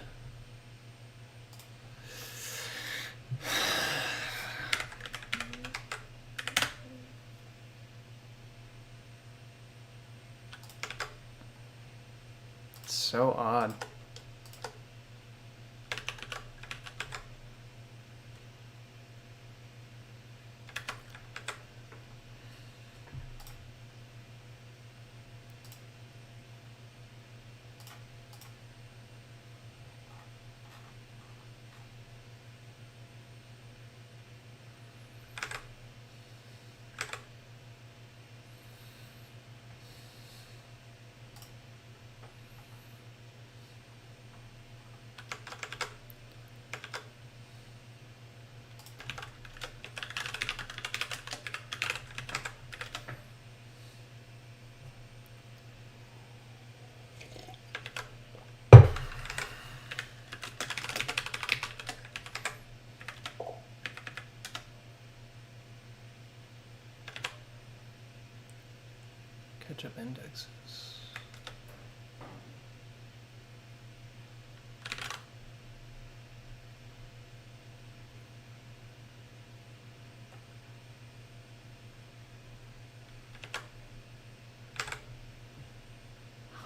It's so odd. catch up indexes.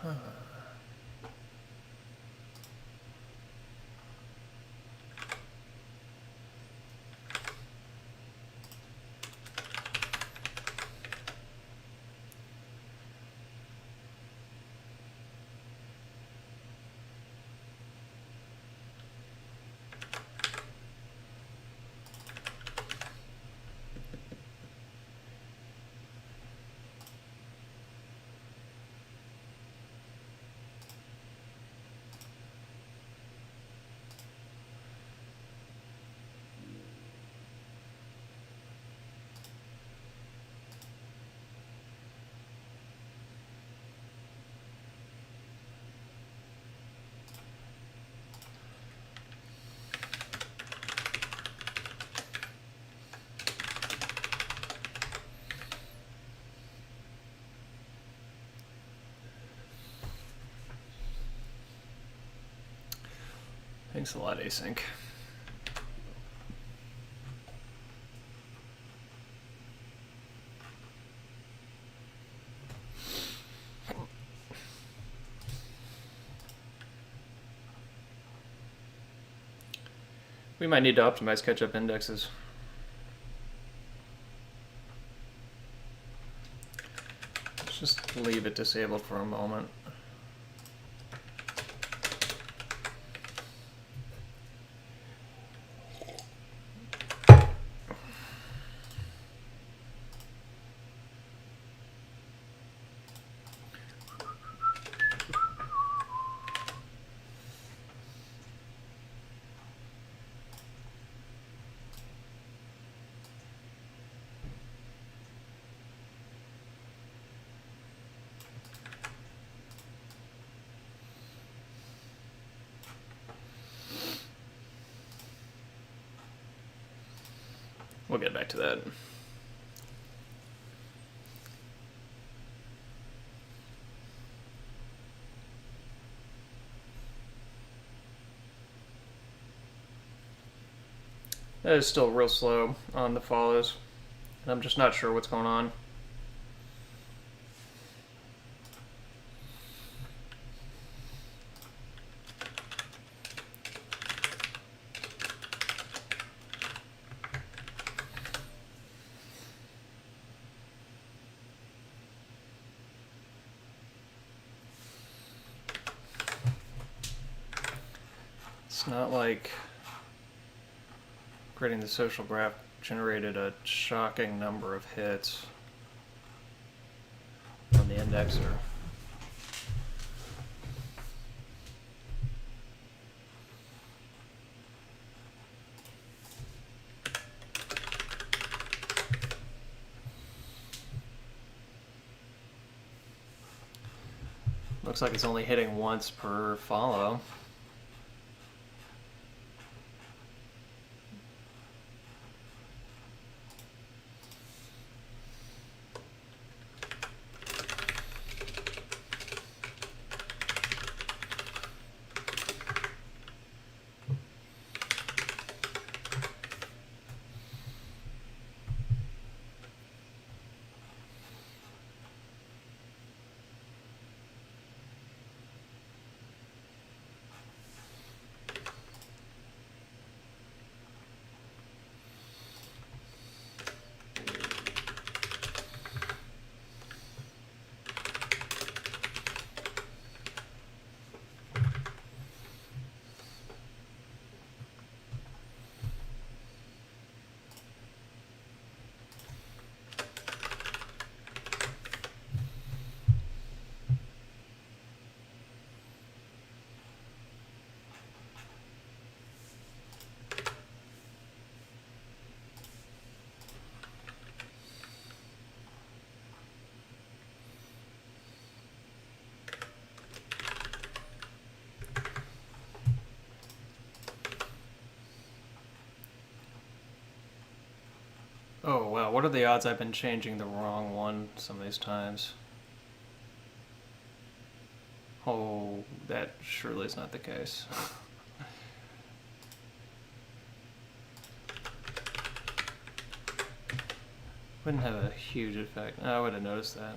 Huh. Thanks a lot, Async. We might need to optimize catch-up indexes. Let's just leave it disabled for a moment. We'll get back to that. That is still real slow on the follows. I'm just not sure what's going on. It's not like creating the social graph generated a shocking number of hits on the indexer. Looks like it's only hitting once per follow. Oh wow, what are the odds I've been changing the wrong one some of these times? that surely is not the case. Wouldn't have a huge effect. I would have noticed that.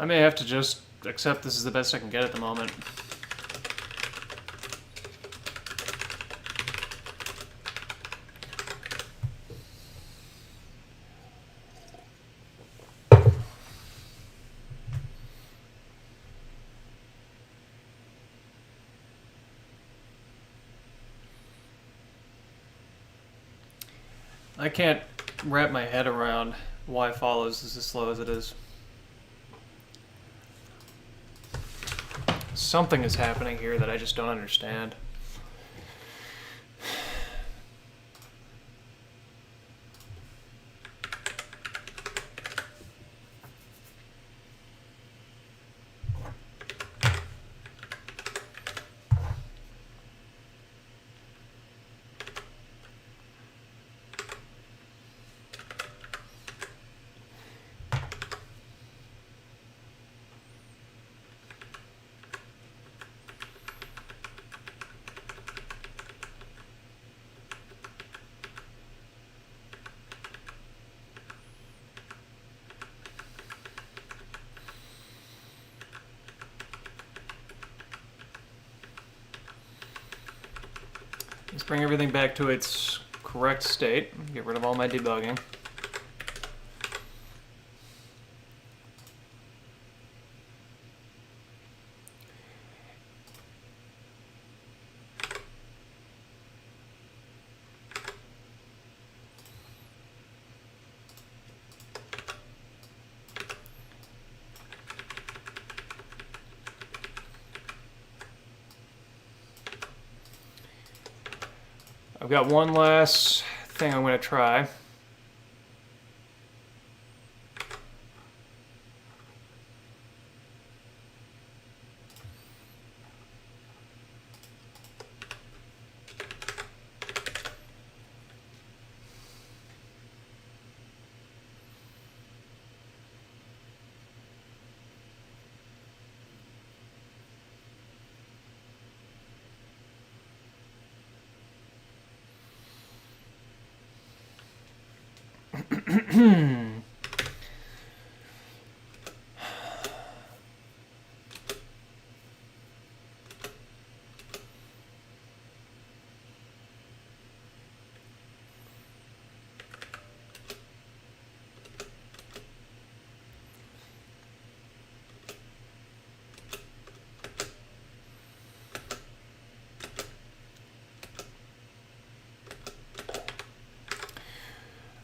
I may have to just accept this is the best I can get at the moment. I can't wrap my head around why follows is as slow as it is. Something is happening here that I just don't understand. Let's bring everything back to its correct state. Get rid of all my debugging. I've got one last thing I'm going to try.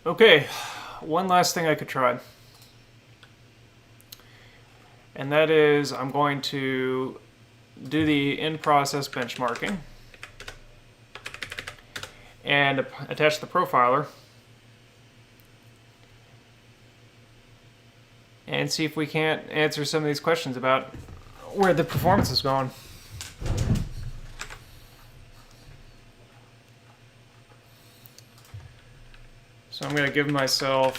Okay, one last thing I could try. And that is I'm going to do the in-process benchmarking and attach the profiler and see if we can't answer some of these questions about where the performance is going. So I'm going to give myself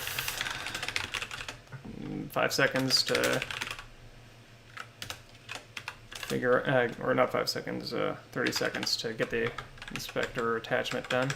5 seconds to figure, or not 5 seconds, 30 seconds to get the inspector attachment done.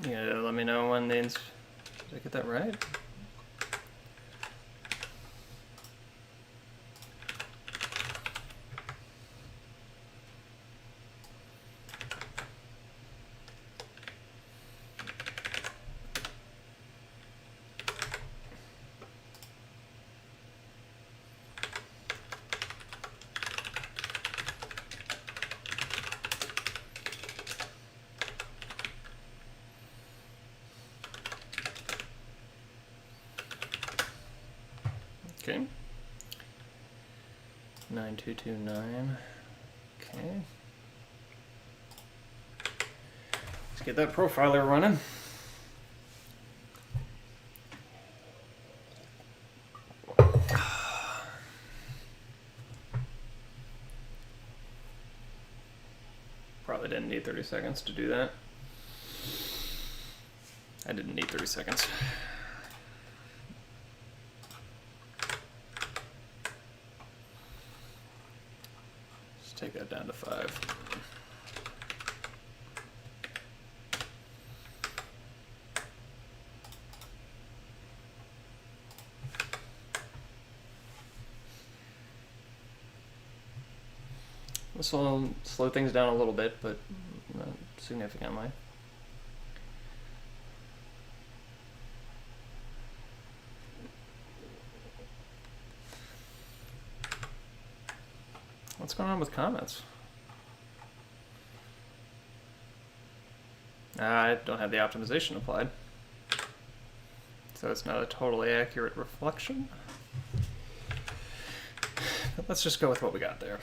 Yeah, let me know when did I get that right? Okay. 9229. Okay. Let's get that profiler running. Probably didn't need 30 seconds to do that. I didn't need 30 seconds. Take that down to 5. This will slow things down a little bit, but not significantly. What's going on with comments? I don't have the optimization applied, so it's not a totally accurate reflection. But let's just go with what we got there.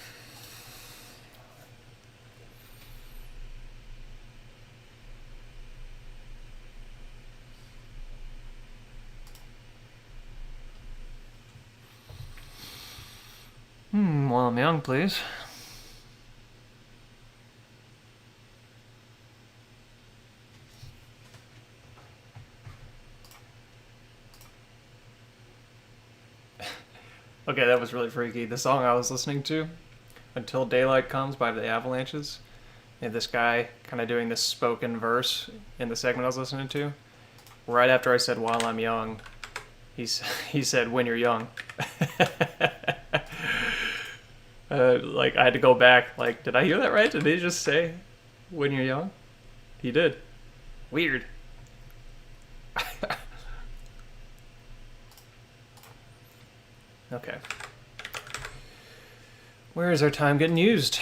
While I'm young, please. Okay, that was really freaky. The song I was listening to, Until Daylight Comes by the Avalanches, and this guy kind of doing this spoken verse in the segment I was listening to. Right after I said "while I'm young," he said "when you're young." Like I had to go back. Like, did I hear that right? Did he just say "when you're young"? He did. Weird. Okay. Where is our time getting used?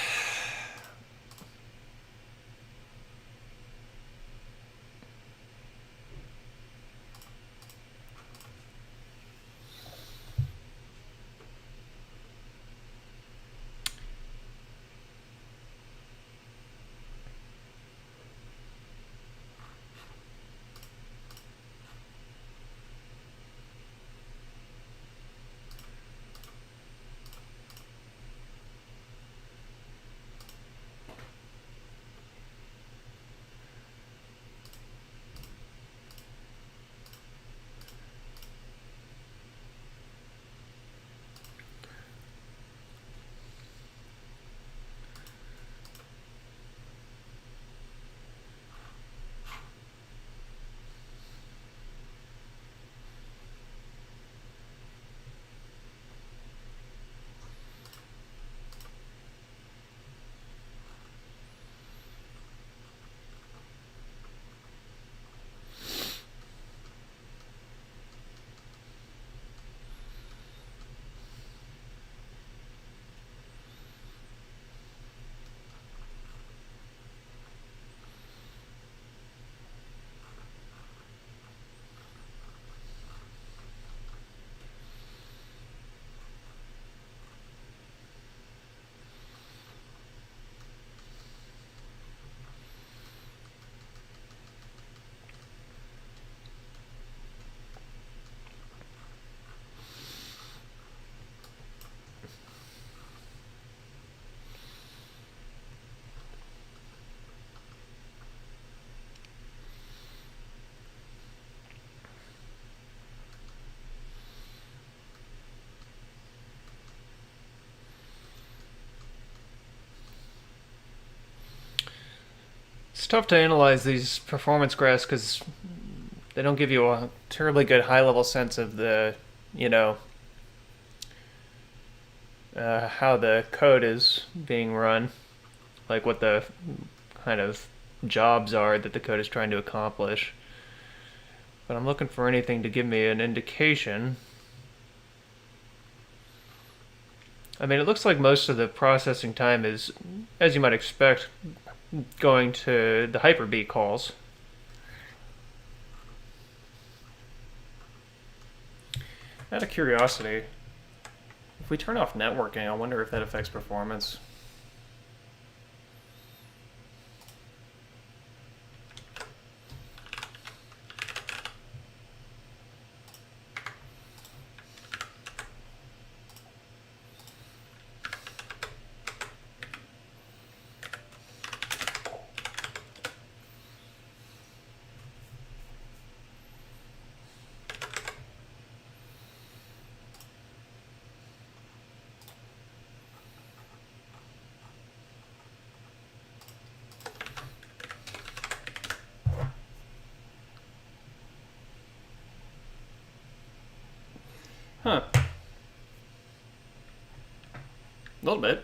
It's tough to analyze these performance graphs because they don't give you a terribly good high-level sense of the, how the code is being run, like what the kind of jobs are that the code is trying to accomplish. But I'm looking for anything to give me an indication. I mean, it looks like most of the processing time is, as you might expect, going to the Hyper-B calls. Out of curiosity, if we turn off networking, I wonder if that affects performance. Huh. A little bit.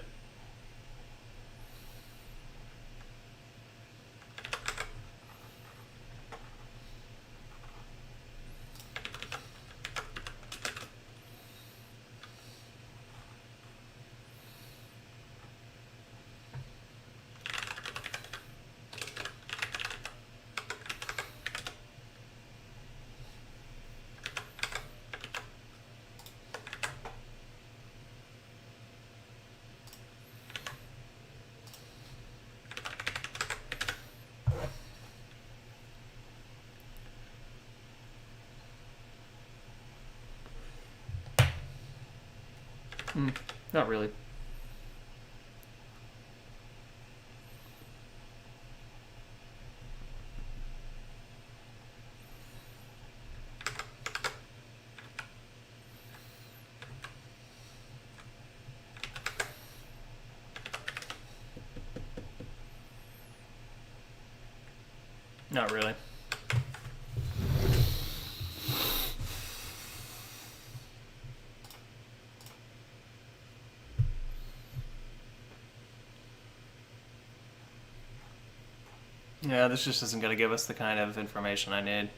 Not really. Not really. Yeah, this just isn't going to give us the kind of information I need.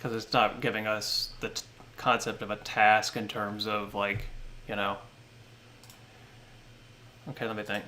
because it's not giving us the concept of a task in terms of like, you know. Okay, let me think.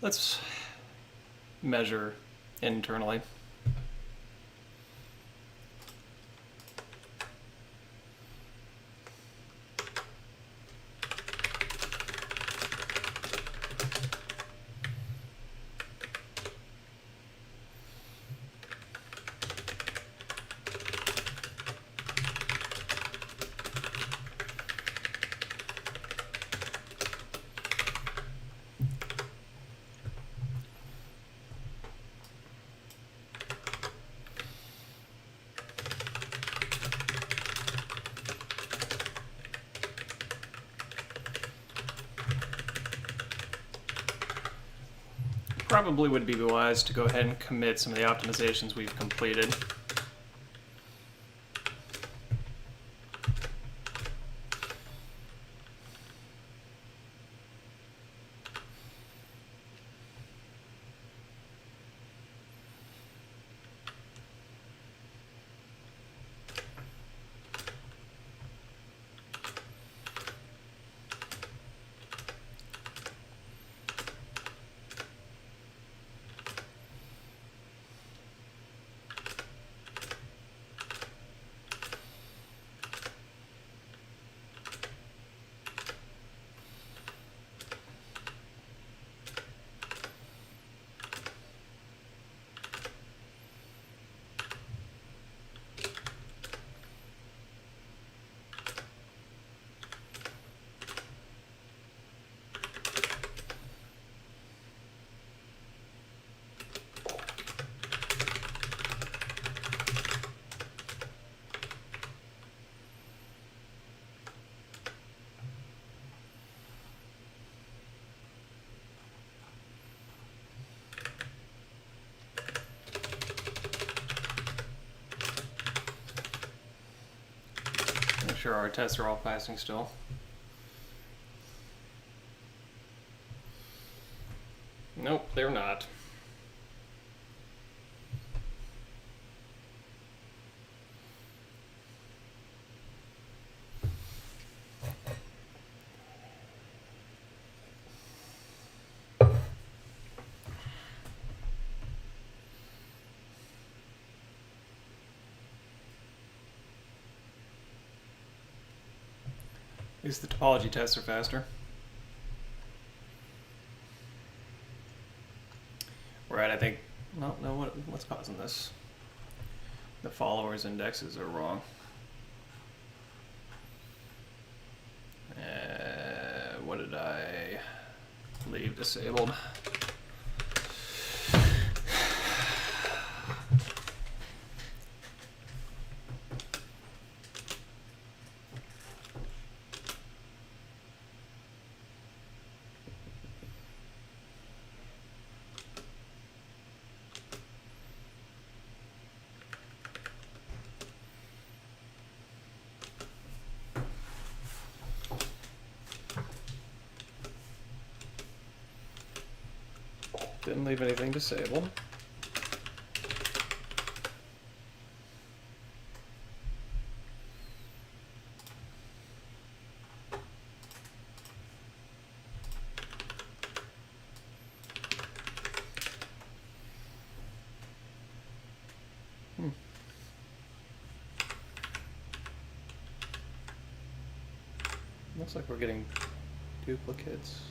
Let's measure internally. Probably would be wise to go ahead and commit some of the optimizations we've completed. Make sure our tests are all passing still. Nope, they're not. At least the topology tests are faster. Right, I think, no, what's causing this? The followers indexes are wrong. What did I leave disabled? Didn't leave anything disabled. Looks like we're getting duplicates.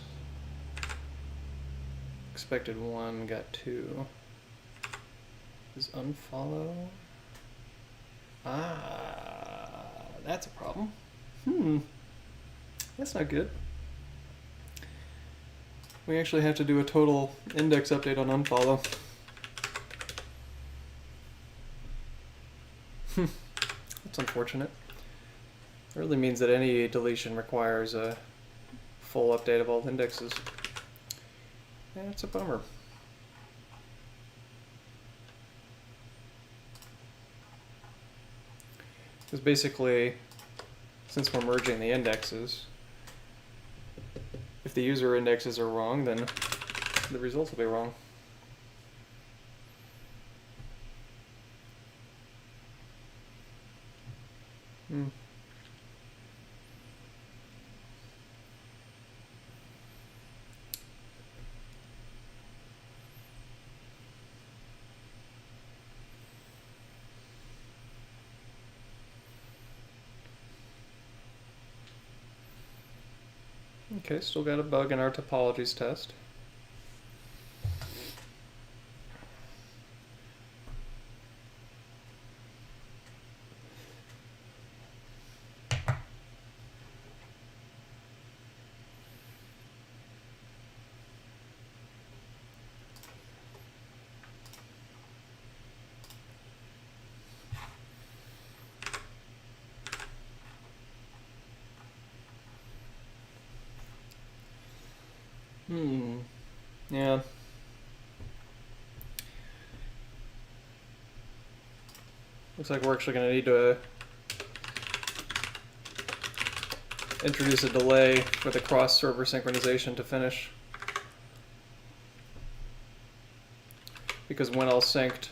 Expected 1, got 2. Is unfollow? Ah, that's a problem. That's not good. We actually have to do a total index update on unfollow. That's unfortunate. It really means that any deletion requires a full update of all the indexes. Yeah, it's a bummer. Because basically, since we're merging the indexes, if the user indexes are wrong, then the results will be wrong. Okay, still got a bug in our topologies test. Yeah. Looks like we're actually going to need to introduce a delay for the cross-server synchronization to finish. Because when all synced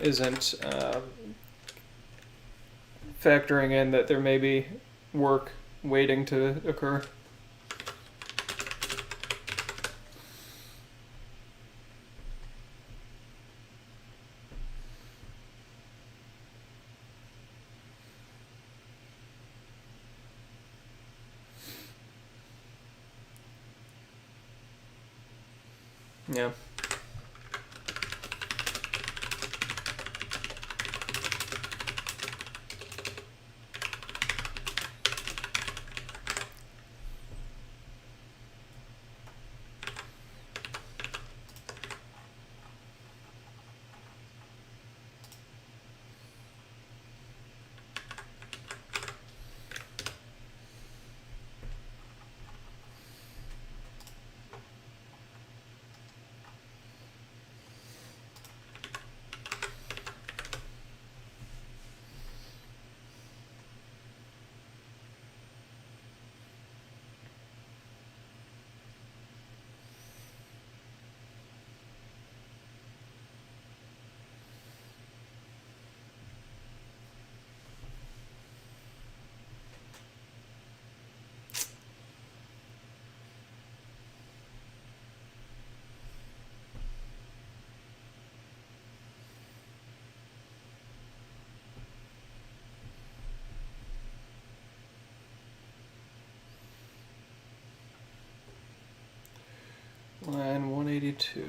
isn't factoring in that there may be work waiting to occur. Yeah. Line 182.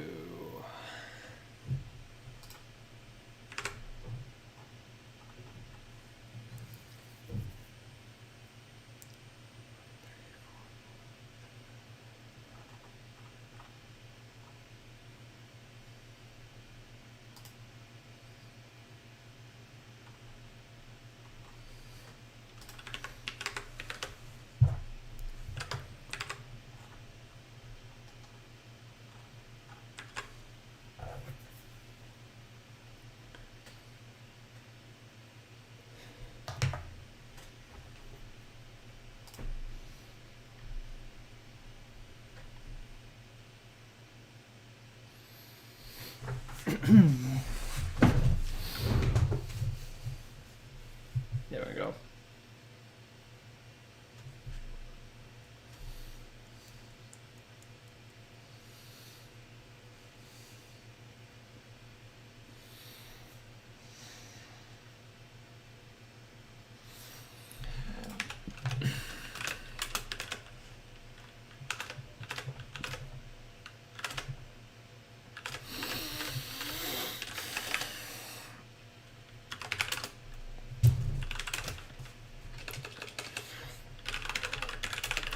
There we go.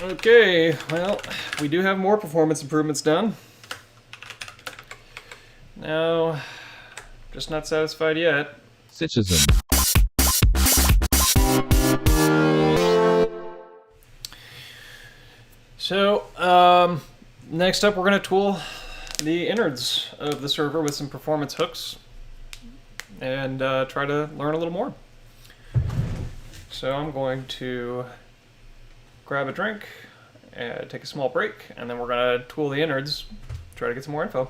Okay, well, we do have more performance improvements done. Now, Just not satisfied yet. Citizen. So, next up we're going to tool the innards of the server with some performance hooks and try to learn a little more. So I'm going to grab a drink, take a small break, and then we're going to tool the innards, try to get some more info.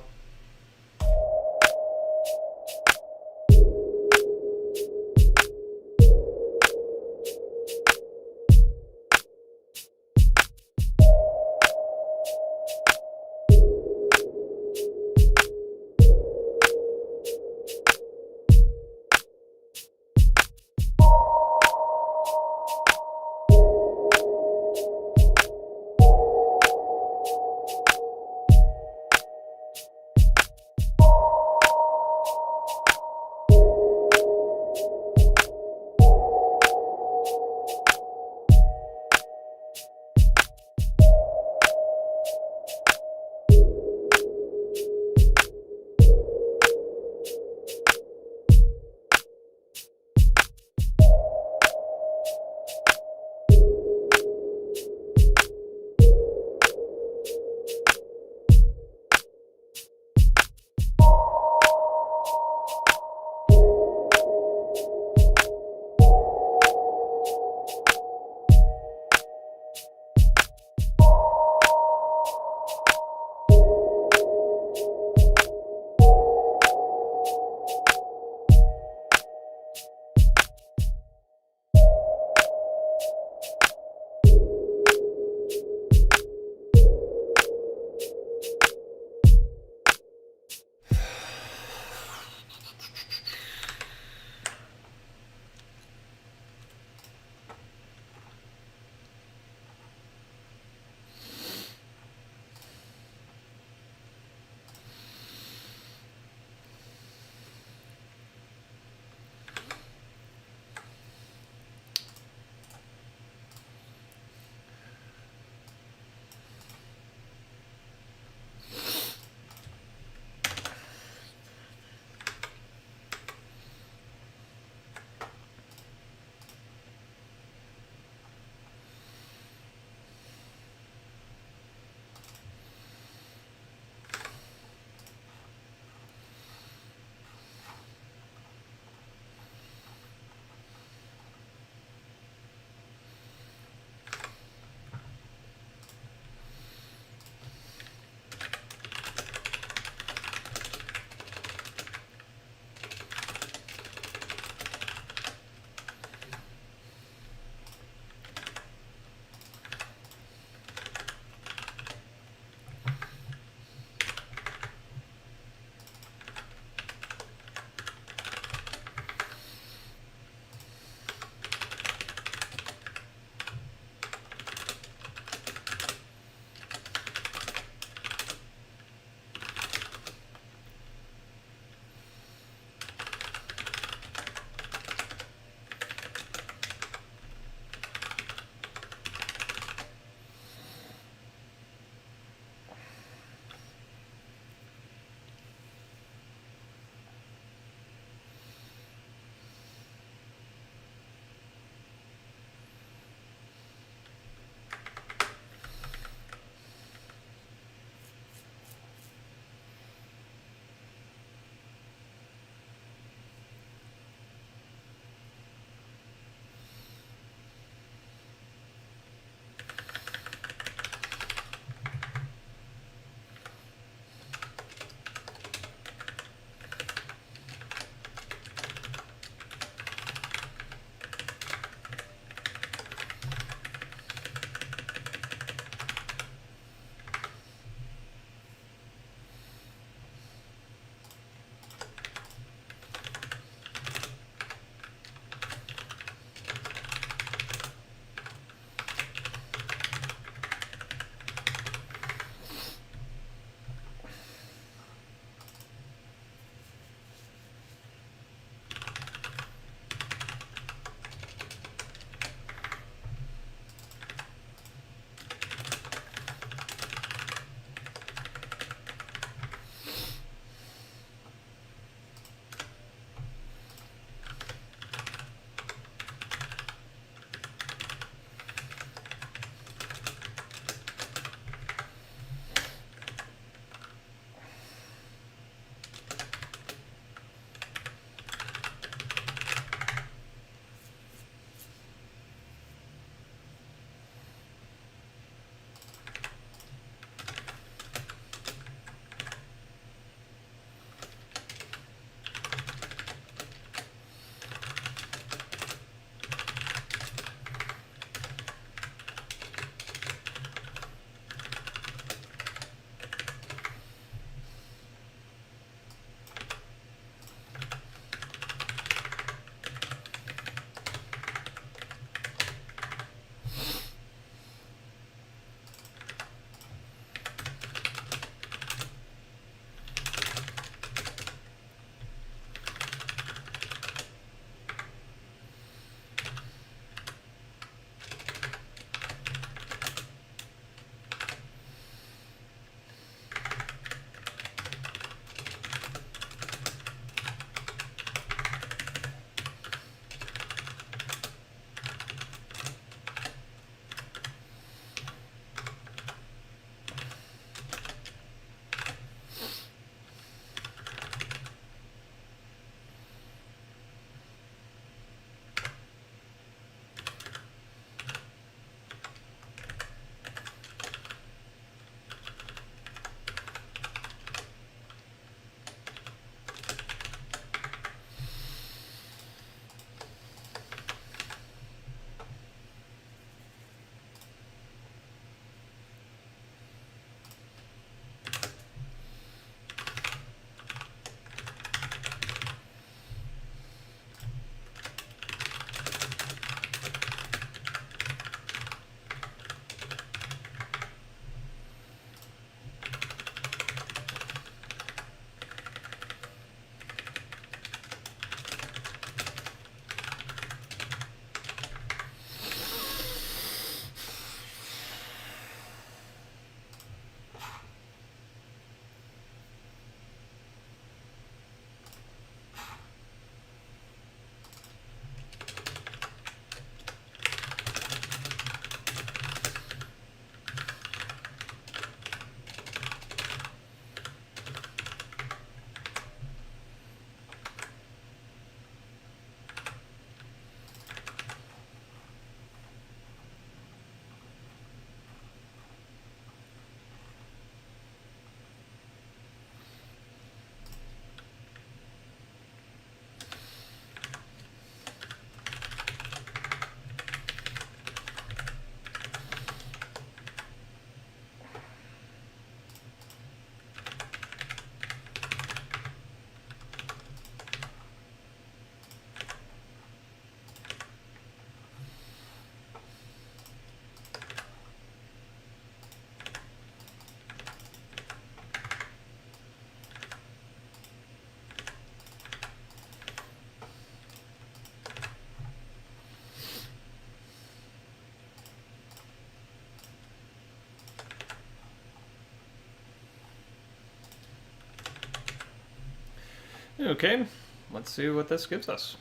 Okay, let's see what this gives us.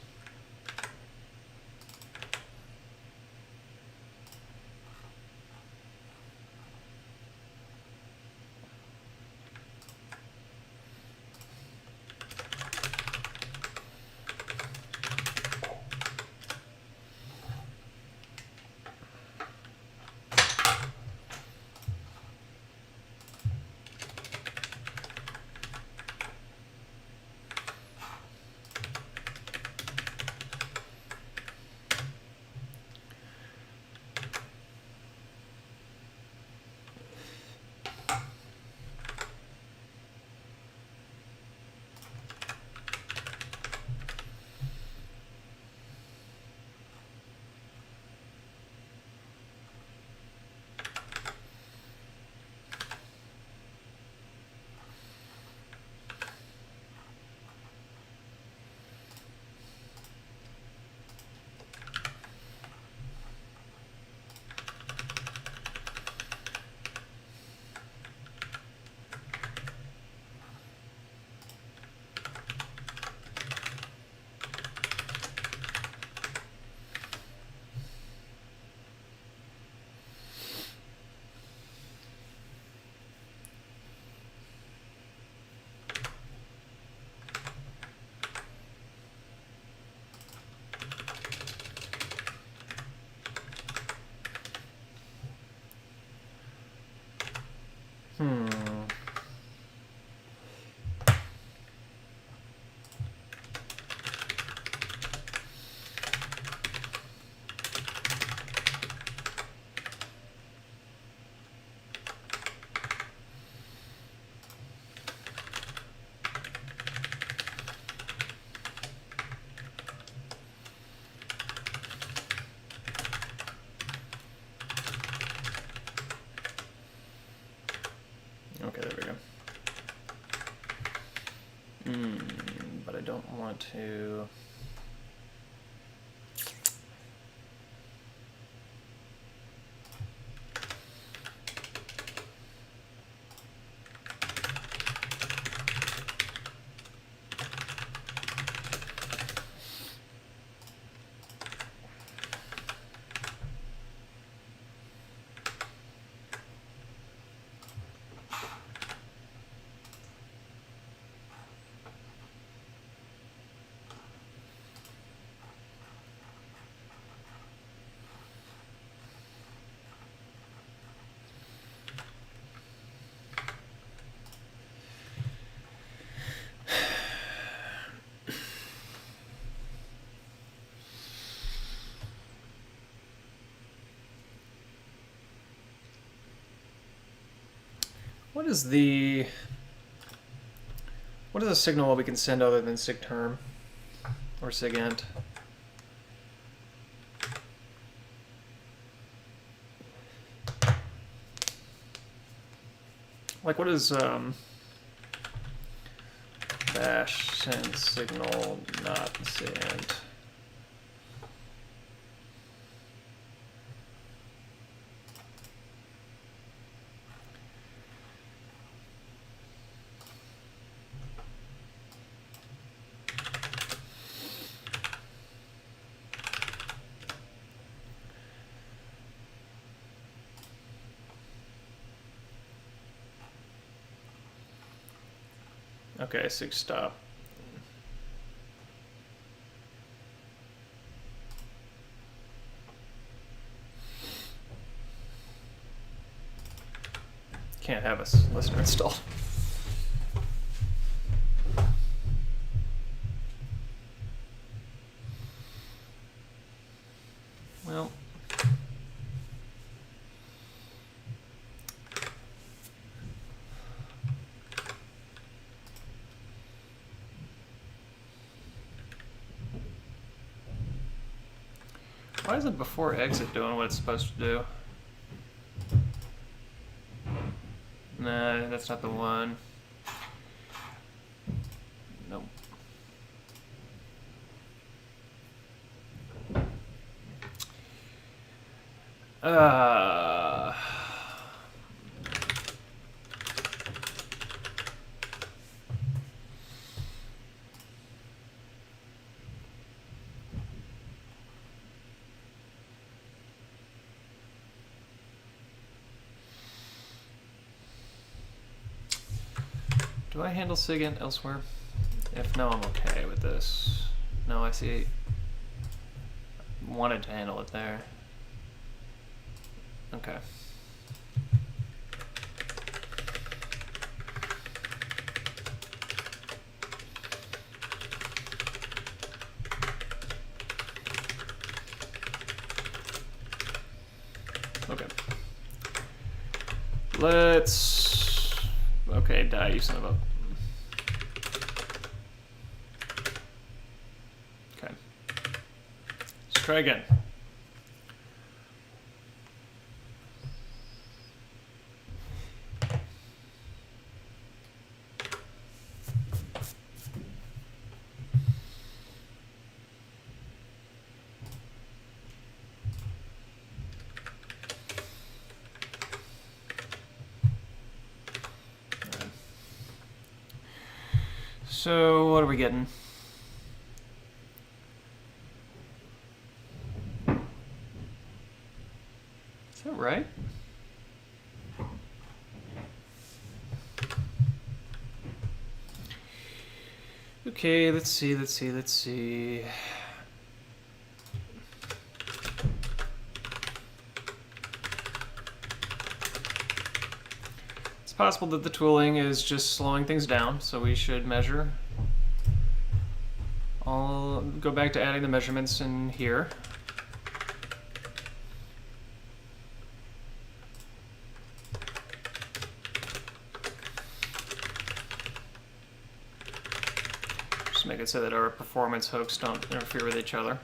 Okay, there we go. But I don't want to... What is a signal we can send other than sigterm or sigint? Like, what is dash send signal not sigint? Okay, sig stop. Can't have a listener installed. Well, why isn't before exit doing what it's supposed to do? Nah, that's not the one. Nope. Do I handle SIGINT elsewhere? If no, I'm okay with this. No, I see. Wanted to handle it there. Okay. Okay. Let's... Okay, die, you son of a... Okay. Let's try again. So, what are we getting? Is that right? Okay, let's see. It's possible that the tooling is just slowing things down, so we should measure. I'll go back to adding the measurements in here. Just make it so that our performance hooks don't interfere with each other.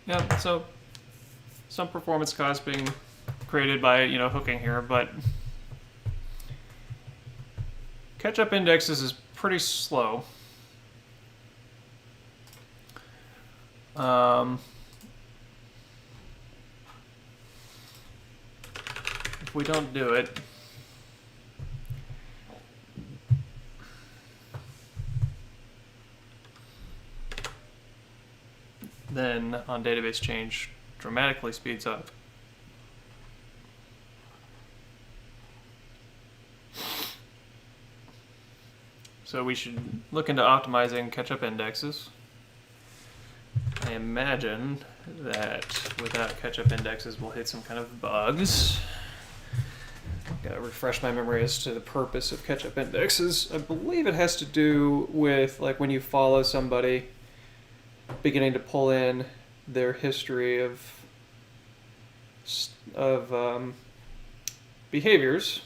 Yeah, so some performance costs being created by, hooking here, but catch-up indexes is pretty slow. If we don't do it, then on database change dramatically speeds up. So we should look into optimizing catch-up indexes. I imagine that without catch-up indexes we'll hit some kind of bugs. Gotta refresh my memory as to the purpose of catch-up indexes. I believe it has to do with like when you follow somebody, beginning to pull in their history of behaviors.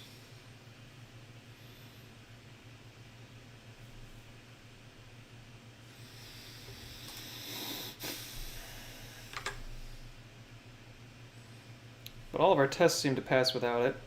But all of our tests seem to pass without it.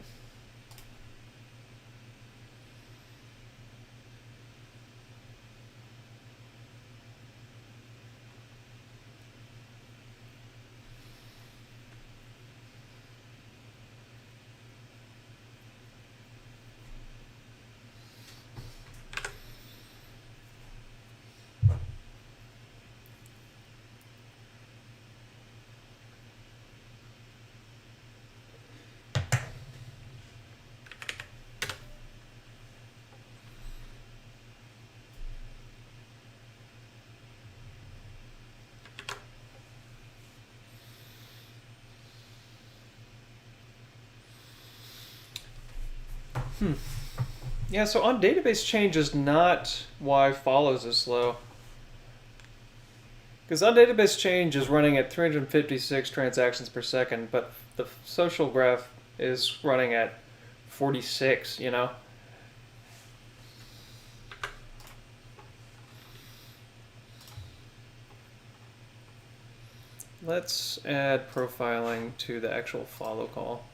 Yeah, so on database change is not why follows is slow. Because on database change is running at 356 transactions per second, but the social graph is running at 46, Let's add profiling to the actual follow call.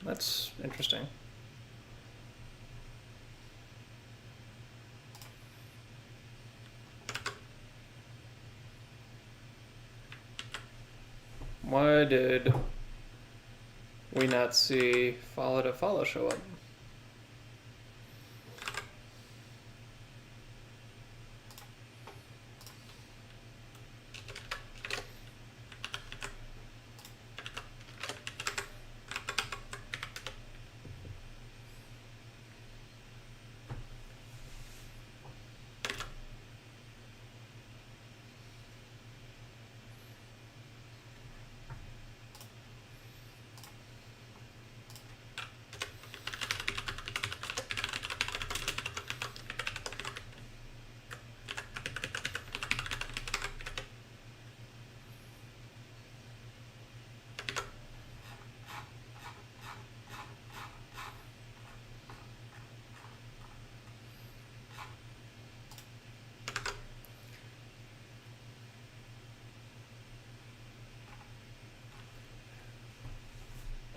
That's interesting. Why did we not see follow to follow show up?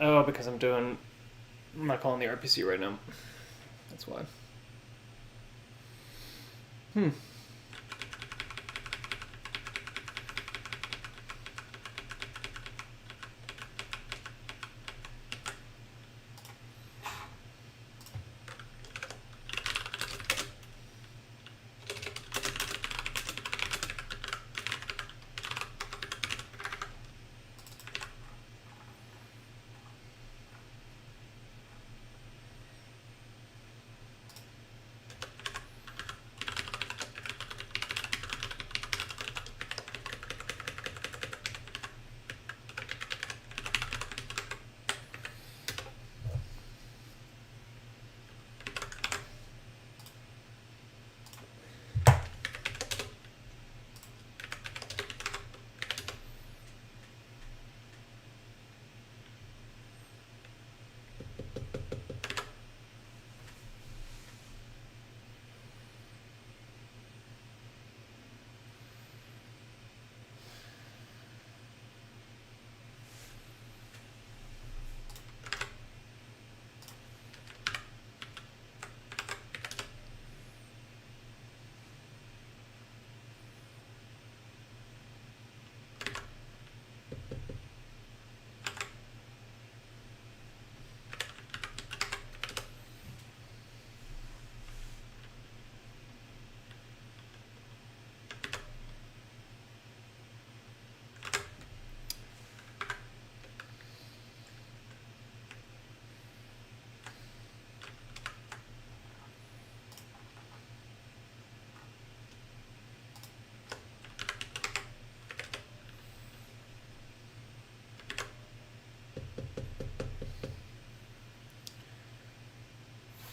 Oh, because I'm not calling the RPC right now. That's why.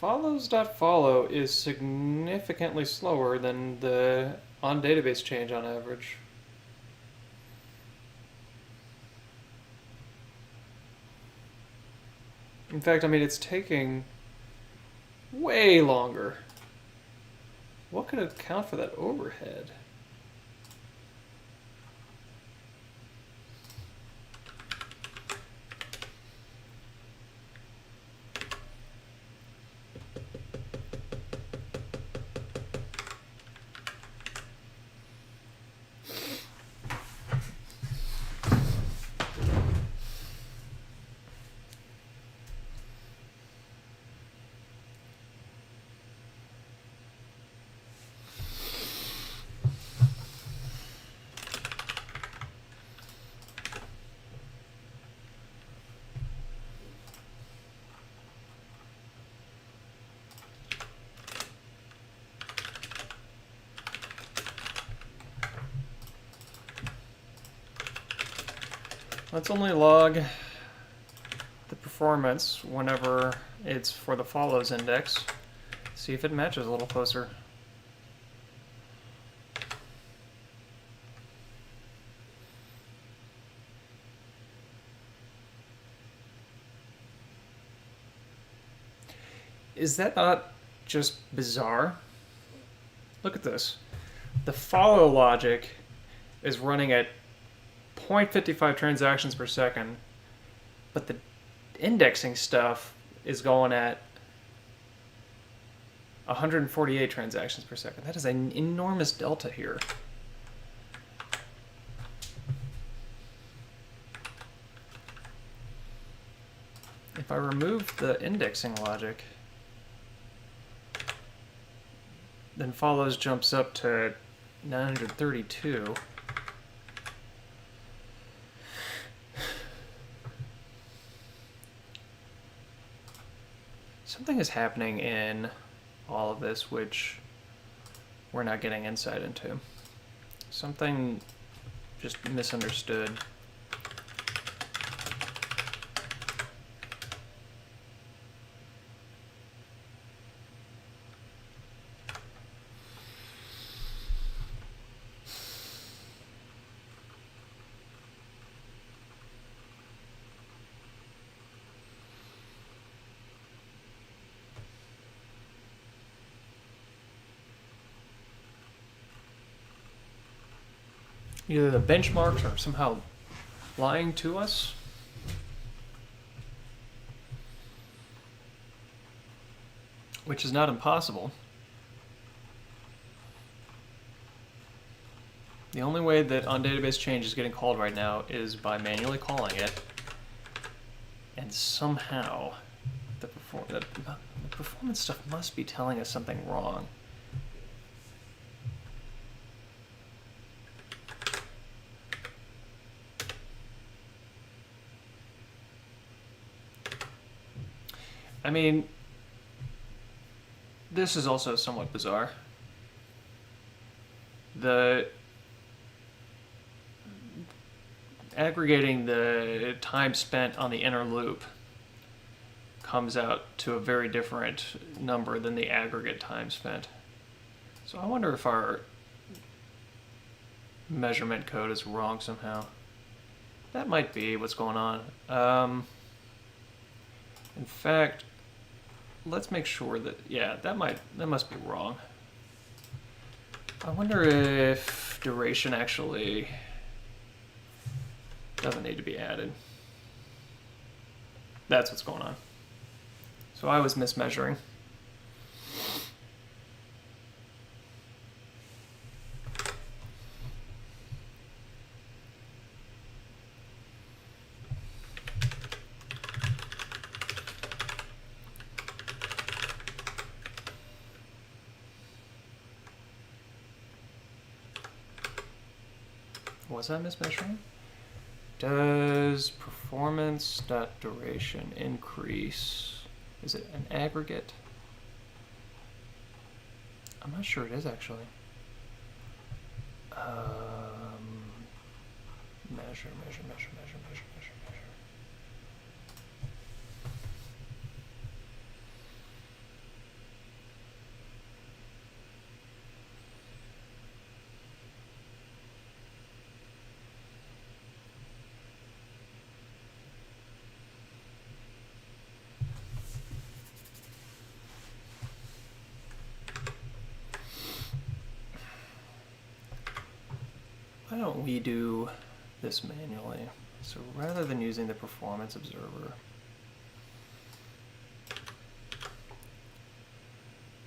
Follows.follow is significantly slower than the on database change on average. In fact, I mean, it's taking way longer. What could account for that overhead? Let's only log the performance whenever it's for the follows index. See if it matches a little closer. Is that not just bizarre? Look at this. The follow logic is running at 0.55 transactions per second, but the indexing stuff is going at 148 transactions per second. That is an enormous delta here. If I remove the indexing logic, then follows jumps up to 932. Something is happening in all of this which we're not getting insight into. Something just misunderstood. Either the benchmarks are somehow lying to us, which is not impossible. The only way that on-database change is getting called right now is by manually calling it, and somehow the performance stuff must be telling us something wrong. I mean, this is also somewhat bizarre. The aggregating the time spent on the inner loop comes out to a very different number than the aggregate time spent. So I wonder if our measurement code is wrong somehow. That might be what's going on. In fact, let's make sure that, yeah, that must be wrong. I wonder if duration actually doesn't need to be added. That's what's going on. So I was mismeasuring. Was I mismeasuring? Does performance.duration increase? Is it an aggregate? I'm not sure it is actually. Measure. Why don't we do this manually? So rather than using the performance observer,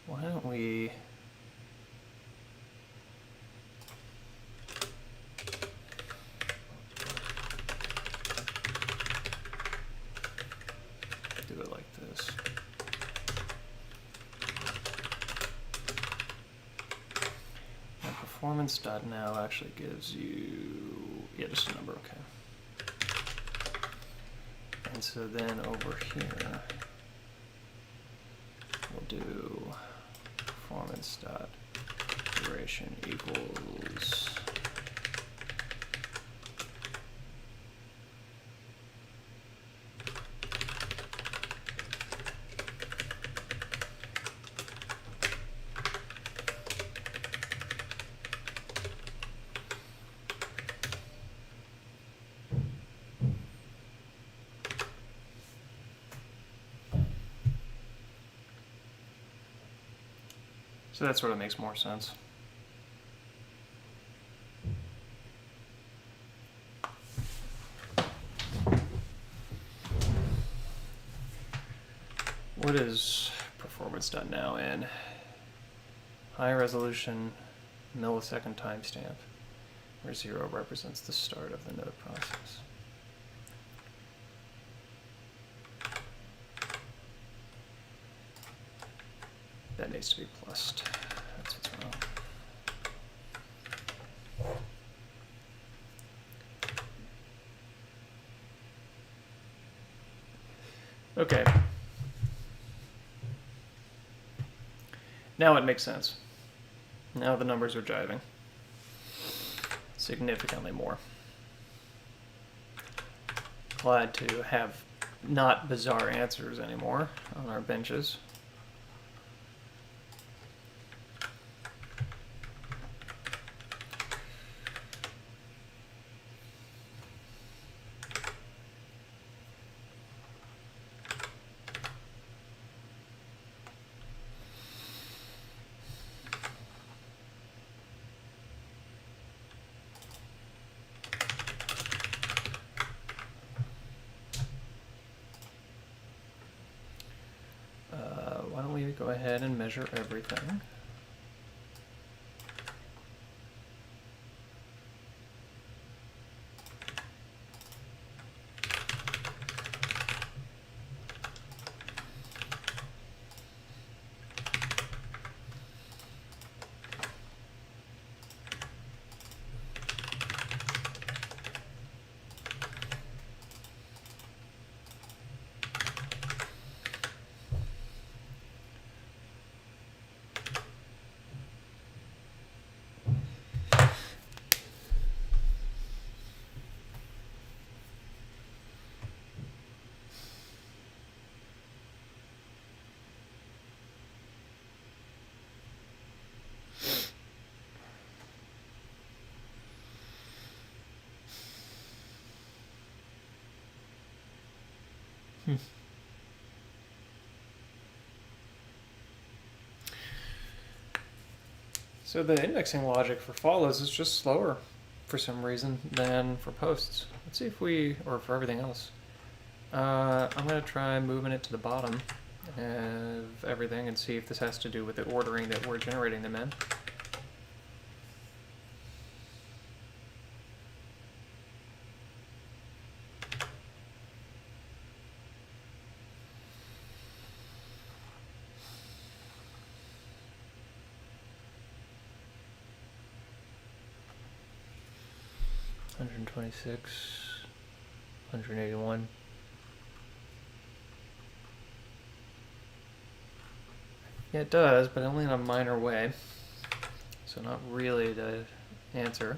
why don't we do it like this? Performance.now actually gives you, yeah, just a number, okay. And so then over here, we'll do performance.duration equals so that sort of makes more sense. What is performance.now in? High resolution millisecond timestamp, where 0 represents the start of the node process. That needs to be plussed. That's what's wrong. Okay. Now it makes sense. Now the numbers are jiving. Significantly more. Glad to have not bizarre answers anymore on our benches. Why don't we go ahead and measure everything? So the indexing logic for follows is just slower for some reason than for posts. Let's see if we, or for everything else. I'm going to try moving it to the bottom of everything and see if this has to do with the ordering that we're generating them in. $126, $181. Yeah, it does, but only in a minor way. So not really the answer.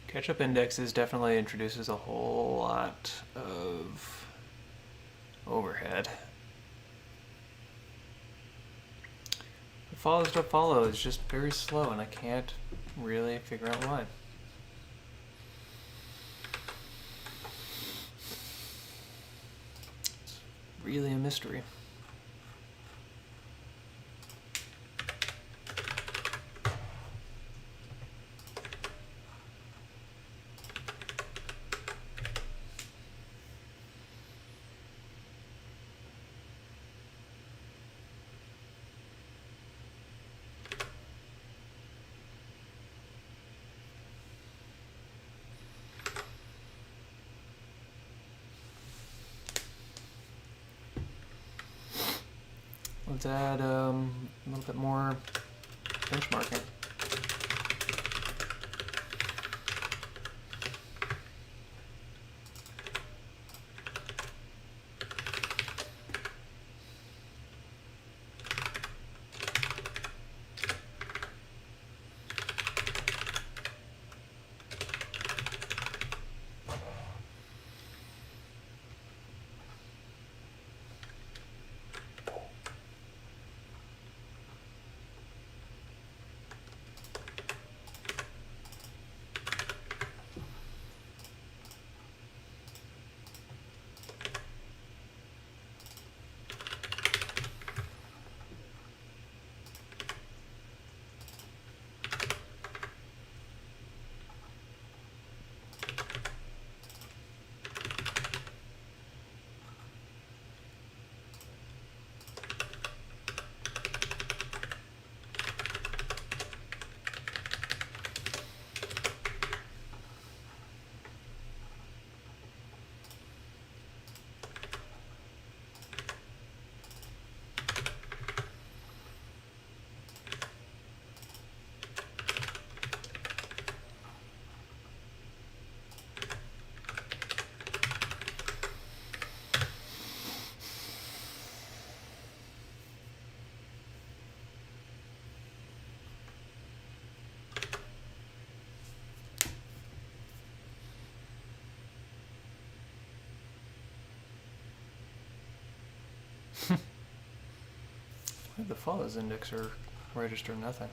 Catch-up indexes definitely introduces a whole lot of overhead. The follow is just very slow, and I can't really figure out why. It's really a mystery. let's add a little bit more benchmarking. The follows index are register nothing.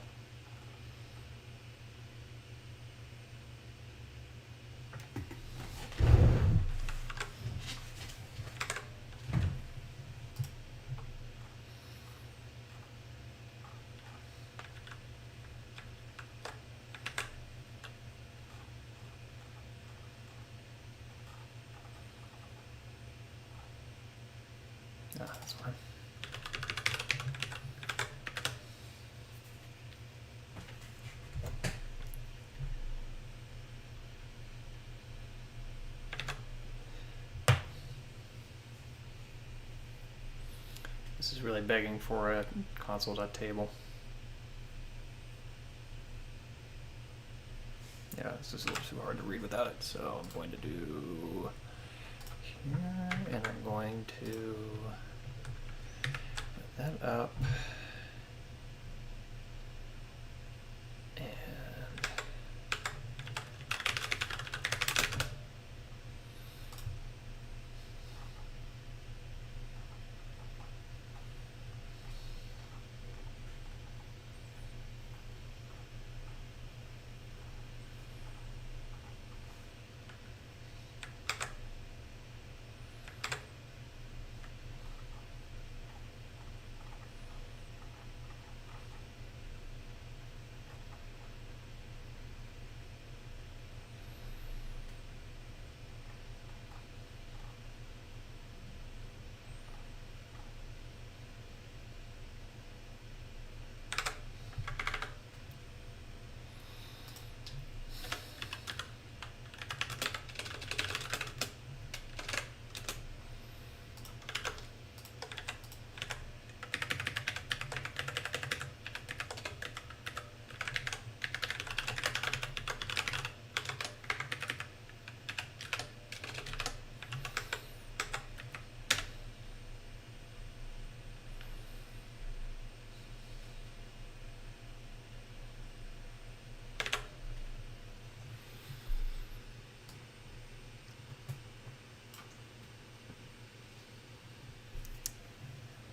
Ah, that's fine. This is really begging for a console.table. Yeah, this is a little too hard to read without it, so I'm going to do here, and I'm going to put that up.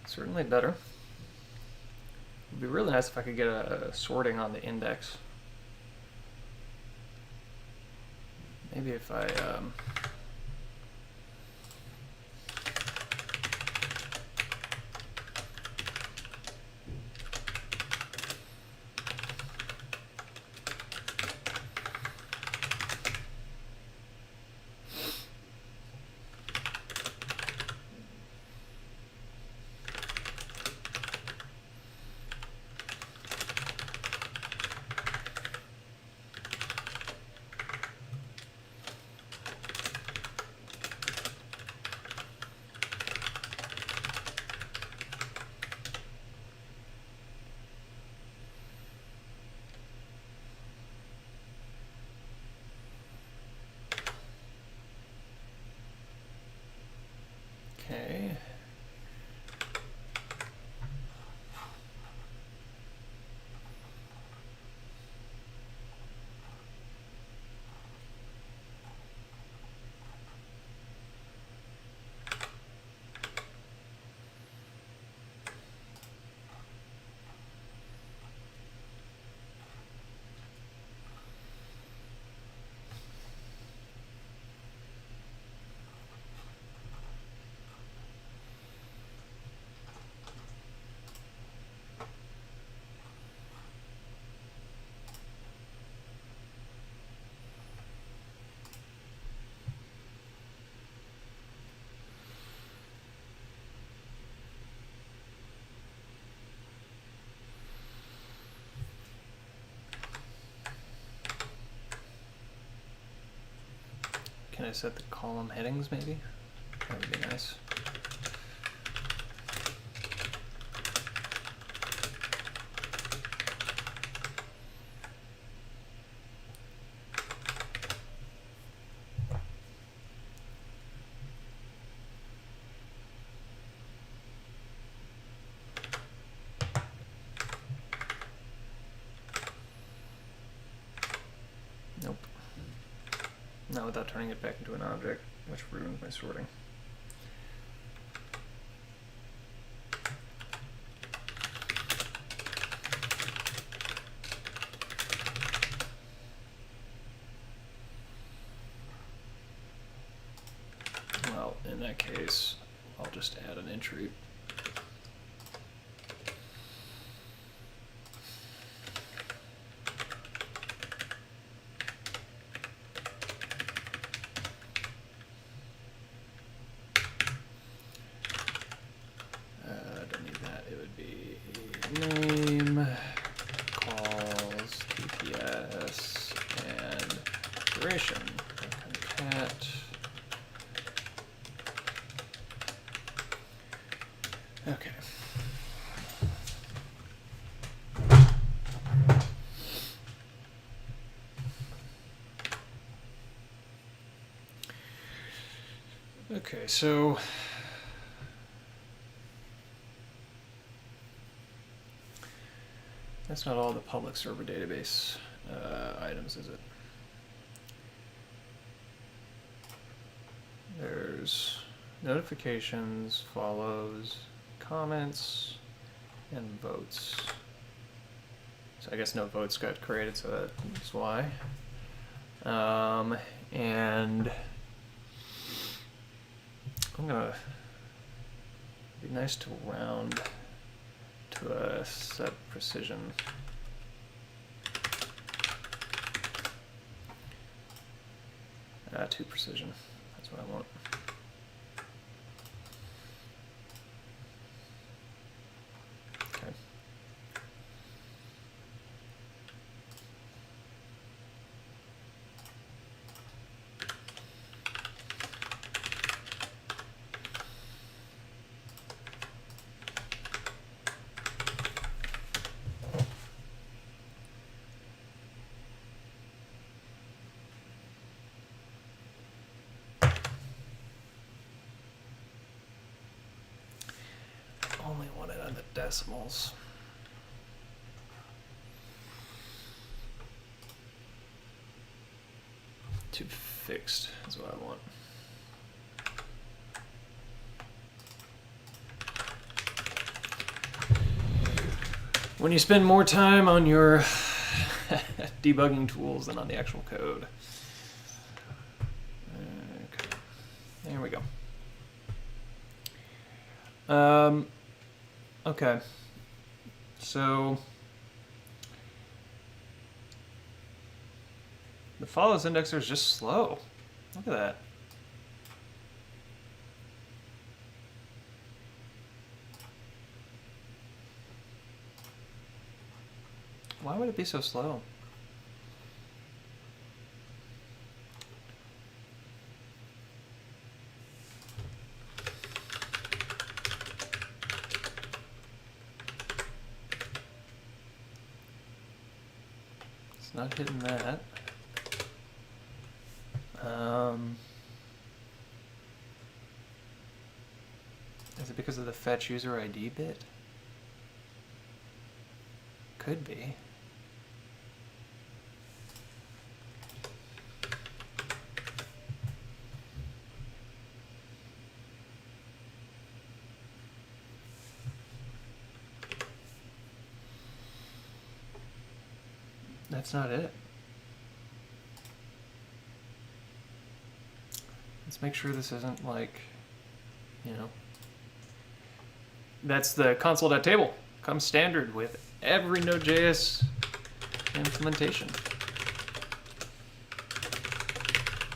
Certainly better. It would be really nice if I could get a sorting on the index. Maybe if I Can I set the column headings maybe? That would be nice. Nope. Not without turning it back into an object, which ruins my sorting. Well, in that case, I'll just add an entry. Don't need that. It would be name, calls, TPS, and duration. Concat. Okay. Okay, so that's not all the public server database items, is it? There's notifications, follows, comments, and votes. So I guess no votes got created, so that's why. And I'm gonna, it'd be nice to round to a set precision. To precision, that's what I want. Okay. Only want it on the decimals. To fixed is what I want. When you spend more time on your debugging tools than on the actual code. Okay, there we go. Okay, so the follows indexer is just slow. Look at that. Why would it be so slow? Not hitting that. Is it because of the fetch user ID bit? Could be. That's not it. Let's make sure this isn't like, you know. That's the console.table. Comes standard with every Node.js implementation.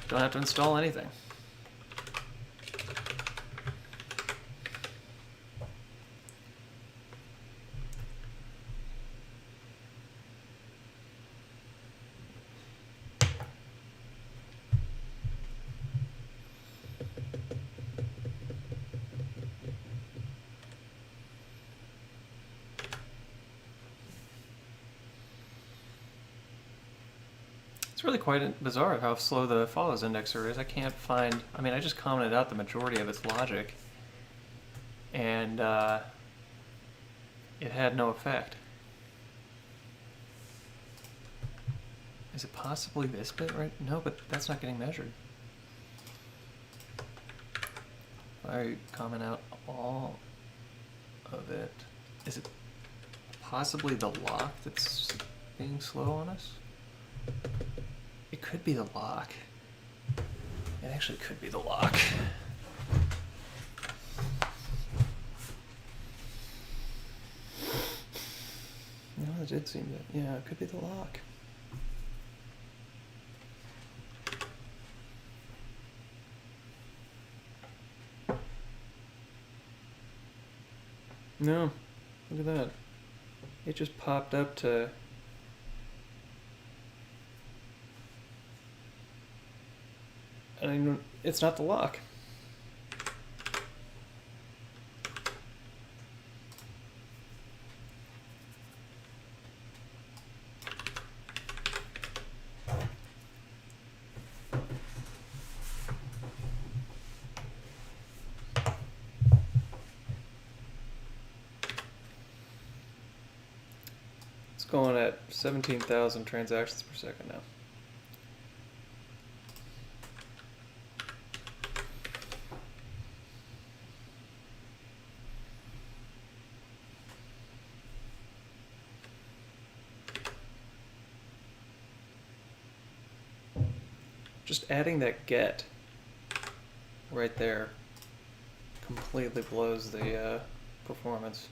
Don't have to install anything. It's really quite bizarre how slow the follows indexer is. I can't find, I mean, I just commented out the majority of its logic, and it had no effect. Is it possibly this bit right? No, but that's not getting measured. If I comment out all of it, is it possibly the lock that's being slow on us? It could be the lock. It actually could be the lock. No, it did seem to, yeah, it could be the lock. No, look at that. It just popped up to... And it's not the lock. It's going at 17,000 transactions per second now. Just adding that get right there completely blows the performance.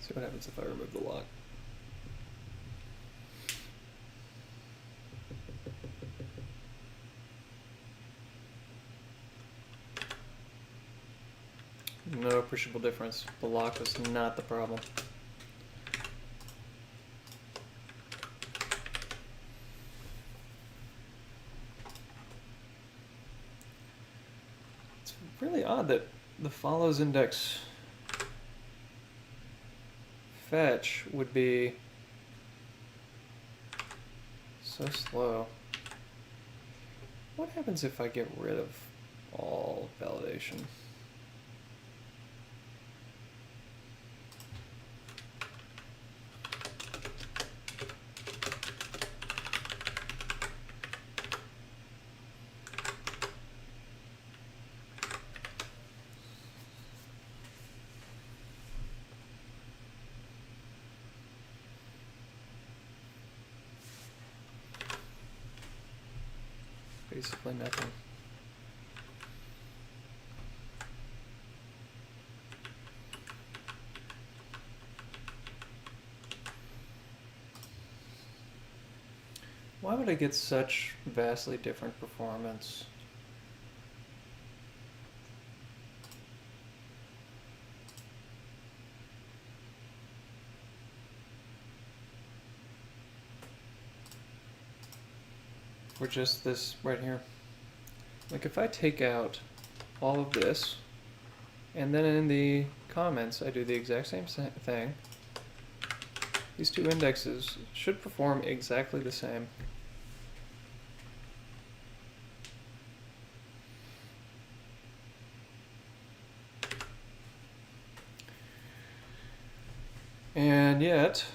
See what happens if I remove the lock. No appreciable difference. The lock was not the problem. It's really odd that the follows index fetch would be so slow. What happens if I get rid of all validation? Basically nothing. Why would I get such vastly different performance? For just this right here. Like if I take out all of this, and then in the comments I do the exact same thing, these two indexes should perform exactly the same. And yet,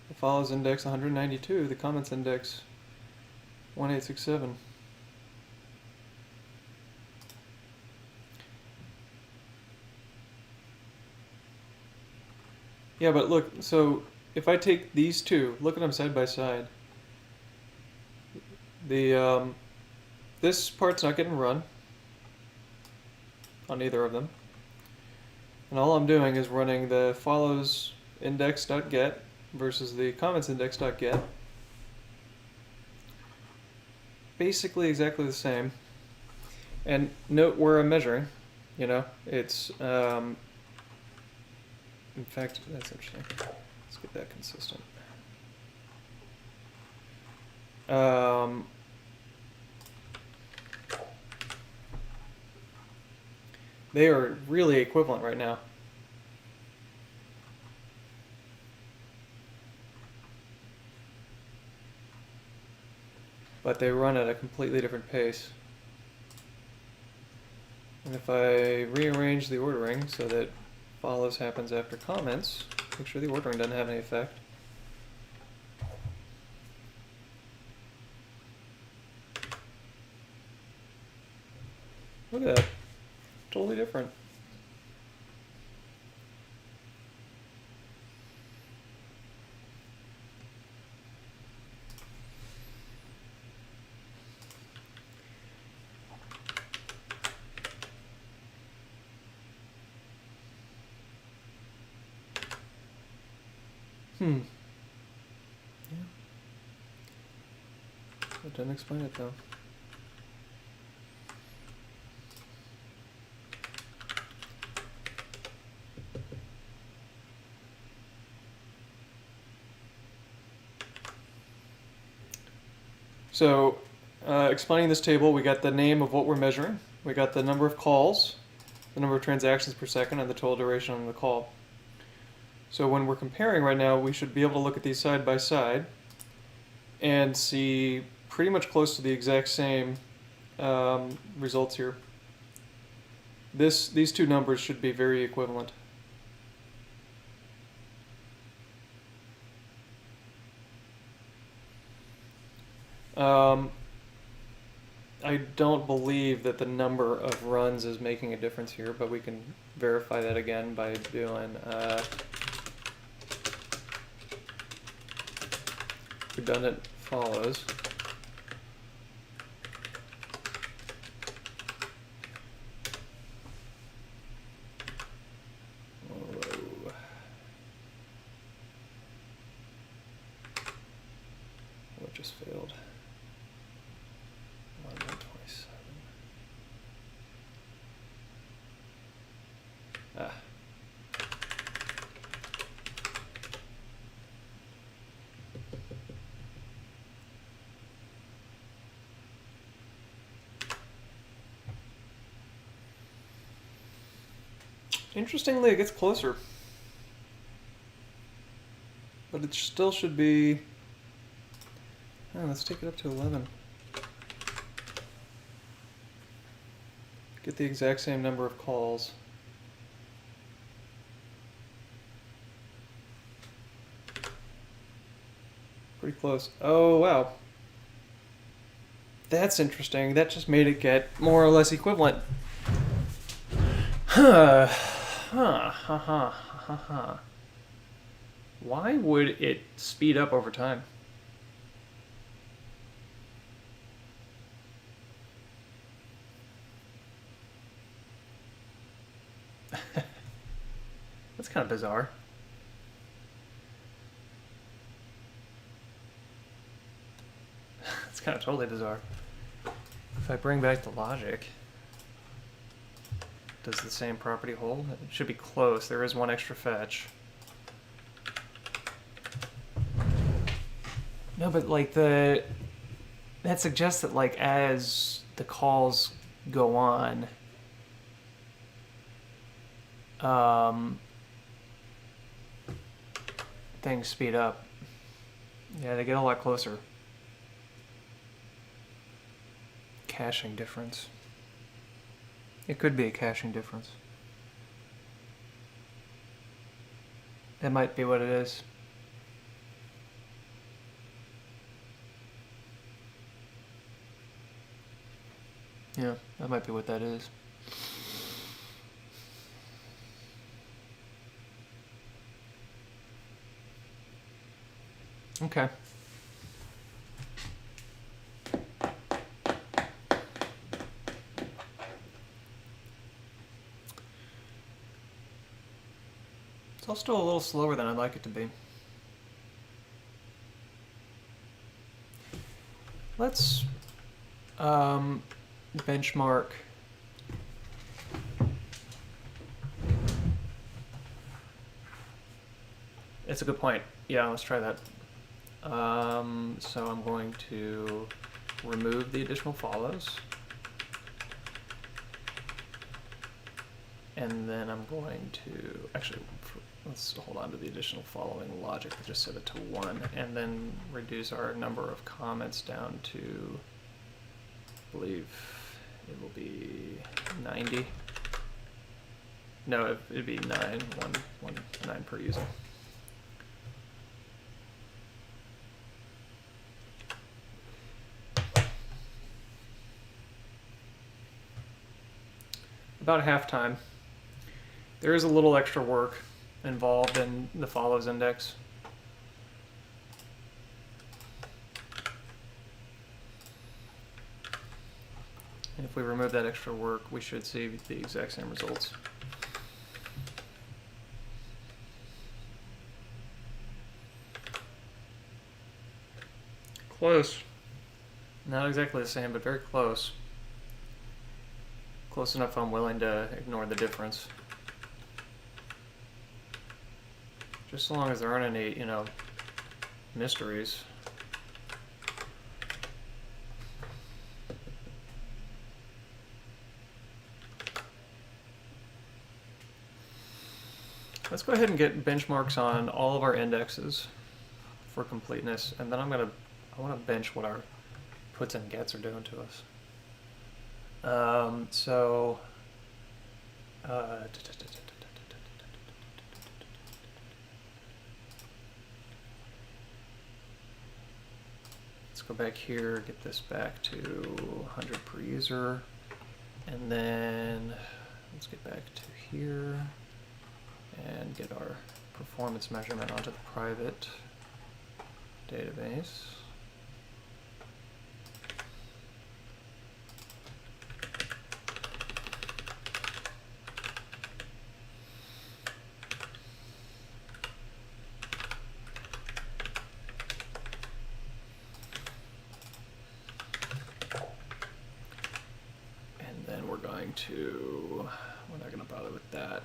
the follows index 192, the comments index 1867. Yeah, but look, so if I take these two, look at them side by side. The this part's not getting run on either of them. And all I'm doing is running the follows index.get versus the comments index.get. Basically exactly the same. And note where I'm measuring. You know, it's, in fact, that's interesting. Let's get that consistent. They are really equivalent right now. But they run at a completely different pace. And if I rearrange the ordering so that follows happens after comments, make sure the ordering doesn't have any effect. Look at that. Totally different. Yeah. That doesn't explain it though. So, explaining this table, we got the name of what we're measuring, we got the number of calls, the number of transactions per second, and the total duration on the call. So when we're comparing right now, we should be able to look at these side by side and see pretty much close to the exact same results here. These two numbers should be very equivalent. I don't believe that the number of runs is making a difference here, but we can verify that again by doing redundant follows. Whoa. What just failed? 127. Ah. Interestingly, it gets closer. But it still should be... Oh, let's take it up to 11. Get the exact same number of calls. Pretty close. Oh, wow. That's interesting. That just made it get more or less equivalent. Huh. Why would it speed up over time? That's kind of bizarre. It's kind of totally bizarre. If I bring back the logic, does the same property hold? It should be close. There is one extra fetch. No, but like that suggests that like as the calls go on, things speed up. Yeah, they get a lot closer. Caching difference. It could be a caching difference. That might be what it is. Yeah, that might be what that is. Okay. It's all still a little slower than I'd like it to be. Let's benchmark that's a good point. Yeah, let's try that. So I'm going to remove the additional follows. And then I'm going to, actually, let's hold on to the additional following logic. We'll just set it to 1, and then reduce our number of comments down to, I believe it will be 90. No, it'd be 9 per user. About halftime. There is a little extra work involved in the follows index. And if we remove that extra work, we should see the exact same results. Close. Not exactly the same, but very close. Close enough I'm willing to ignore the difference. Just so long as there aren't any, you know, mysteries. Let's go ahead and get benchmarks on all of our indexes for completeness, and then I want to bench what our puts and gets are doing to us. Let's go back here, get this back to 100 per user, and then let's get back to here and get our performance measurement onto the private database. We're not going to bother with that.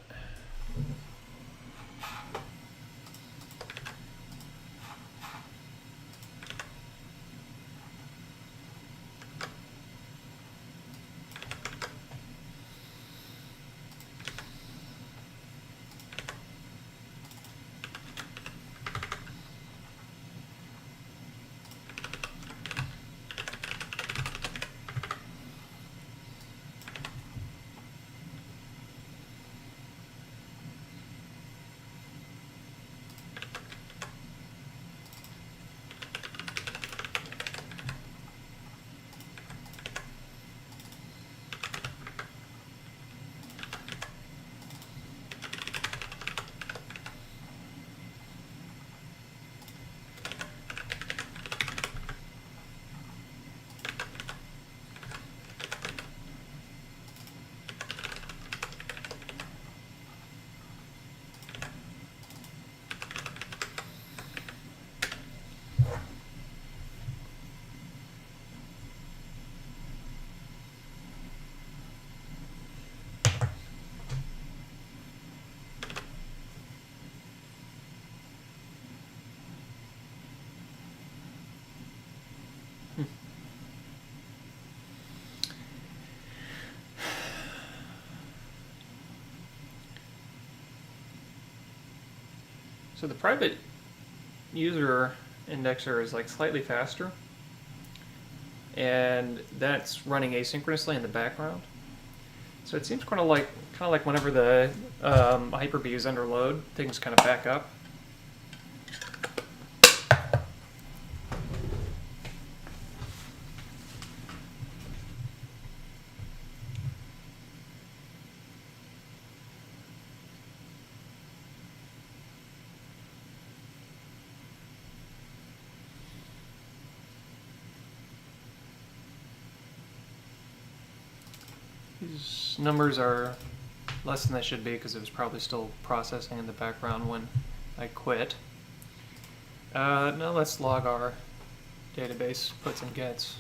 So the private user indexer is like slightly faster, and that's running asynchronously in the background. So it seems kind of like whenever the Hyper-V is under load, things kind of back up. These numbers are less than they should be because it was probably still processing in the background when I quit. Now let's log our database puts and gets.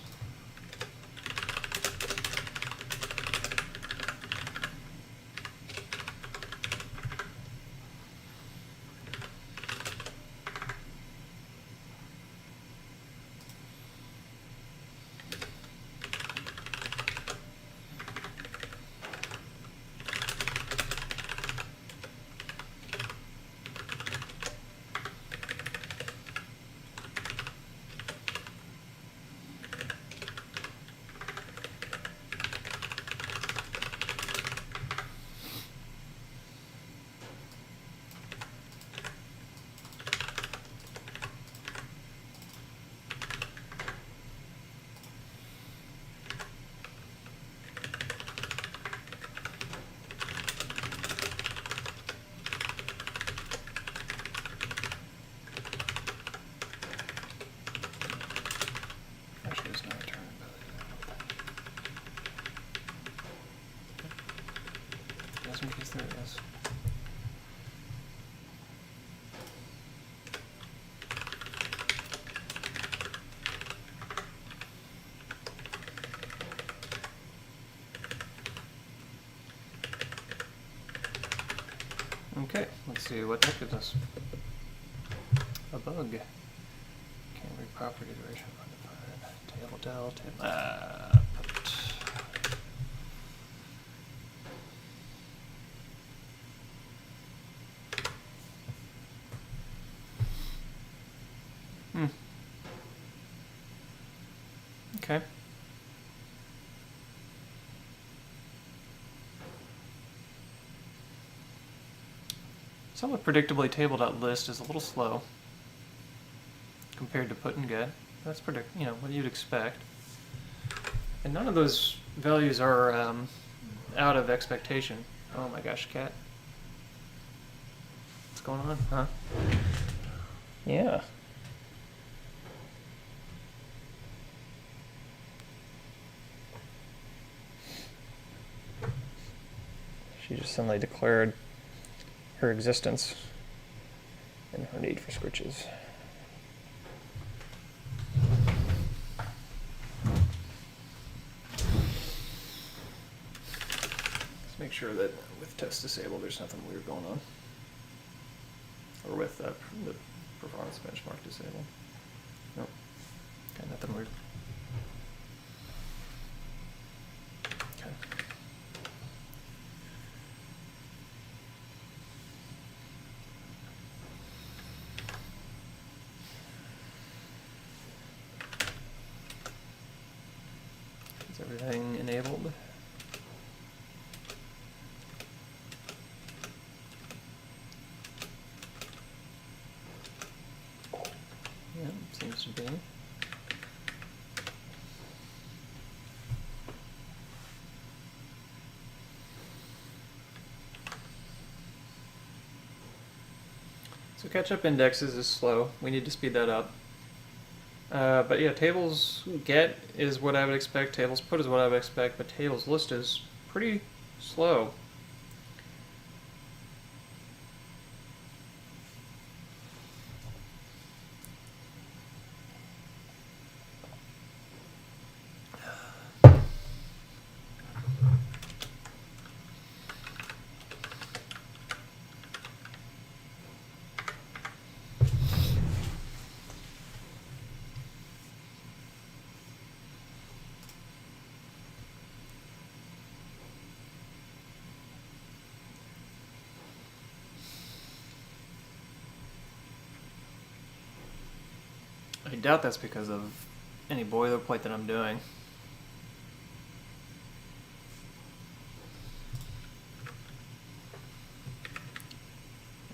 just in case there is. Okay, let's see what that gives us. A bug. Can't read property duration undefined. Table del, table. Okay. Somewhat predictably, table.list is a little slow compared to put and get. That's what you'd expect. And none of those values are out of expectation. Oh my gosh, cat. What's going on, huh? Yeah. She just suddenly declared her existence and her need for scritches. Let's make sure that with test disabled there's nothing weird going on. Or with the performance benchmark disabled. Nope. Okay, nothing weird. Okay. Is everything enabled? Yeah, seems to be. So catch-up indexes is slow. We need to speed that up. But yeah, tables get is what I would expect. Tables put is what I would expect. But tables list is pretty slow. I doubt that's because of any boilerplate that I'm doing.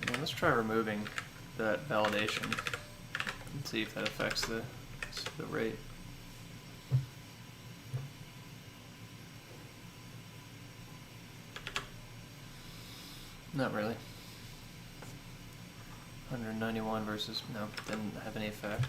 Well, let's try removing that validation and see if that affects the rate. Not really. 191 versus, no, didn't have any effect.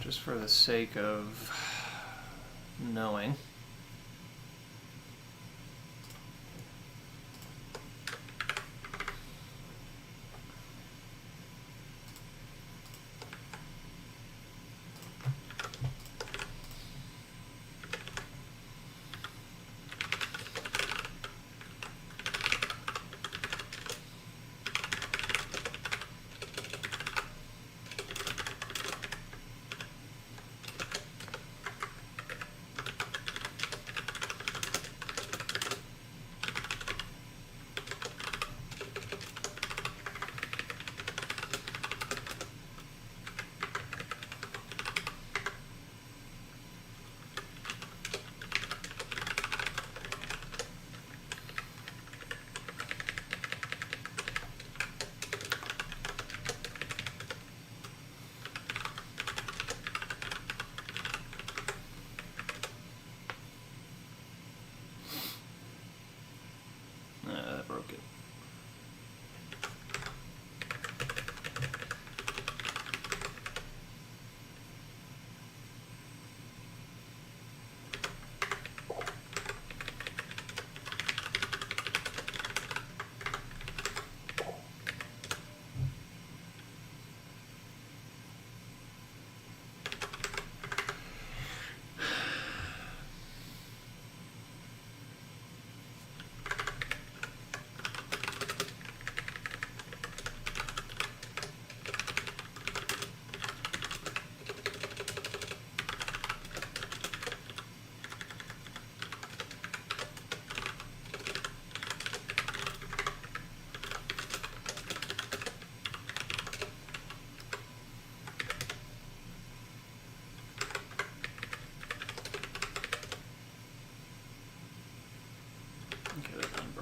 Just for the sake of knowing.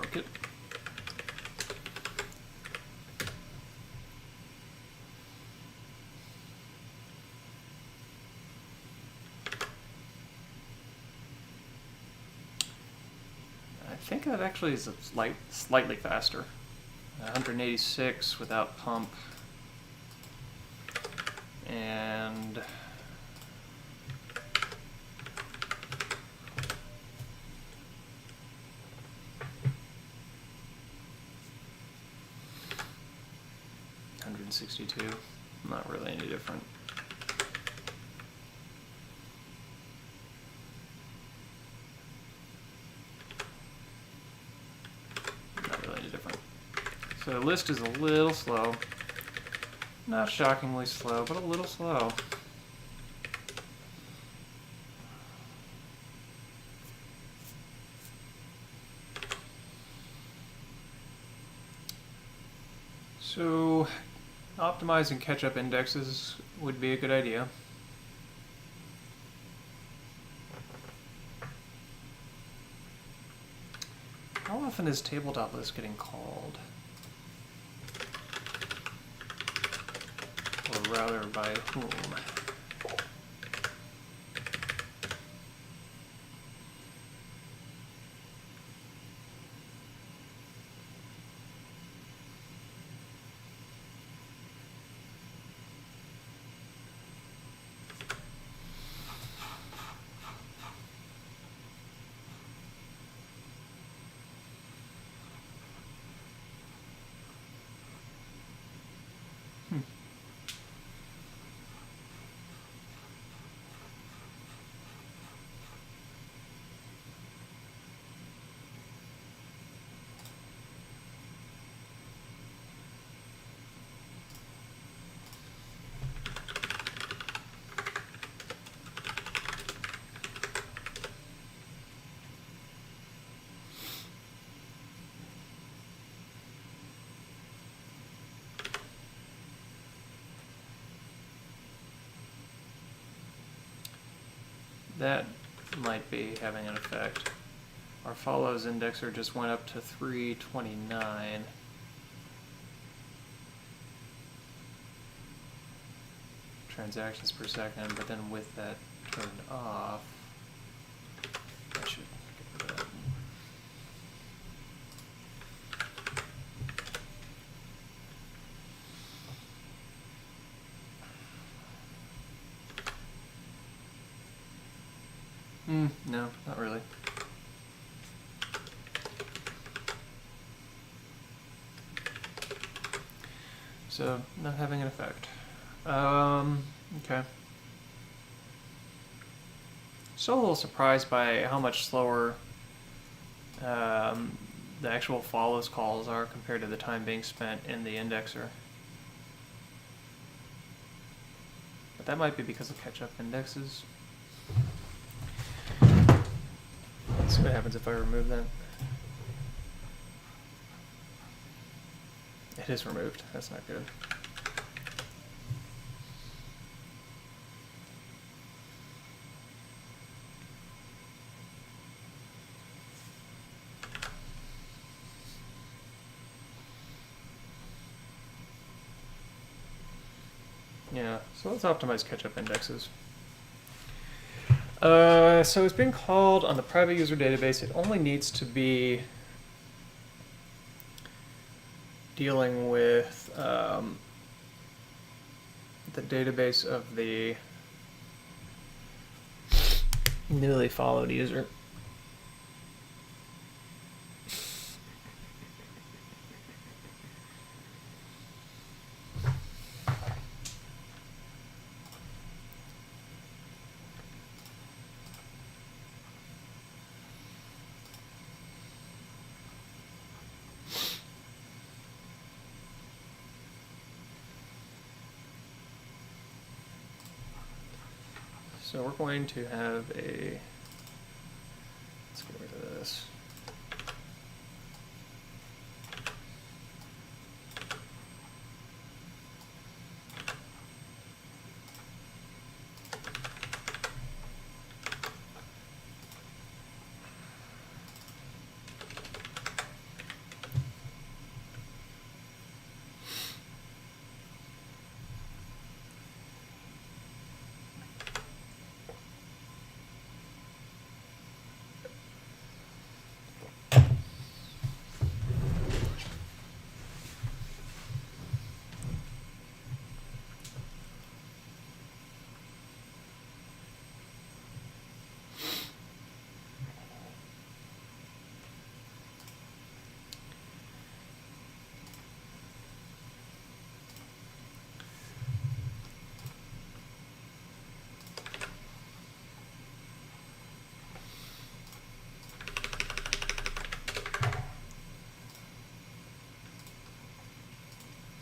like it. I think that actually is slightly faster. 186 without pump. And $162. Not really any different. Not really any different. So the list is a little slow. Not shockingly slow, but a little slow. So optimizing catch-up indexes would be a good idea. How often is table.list getting called? Or rather, by whom? That might be having an effect. Our follows indexer just went up to 329. Transactions per second, but then with that turned off, I should get rid of that. No, not really. So, not having an effect. Okay. Still a little surprised by how much slower the actual follows calls are compared to the time being spent in the indexer. But that might be because of catch-up indexes. Let's see what happens if I remove that. It is removed. That's not good. Yeah, so let's optimize catch-up indexes. So it's been called on the private user database. It only needs to be dealing with the database of the newly followed user. So we're going to have a, let's get rid of this.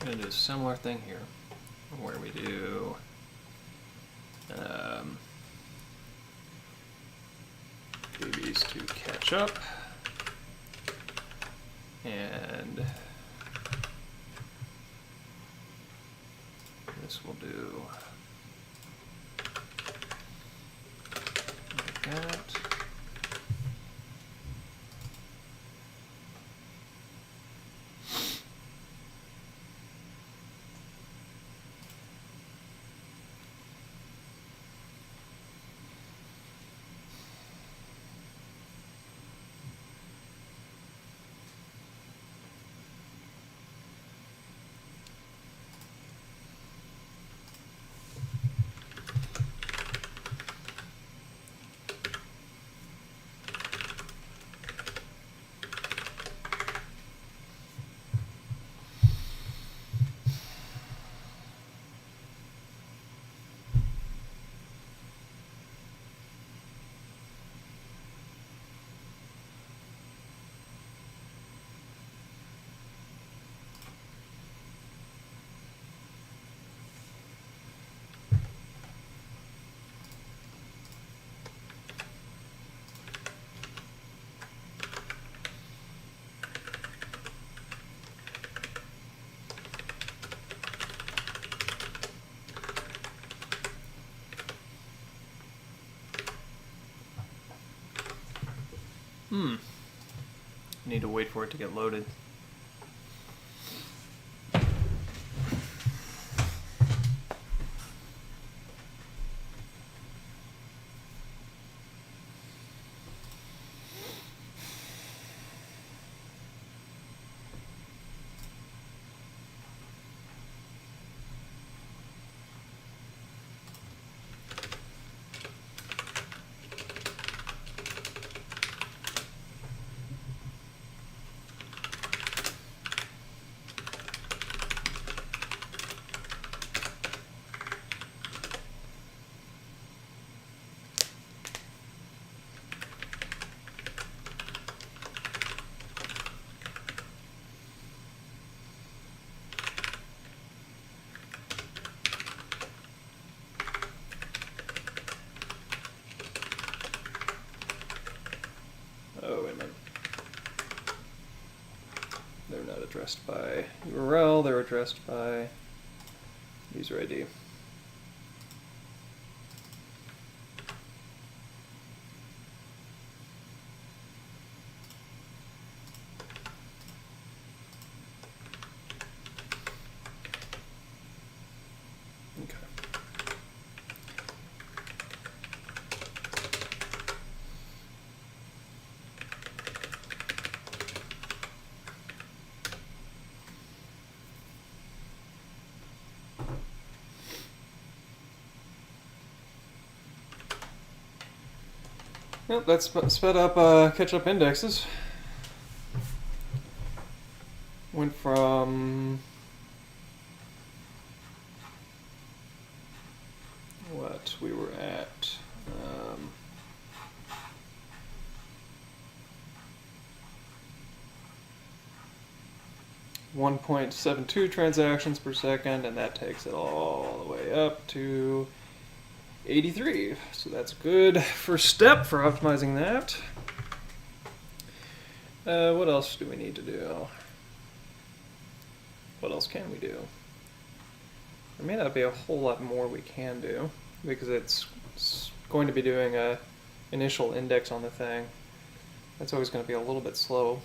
I'm going to do a similar thing here, where we do babies to catch up, and this will do like that. Need to wait for it to get loaded. Oh, wait a minute. They're not addressed by URL, they're addressed by user ID. Okay. Yep, that's sped up catch-up indexes. Went from what we were at 1.72 transactions per second, and that takes it all the way up to 83. So that's a good first step for optimizing that. What else do we need to do? What else can we do? There may not be a whole lot more we can do, because it's going to be doing a initial index on the thing. That's always going to be a little bit slow.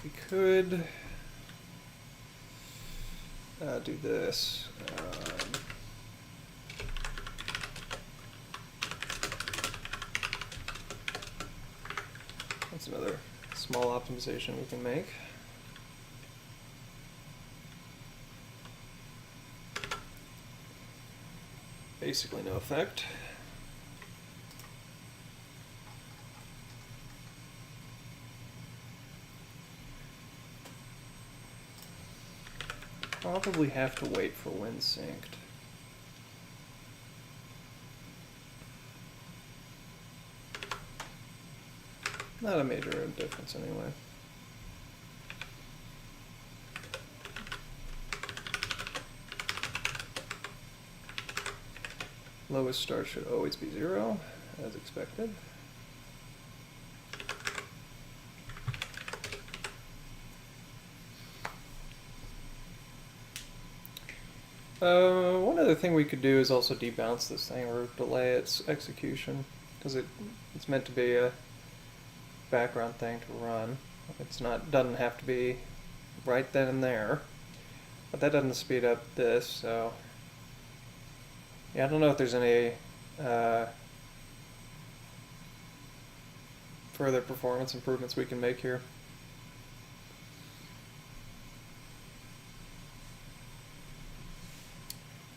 We could do this. That's another small optimization we can make. Basically no effect. probably have to wait for when synced. Not a major difference anyway. Lowest start should always be 0, as expected. One other thing we could do is also debounce this thing or delay its execution, because it's meant to be a background thing to run. Doesn't have to be right then and there, but that doesn't speed up this, so yeah, I don't know if there's any further performance improvements we can make here.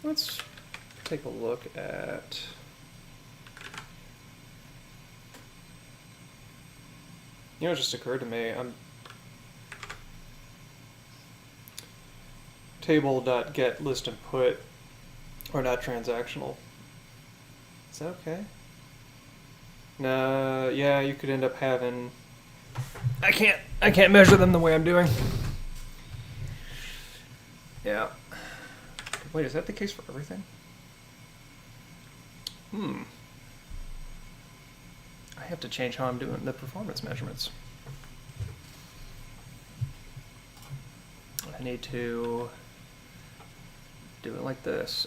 Let's take a look at it just occurred to me, table.get list and put are not transactional. Is that okay? No, yeah, you could end up having, I can't measure them the way I'm doing. Yeah. Wait, is that the case for everything? I have to change how I'm doing the performance measurements. I need to do it like this.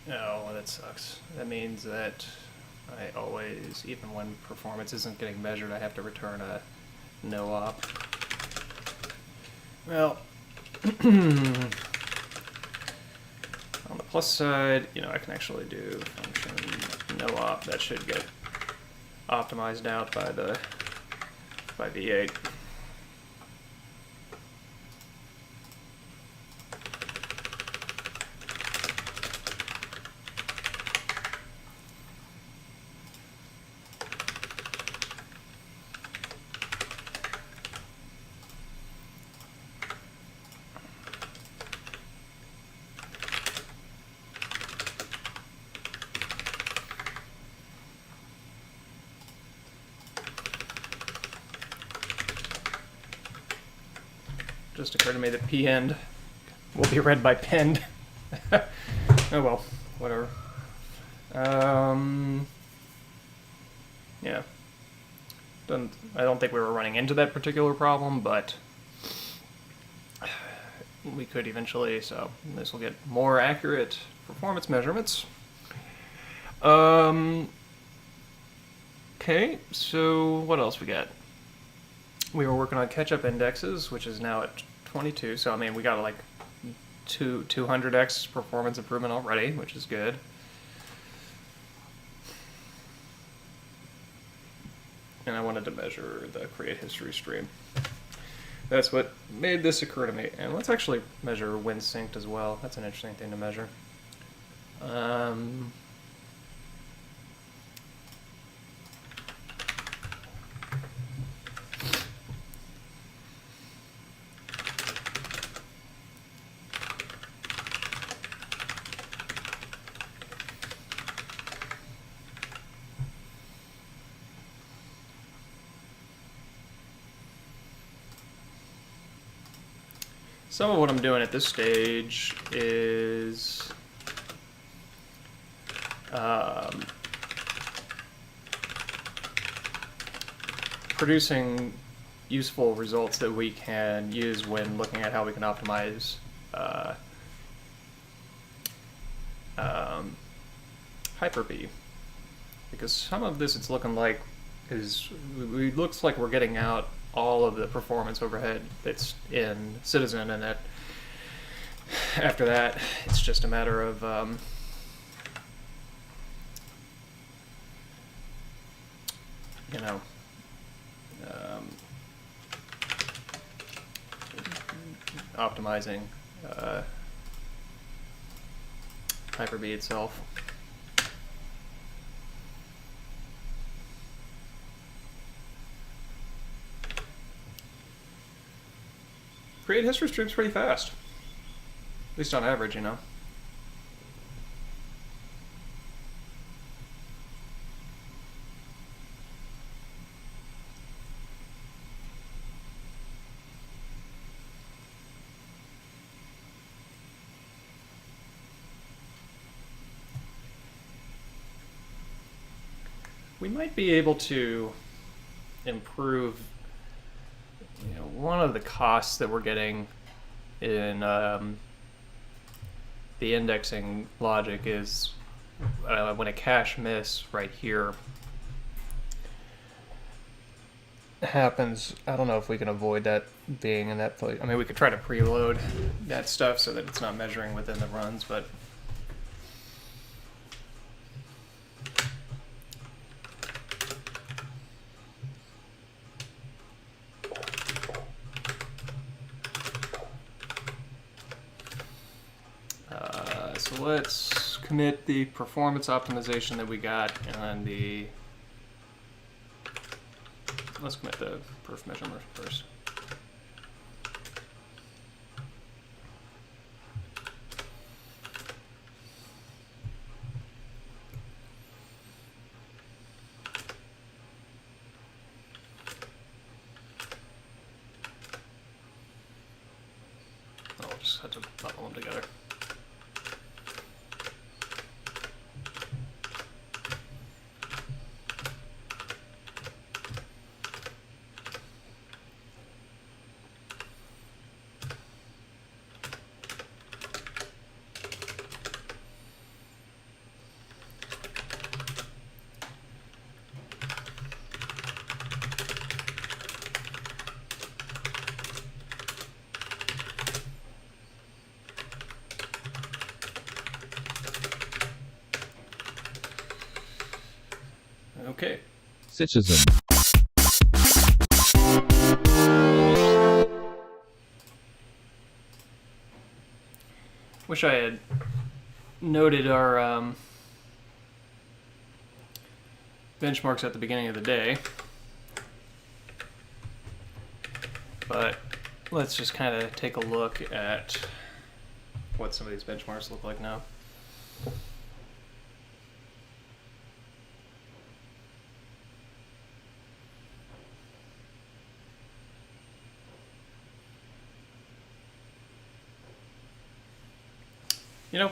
Oh, that sucks. That means that I always, even when performance isn't getting measured, I have to return a no op. Well, on the plus side, I can actually do function no op. That should get optimized out by V8. just occurred to me that pend will be read by pend. Oh well, whatever. Yeah. I don't think we were running into that particular problem, but we could eventually, so this will get more accurate performance measurements. Okay, so what else we got? We were working on catch-up indexes, which is now at 22, so I mean, we got like 200x performance improvement already, which is good. And I wanted to measure the create history stream. That's what made this occur to me. And let's actually measure when synced as well. That's an interesting thing to measure. Some of what I'm doing at this stage is producing useful results that we can use when looking at how we can optimize Hyper-V. Because some of this, it's looking like, it looks like we're getting out all of the performance overhead that's in Citizen, and that after that, it's just a matter of you know, optimizing Hyper-V itself. Create history streams pretty fast. At least on average, you know. We might be able to improve, you know, one of the costs that we're getting in the indexing logic is when a cache miss right here happens. I don't know if we can avoid that being in that place. I mean, we could try to preload that stuff so that it's not measuring within the runs, but so let's commit the performance optimization that we got, and let's commit the perf measurement first. I'll just have to bundle them together. Okay. Citizen. Wish I had noted our benchmarks at the beginning of the day, but let's just kind of take a look at what some of these benchmarks look like now.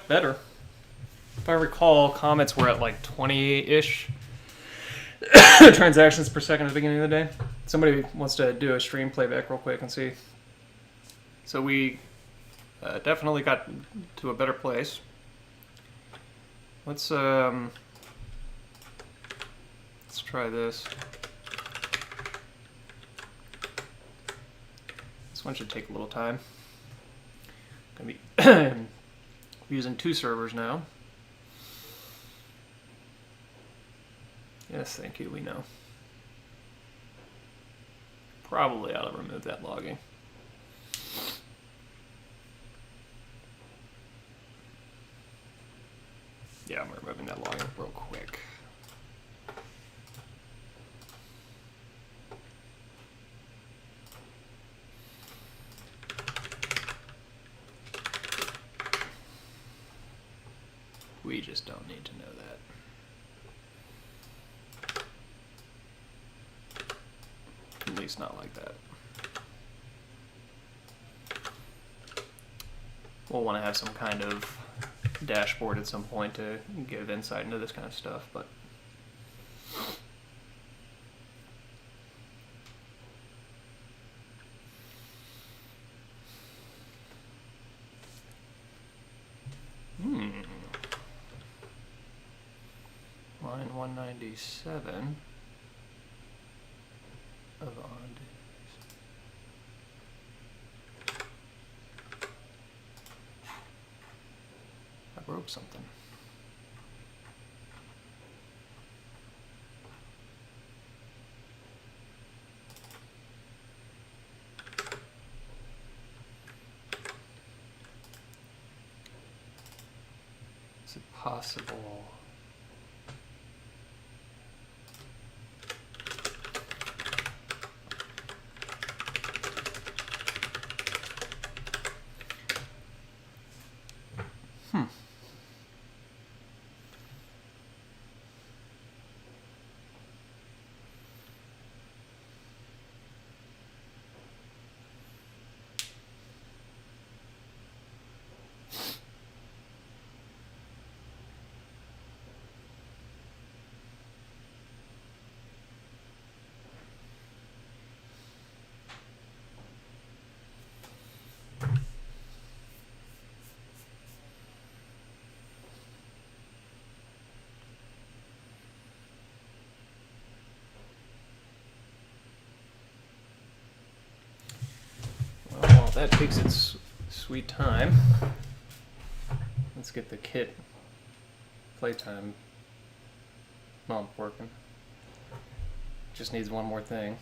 better. If I recall, comments were at like 20-ish transactions per second at the beginning of the day. Somebody wants to do a stream playback real quick and see. So we definitely got to a better place. Let's try this. This one should take a little time. Gonna be using 2 servers now. Yes, thank you, we know. Probably ought to remove that logging. Yeah, I'm removing that logging real quick. We just don't need to know that. At least not like that. We'll want to have some kind of dashboard at some point to give insight into this kind of stuff, but line 197 of on. I broke something. Is it possible? Well, that takes its sweet time. Let's get the kit playtime bump working. Just needs one more thing.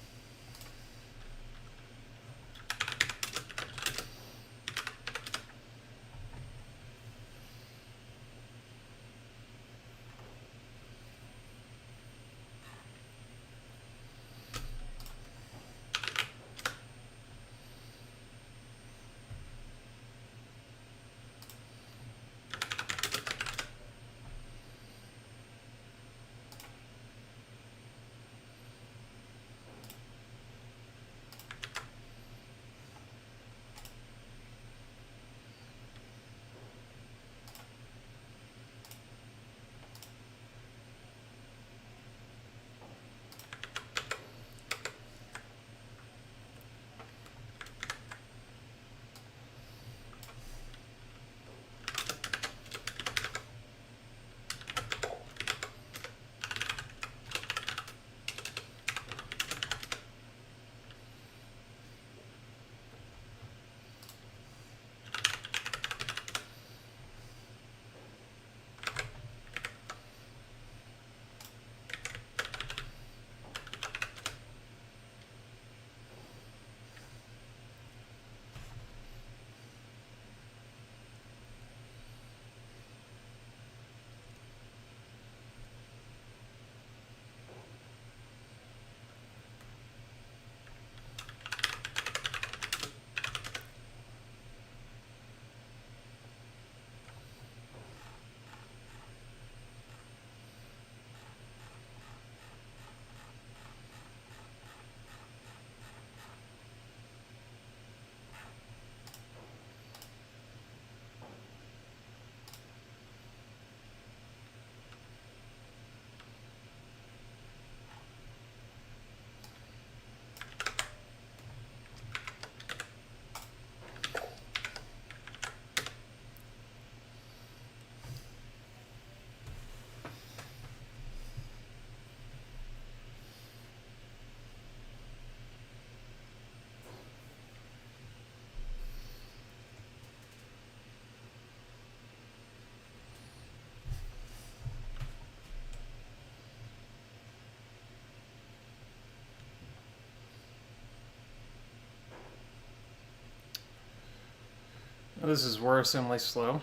This is worrisomely slow.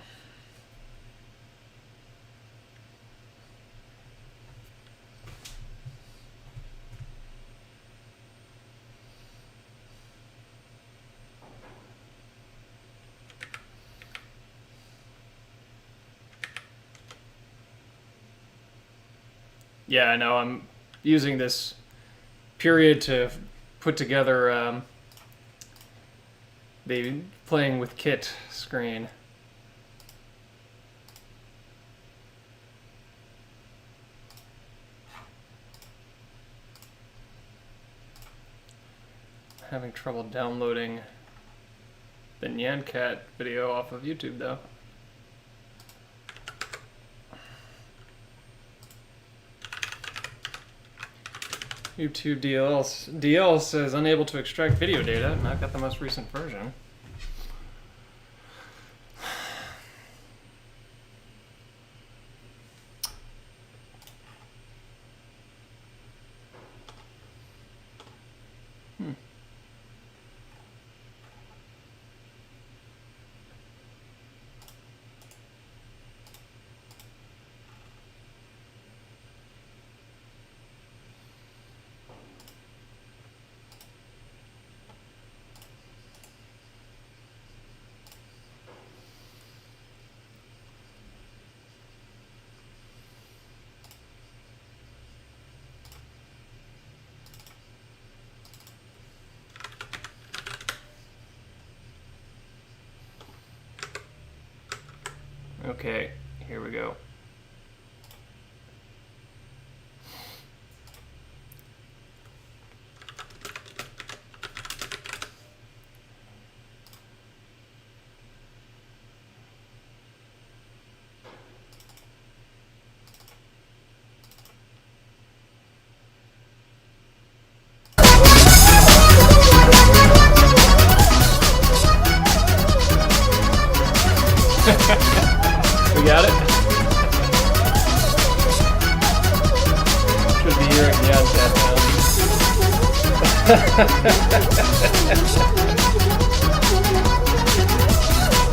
Yeah, I know. I'm using this period to put together the playing with Kit screen. Having trouble downloading the Nyan Cat video off of YouTube though. YouTube DL says unable to extract video data, and I've got the most recent version. Okay, here we go. We got it? Should be hearing the Cat now.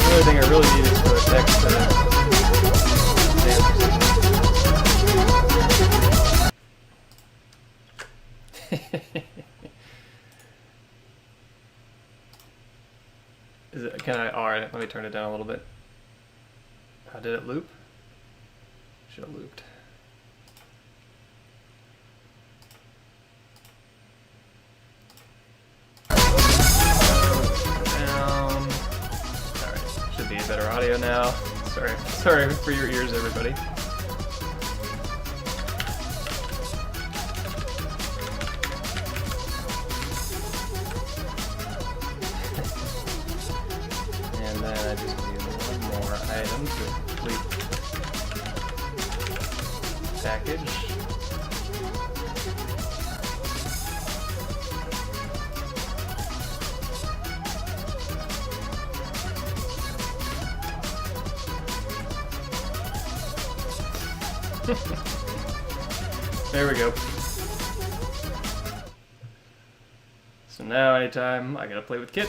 The only thing I really need is for a text Is it, can I, alright, let me turn it down a little bit. Did it loop? Should have looped. Down. Alright, should be a better audio now. Sorry for your ears, everybody. And then I just need one more item to complete package. There we go. So now anytime I gotta play with Kit.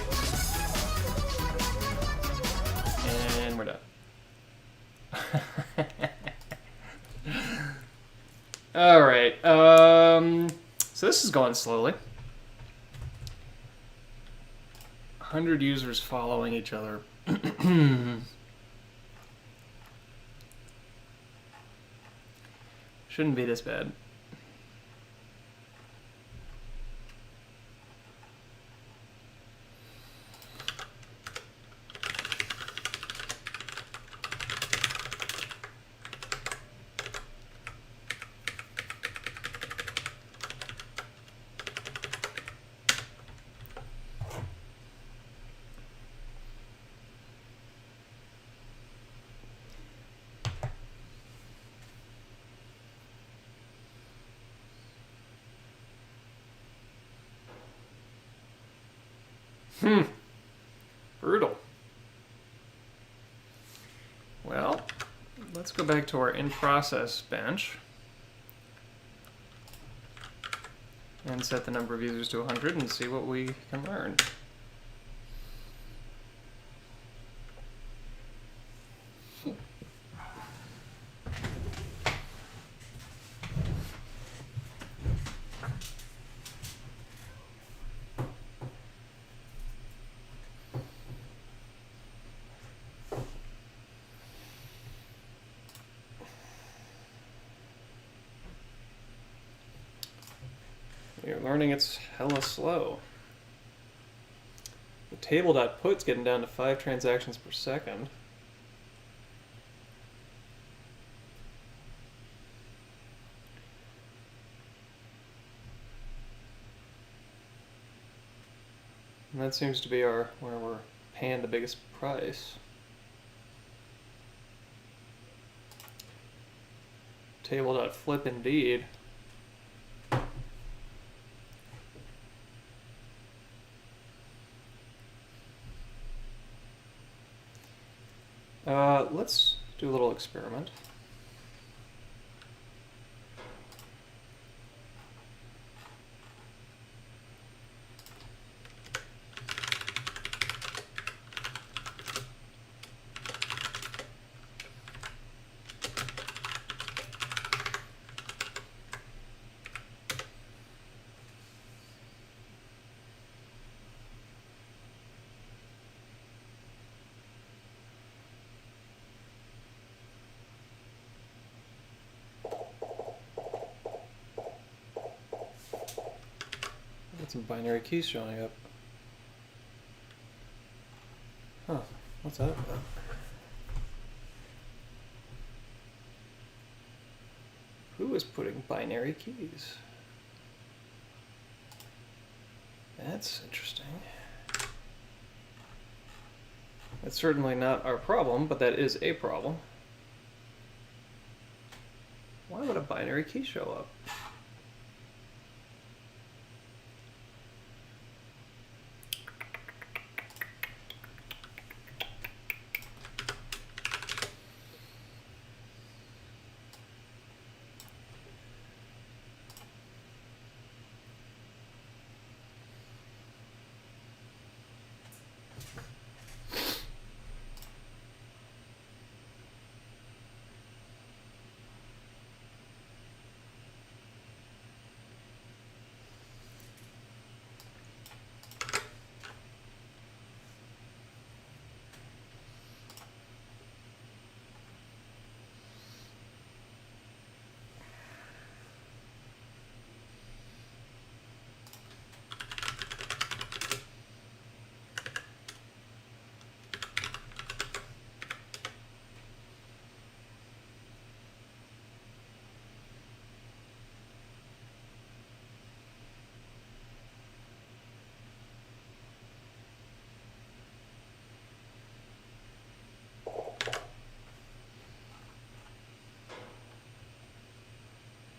And we're done. Alright, so this is going slowly. 100 users following each other. Shouldn't be this bad. Brutal. Well, let's go back to our in-process bench and set the number of users to 100 and see what we can learn. You're learning it's hella slow. The table.put's getting down to 5 transactions per second. And that seems to be where we're paying the biggest price. Table.flip indeed. Let's do a little experiment. Got some binary keys showing up. Huh, what's that about? Who is putting binary keys? That's interesting. That's certainly not our problem, but that is a problem. Why would a binary key show up?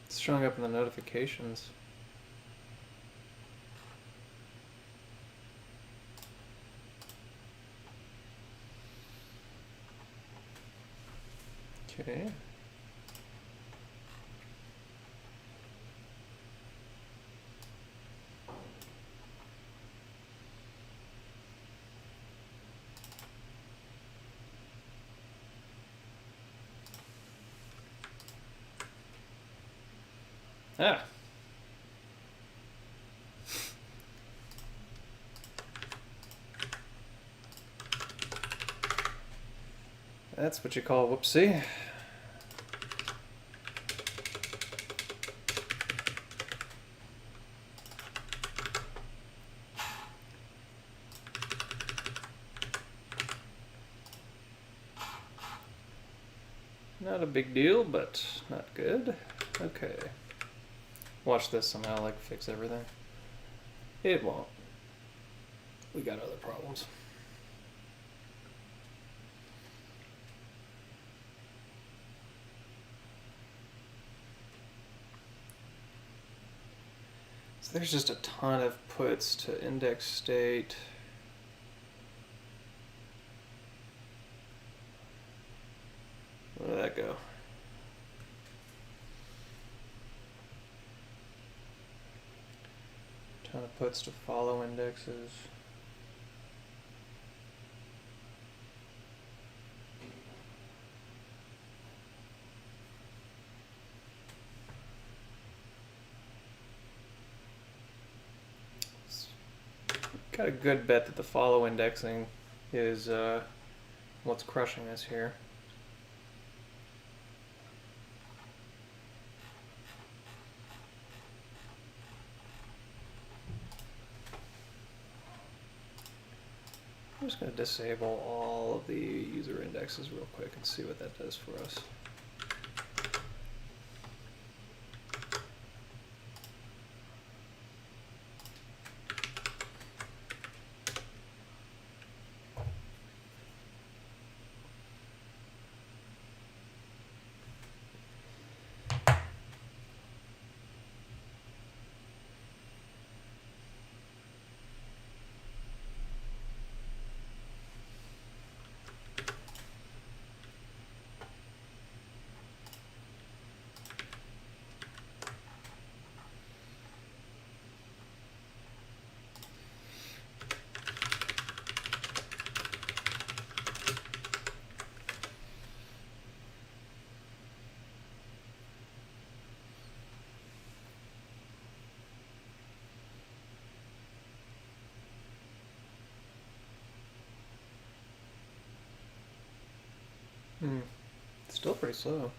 It's showing up in the notifications. Okay. Ah. That's what you call a whoopsie. Not a big deal, but not good. Okay. Watch this somehow, like, fix everything. It won't. We got other problems. So there's just a ton of puts to index state. Where did that go? Ton of puts to follow indexes. got a good bet that the follow indexing is what's crushing us here. I'm just going to disable all of the user indexes real quick and see what that does for us. Still pretty slow.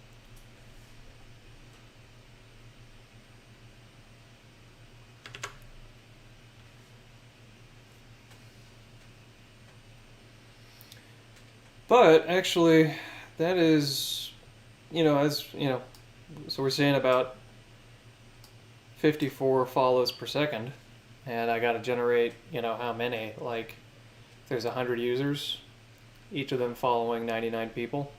But actually, that is, as so we're saying about 54 follows per second, and I got to generate, how many? Like, if there's 100 users, each of them following 99 people.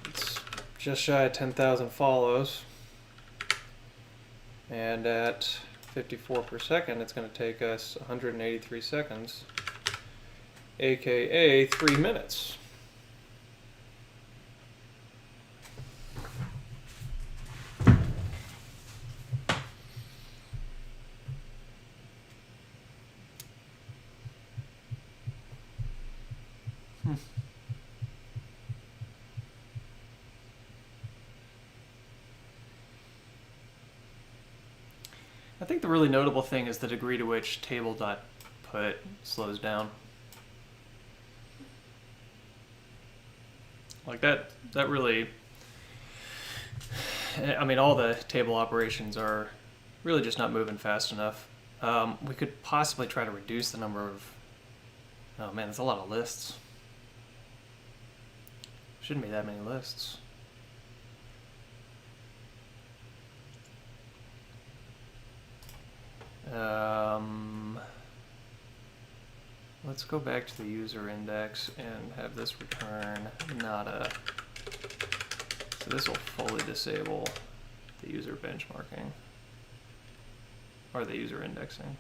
It's just shy of 10,000 follows, and at 54 per second, it's going to take us 183 seconds, aka 3 minutes. I think the really notable thing is the degree to which table.put slows down. Like that really, I mean, all the table operations are really just not moving fast enough. We could possibly try to reduce the number of, oh man, there's a lot of lists. Shouldn't be that many lists. Let's go back to the user index and have this return nada. So this will fully disable the user benchmarking or the user indexing.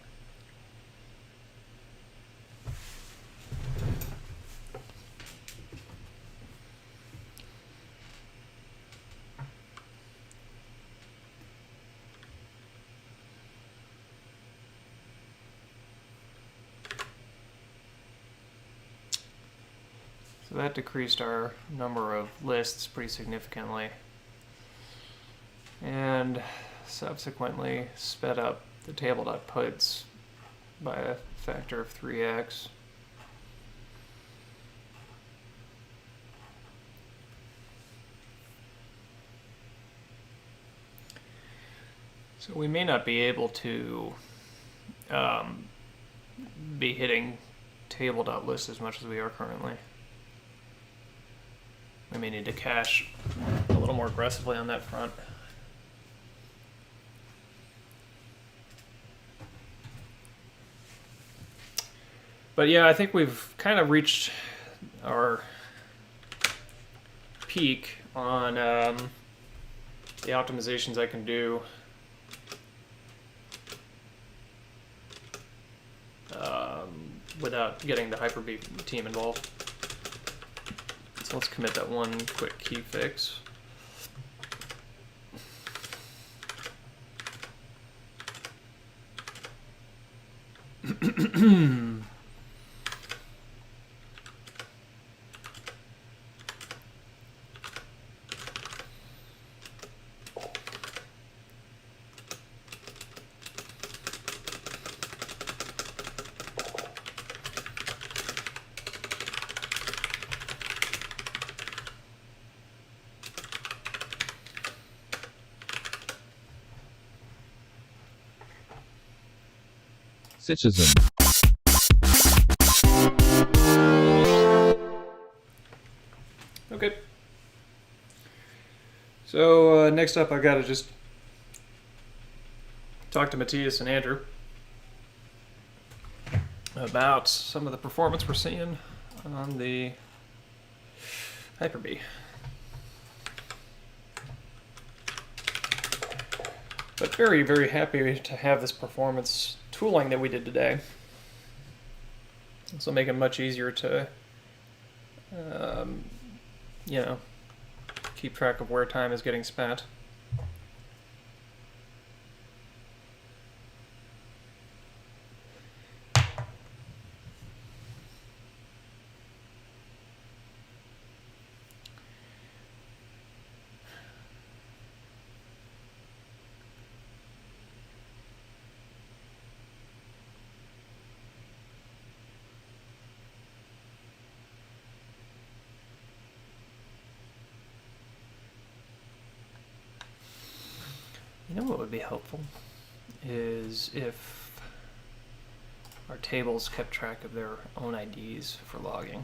So that decreased our number of lists pretty significantly, and subsequently sped up the table.puts by a factor of 3x. So we may not be able to be hitting table.list as much as we are currently. We may need to cache a little more aggressively on that front. But yeah, I think we've kind of reached our peak on the optimizations I can do without getting the Hyper-B team involved. So let's commit that one quick key fix. Citizen. Okay. So next up, I gotta just talk to Matthias and Andrew about some of the performance we're seeing on the Hyper-B. But very, very happy to have this performance tooling that we did today. This will make it much easier to, you know, keep track of where time is getting spent. You know what would be helpful is if our tables kept track of their own IDs for logging.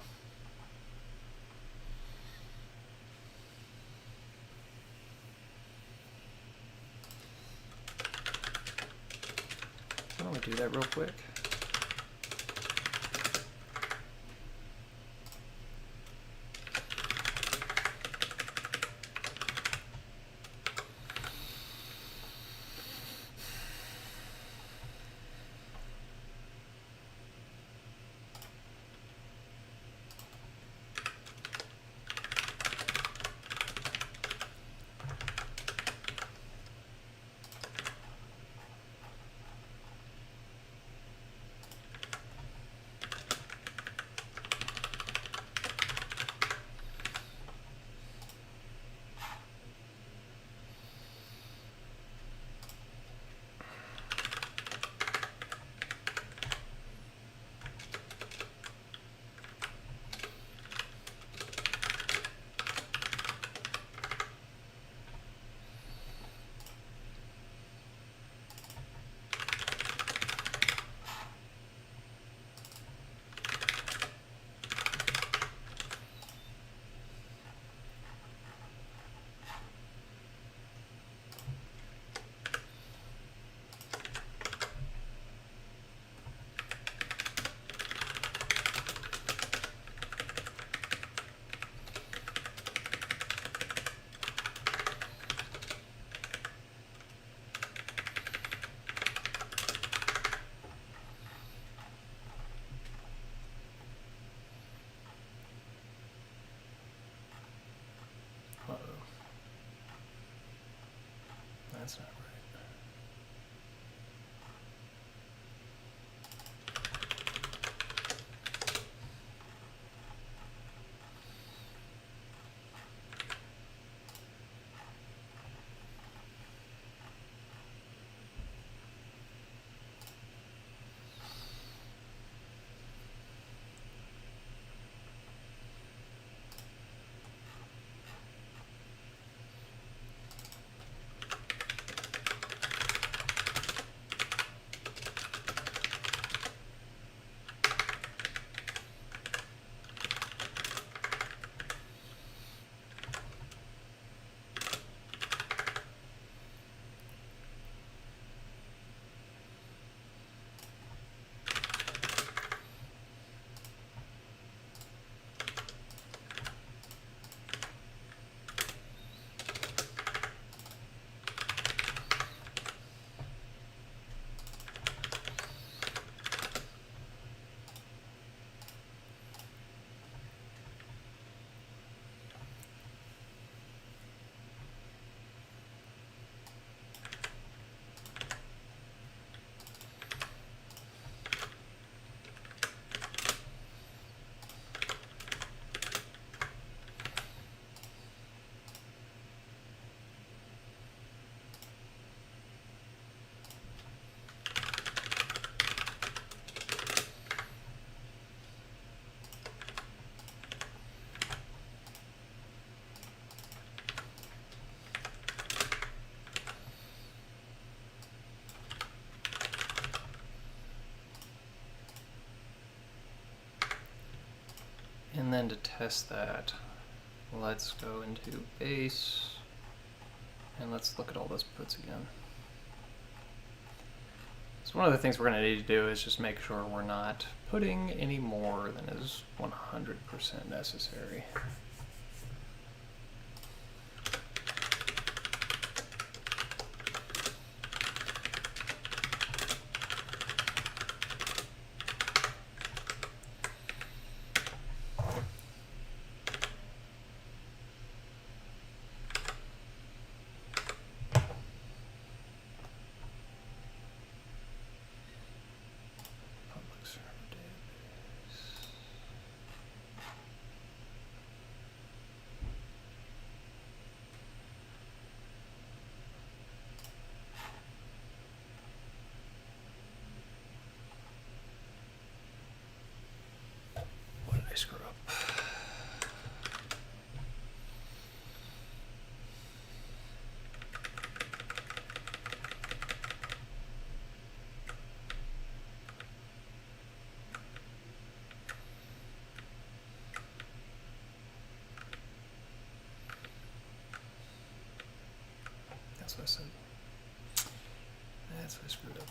Why don't we do that real quick? then to test that, let's go into base and let's look at all those puts again. So one of the things we're going to need to do is just make sure we're not putting any more than is 100% necessary. I screw up. That's what I said. That's what I screwed up.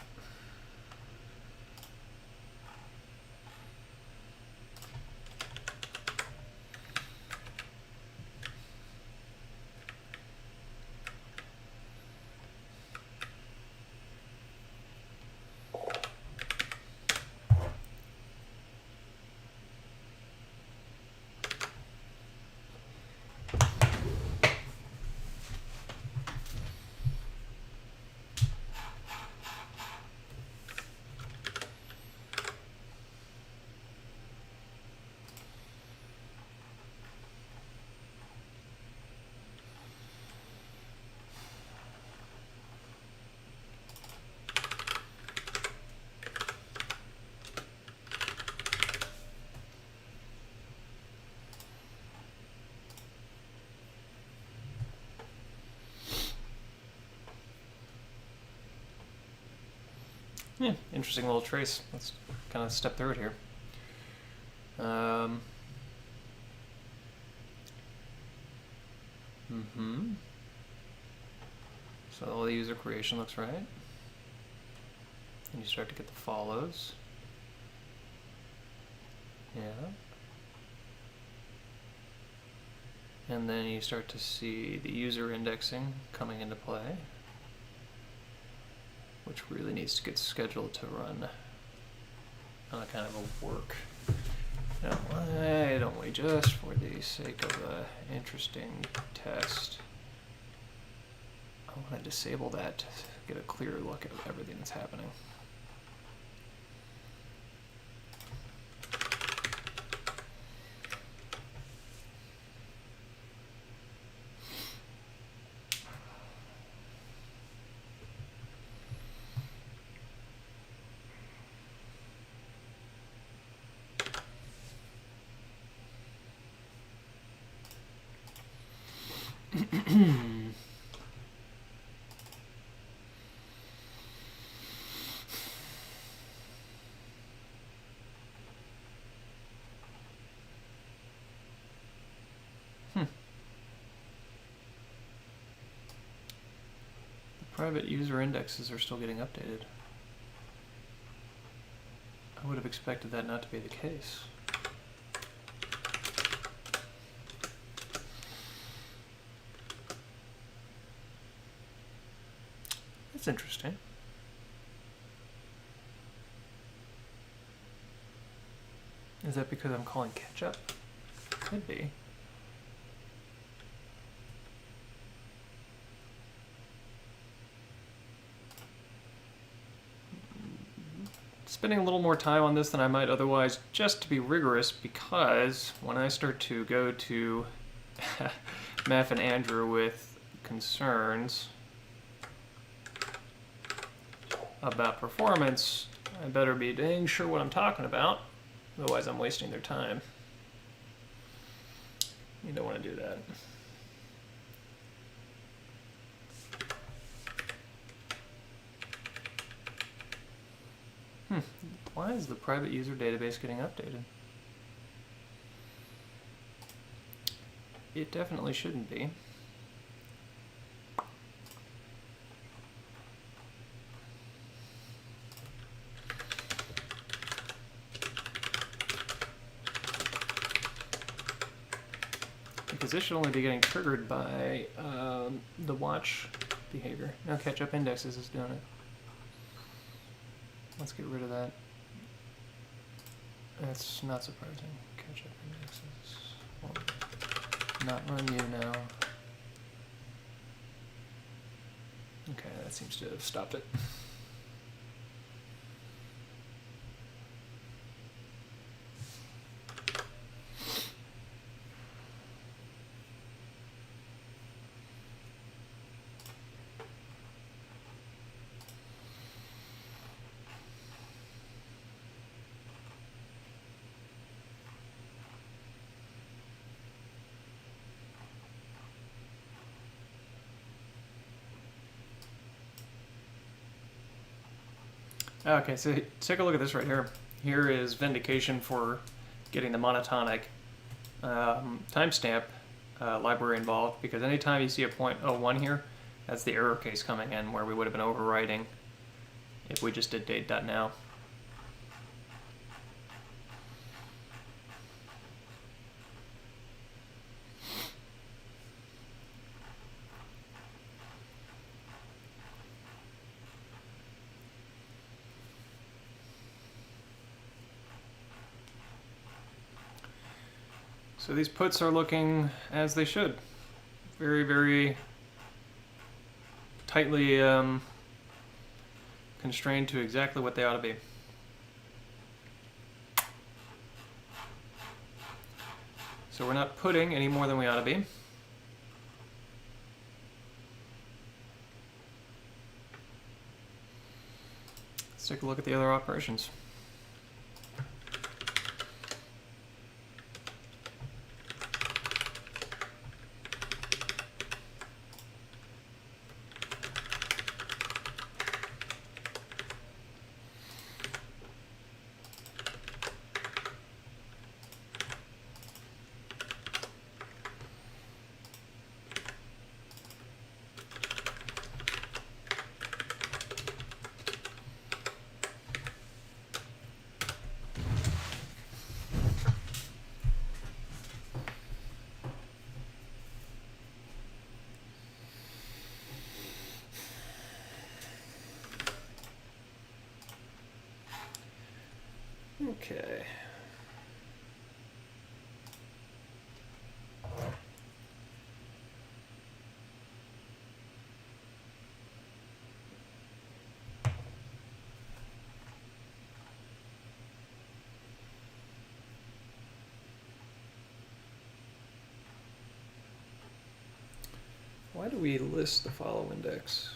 Yeah, interesting little trace. Let's kind of step through it here. So all the user creation looks right. And you start to get the follows. Yeah. And then you start to see the user indexing coming into play, which really needs to get scheduled to run on a kind of a work. Now, why don't we, just for the sake of an interesting test, I want to disable that to get a clearer look at everything that's happening. Private user indexes are still getting updated. I would have expected that not to be the case. That's interesting. Is that because I'm calling catch up? Could be. Spending a little more time on this than I might otherwise, just to be rigorous, because when I start to go to Matt and Andrew with concerns about performance, I better be dang sure what I'm talking about, otherwise I'm wasting their time. You don't want to do that. Why is the private user database getting updated? it definitely shouldn't be. Because this should only be getting triggered by the watch behavior. Now catch up indexes is doing it. Let's get rid of that. That's not surprising. Catch up indexes. Well, not run you now. Okay, that seems to have stopped it. Okay, so take a look at this right here. Here is vindication for getting the monotonic timestamp library involved, because anytime you see a 0.01 here, that's the error case coming in where we would have been overwriting if we just did date.now. So these puts are looking as they should. Very, very tightly constrained to exactly what they ought to be. So we're not putting any more than we ought to be. Let's take a look at the other operations. Okay. Why do we list the follow index?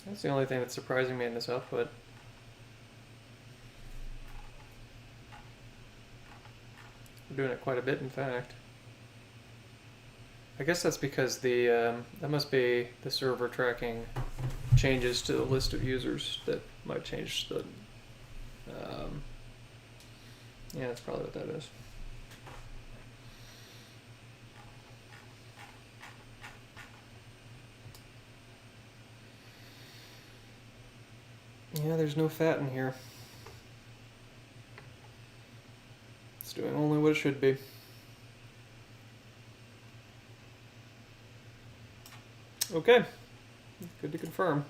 That's the only thing that's surprising me in this output. We're doing it quite a bit, in fact. I guess that's because the that must be the server tracking changes to the list of users that might change the. Yeah, that's probably what that is. Yeah, there's no fat in here. It's doing only what it should be. Okay, good to confirm.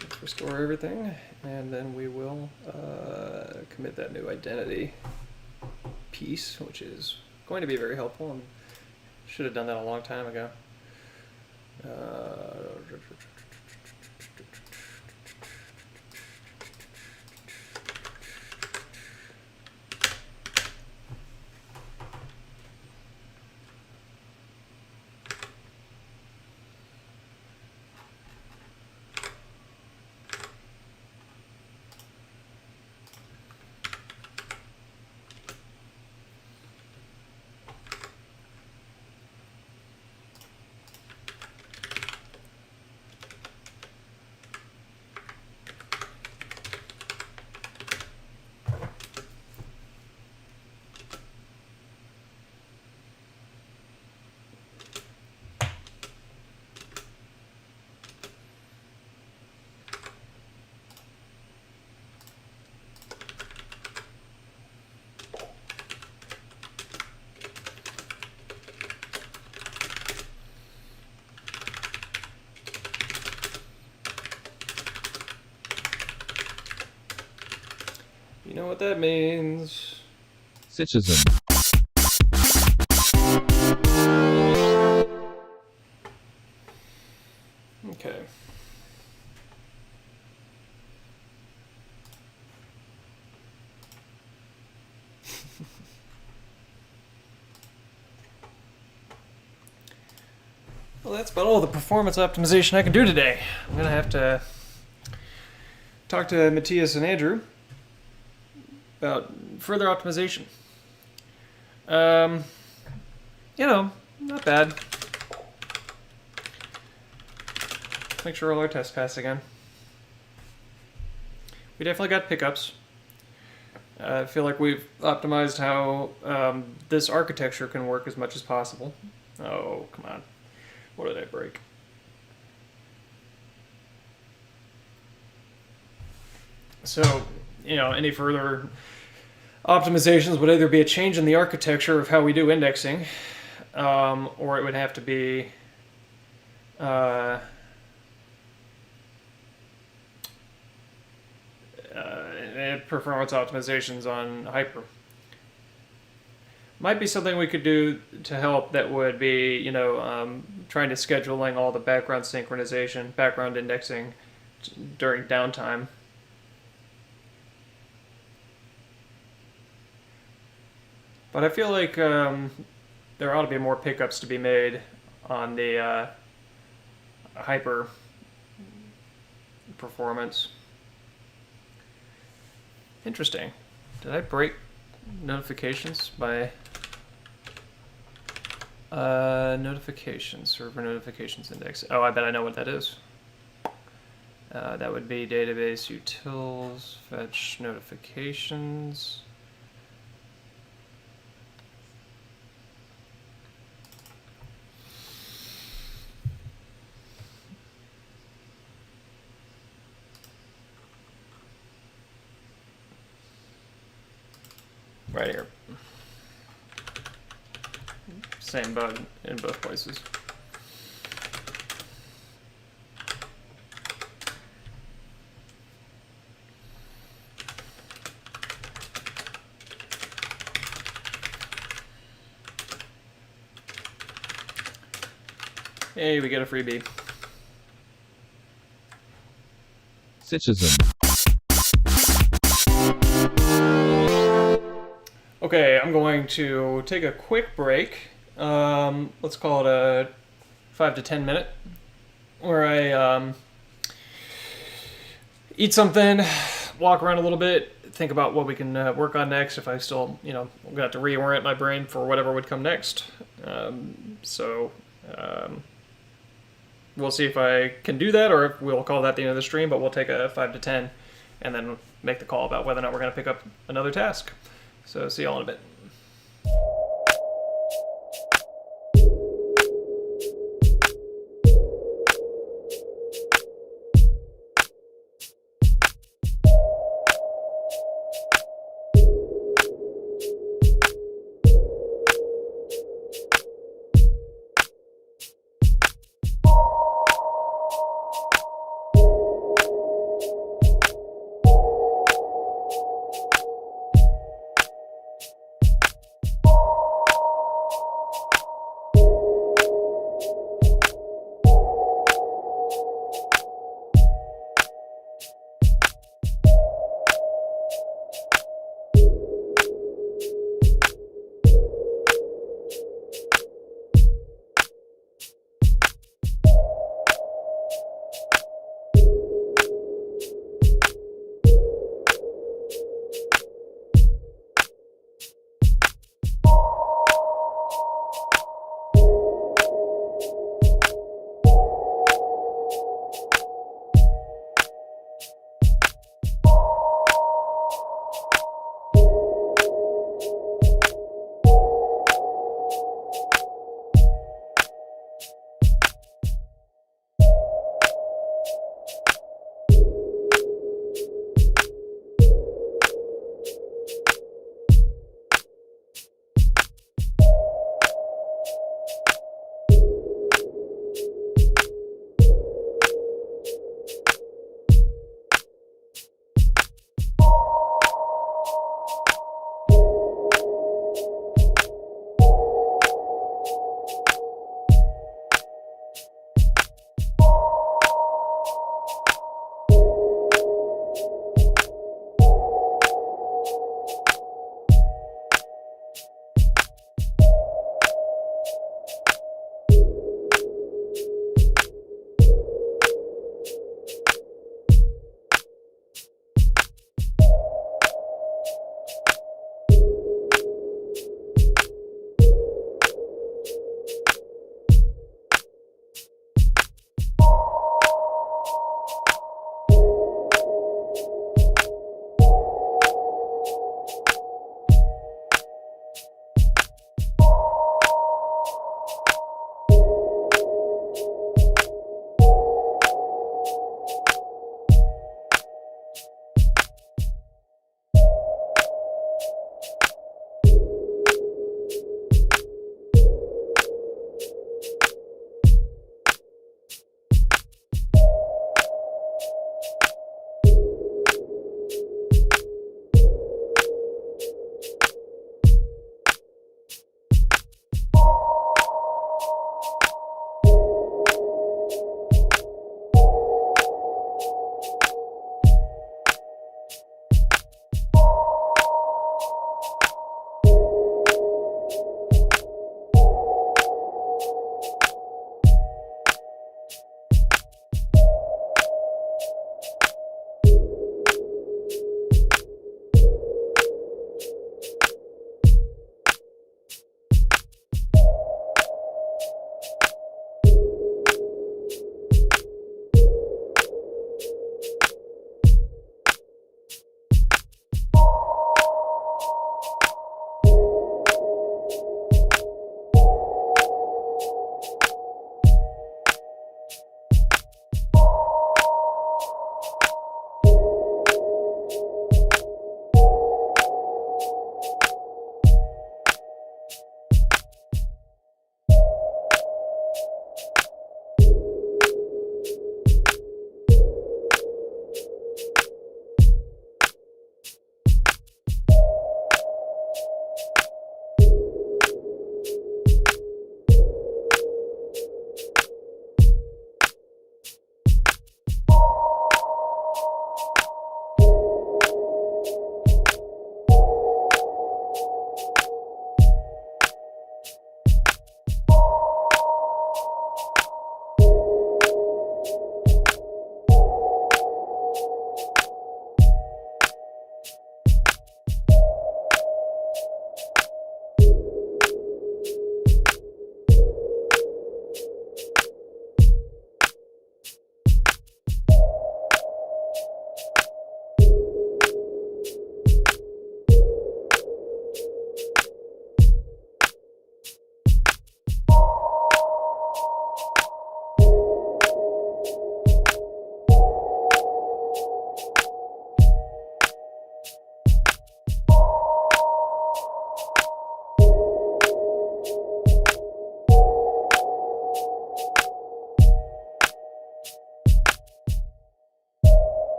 Let's restore everything, and then we will commit that new identity piece, which is going to be very helpful, and should have done that a long time ago. know what that means. Citizen. Okay. Well, that's about all the performance optimization I can do today. I'm gonna have to talk to Matthias and Andrew about further optimization. You know, not bad. Make sure all our tests pass again. We definitely got pickups. I feel like we've optimized how this architecture can work as much as possible. Oh, come on. What did I break? So, you know, any further optimizations would either be a change in the architecture of how we do indexing, or it would have to be performance optimizations on Hyper. Might be something we could do to help that would be, you know, trying to scheduling all the background synchronization, background indexing during downtime. But I feel like there ought to be more pickups to be made on the Hyper performance. Interesting. Did I break notifications by notifications, server notifications index? Oh, I bet I know what that is. That would be database utils, fetch notifications. Right here. Same bug in both places. Hey, we get a freebie. Citizen. Okay, I'm going to take a quick break. Let's call it a 5 to 10 minute, where I eat something, walk around a little bit, think about what we can work on next. If I still, you know, I'm gonna have to reorient my brain for whatever would come next. We'll see if I can do that, or if we'll call that the end of the stream. But we'll take a 5 to 10, and then make the call about whether or not we're gonna pick up another task. So see y'all in a bit.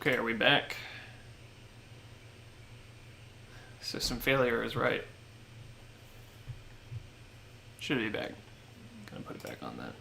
Okay, are we back? System failure is right. Should be back. Gonna put it back on that.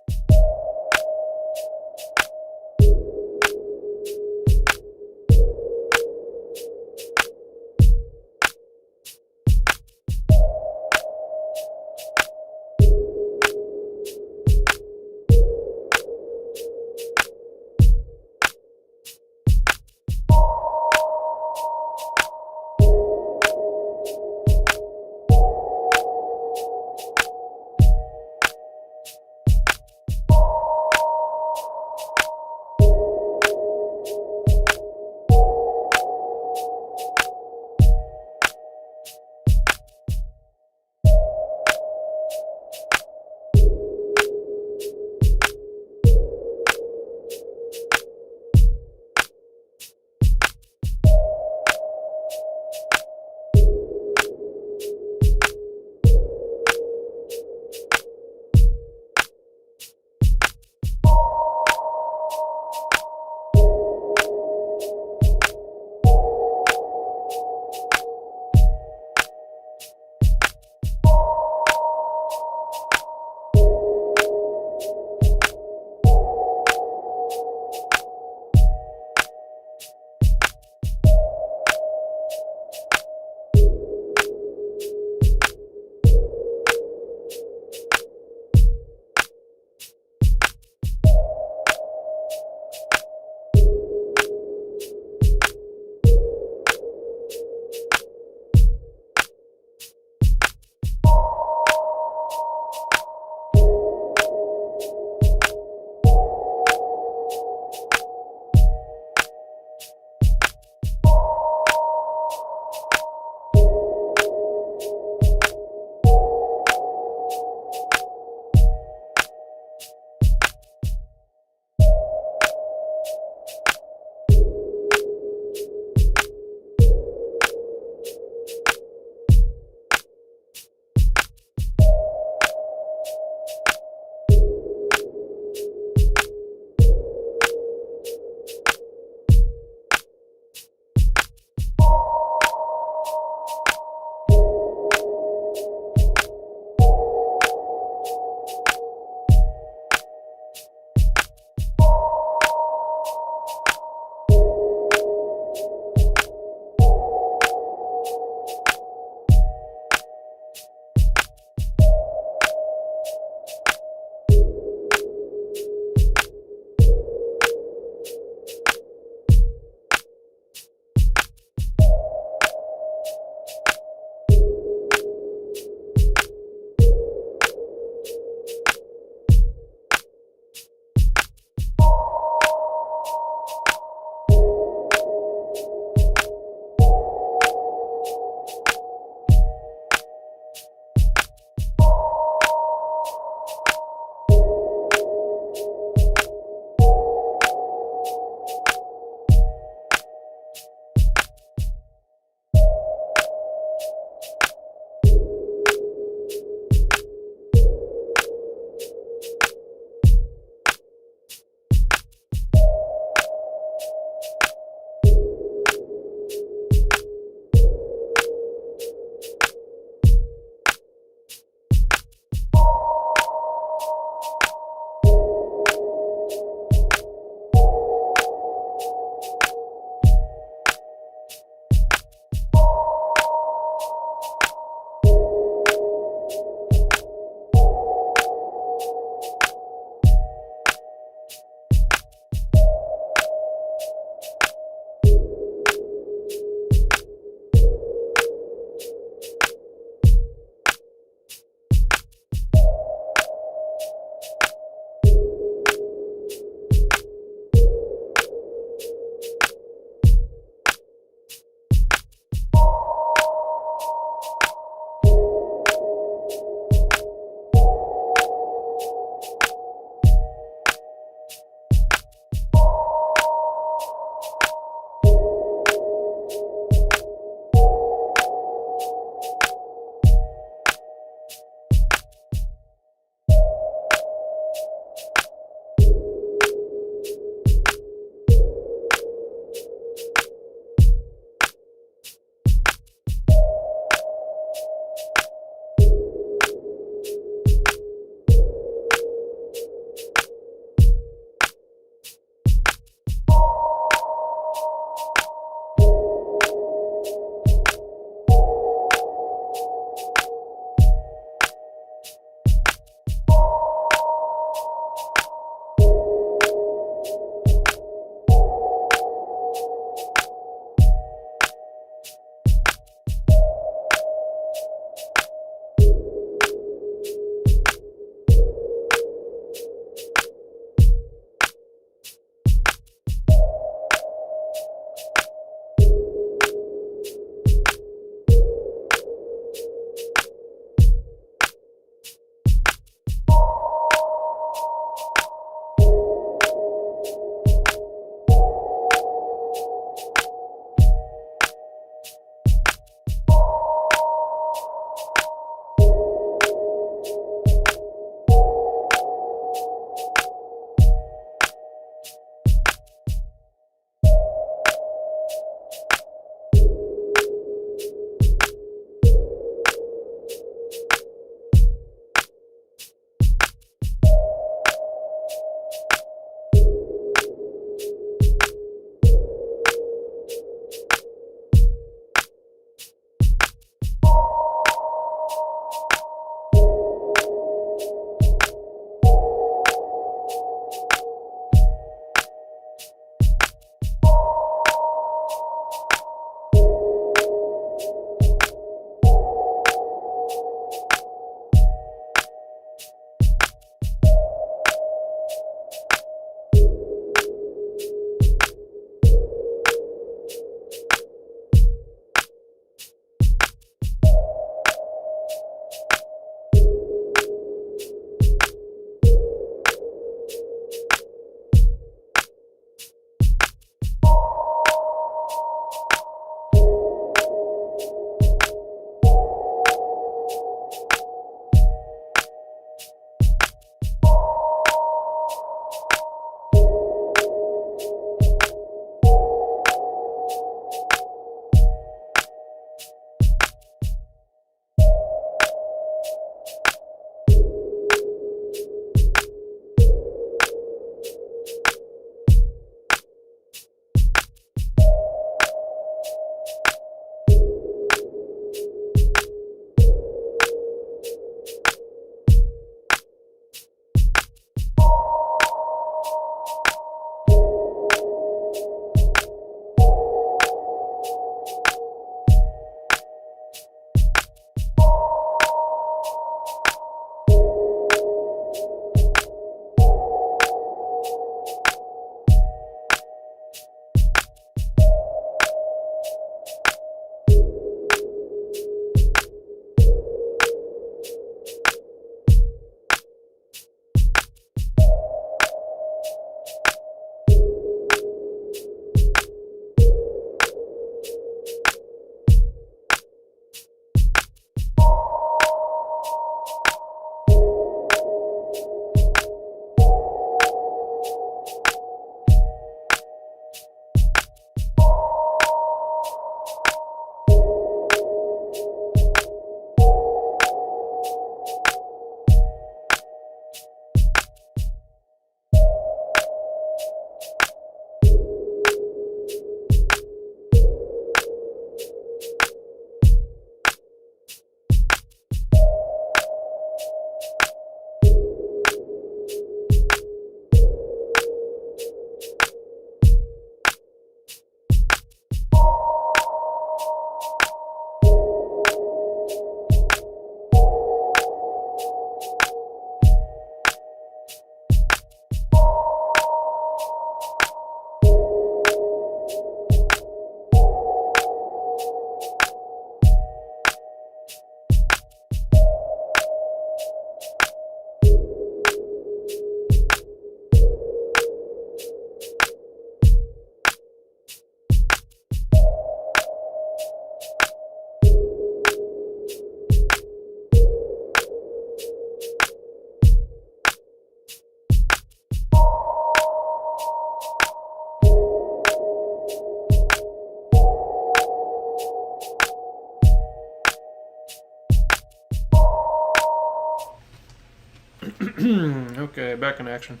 Okay, back in action.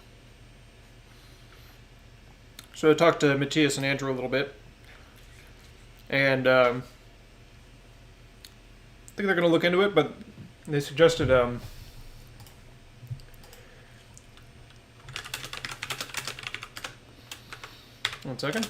So I talked to Matthias and Andrew a little bit, and I think they're going to look into it, but they suggested 1 second.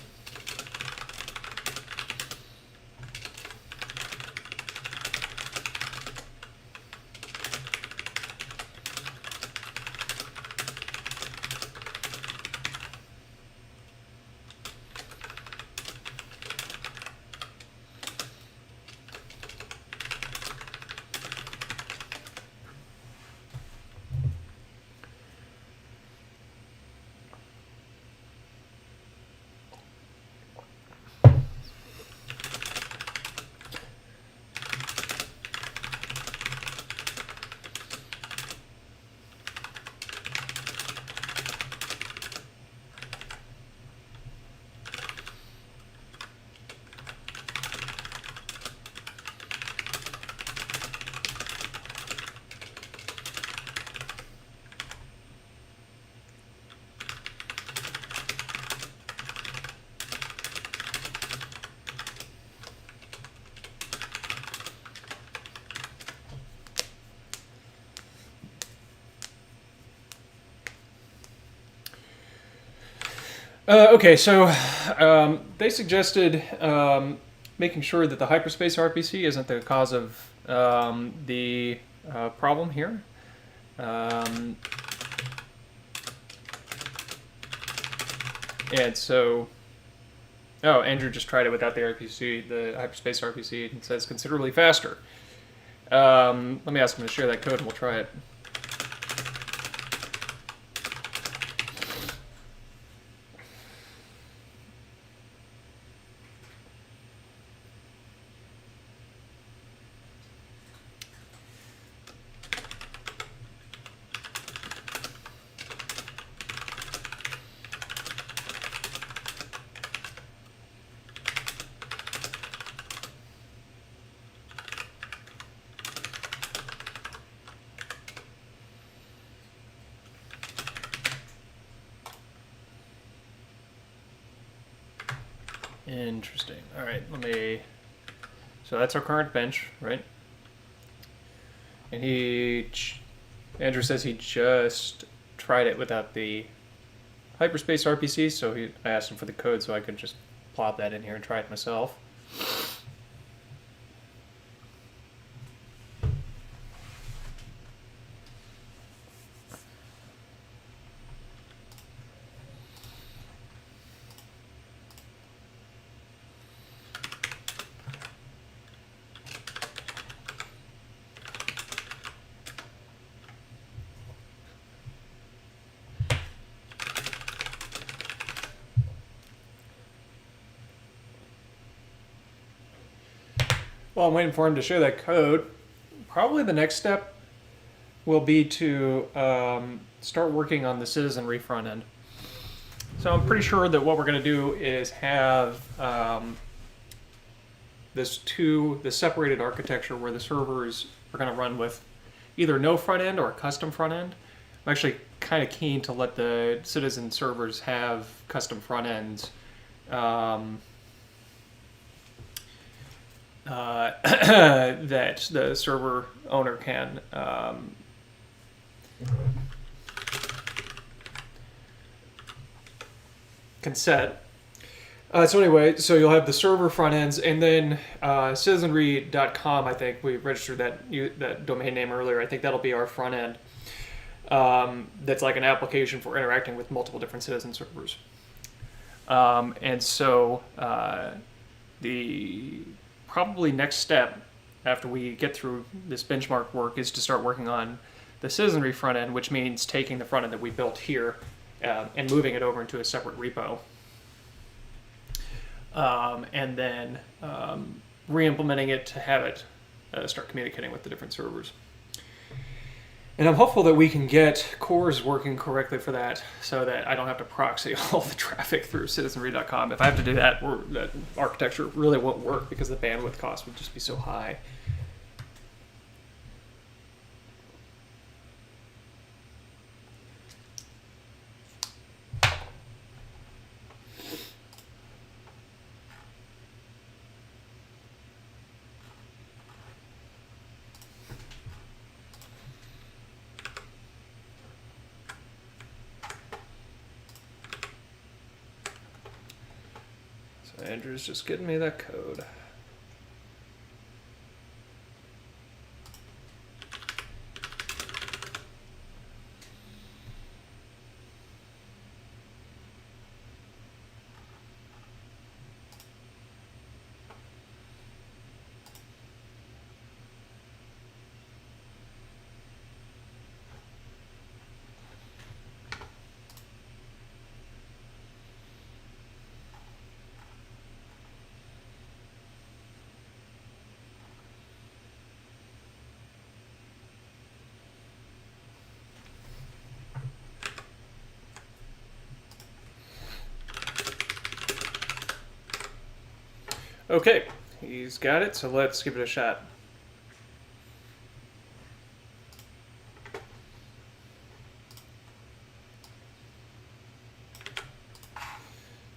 Okay, so they suggested making sure that the hyperspace RPC isn't the cause of the problem here. And so, Andrew just tried it without the RPC, the hyperspace RPC, and says considerably faster. Let me ask him to share that code and we'll try it. Interesting. All right, so that's our current bench, right? And Andrew says he just tried it without the hyperspace RPC, so I asked him for the code so I could just plop that in here and try it myself. While I'm waiting for him to share that code, probably the next step will be to start working on the citizenry front end. So I'm pretty sure that what we're going to do is have this separated architecture where the servers are going to run with either no front end or a custom front end. I'm actually kind of keen to let the citizen servers have custom front ends. That the server owner can set. So anyway, so you'll have the server front ends, and then citizenry.com, I think we registered that domain name earlier. I think that'll be our front end. That's like an application for interacting with multiple different citizen servers. And so the probably next step after we get through this benchmark work is to start working on the citizenry front end, which means taking the front end that we built here and moving it over into a separate repo. And then re-implementing it to have it start communicating with the different servers. And I'm hopeful that we can get cores working correctly for that so that I don't have to proxy all the traffic through citizenry.com. If I have to do that, that architecture really won't work because the bandwidth cost would just be so high. Andrew's just getting me that code. Okay, he's got it, so let's give it a shot.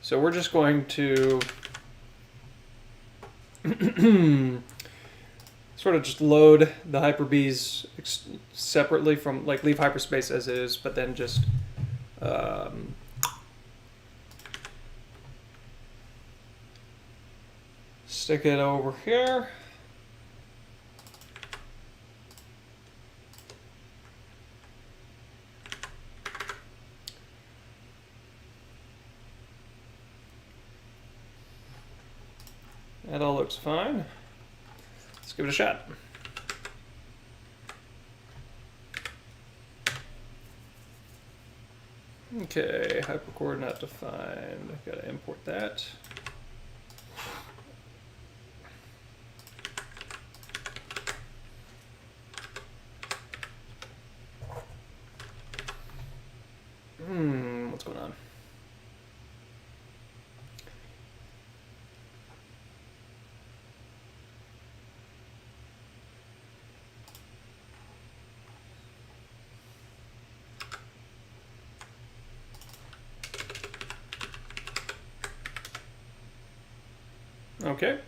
So we're just going to sort of just load the Hyper-Bs separately from, like, leave hyperspace as it is, but then just stick it over here. That all looks fine. Let's give it a shot. Okay, Hypercore not defined. Gotta import that. What's going on? Okay.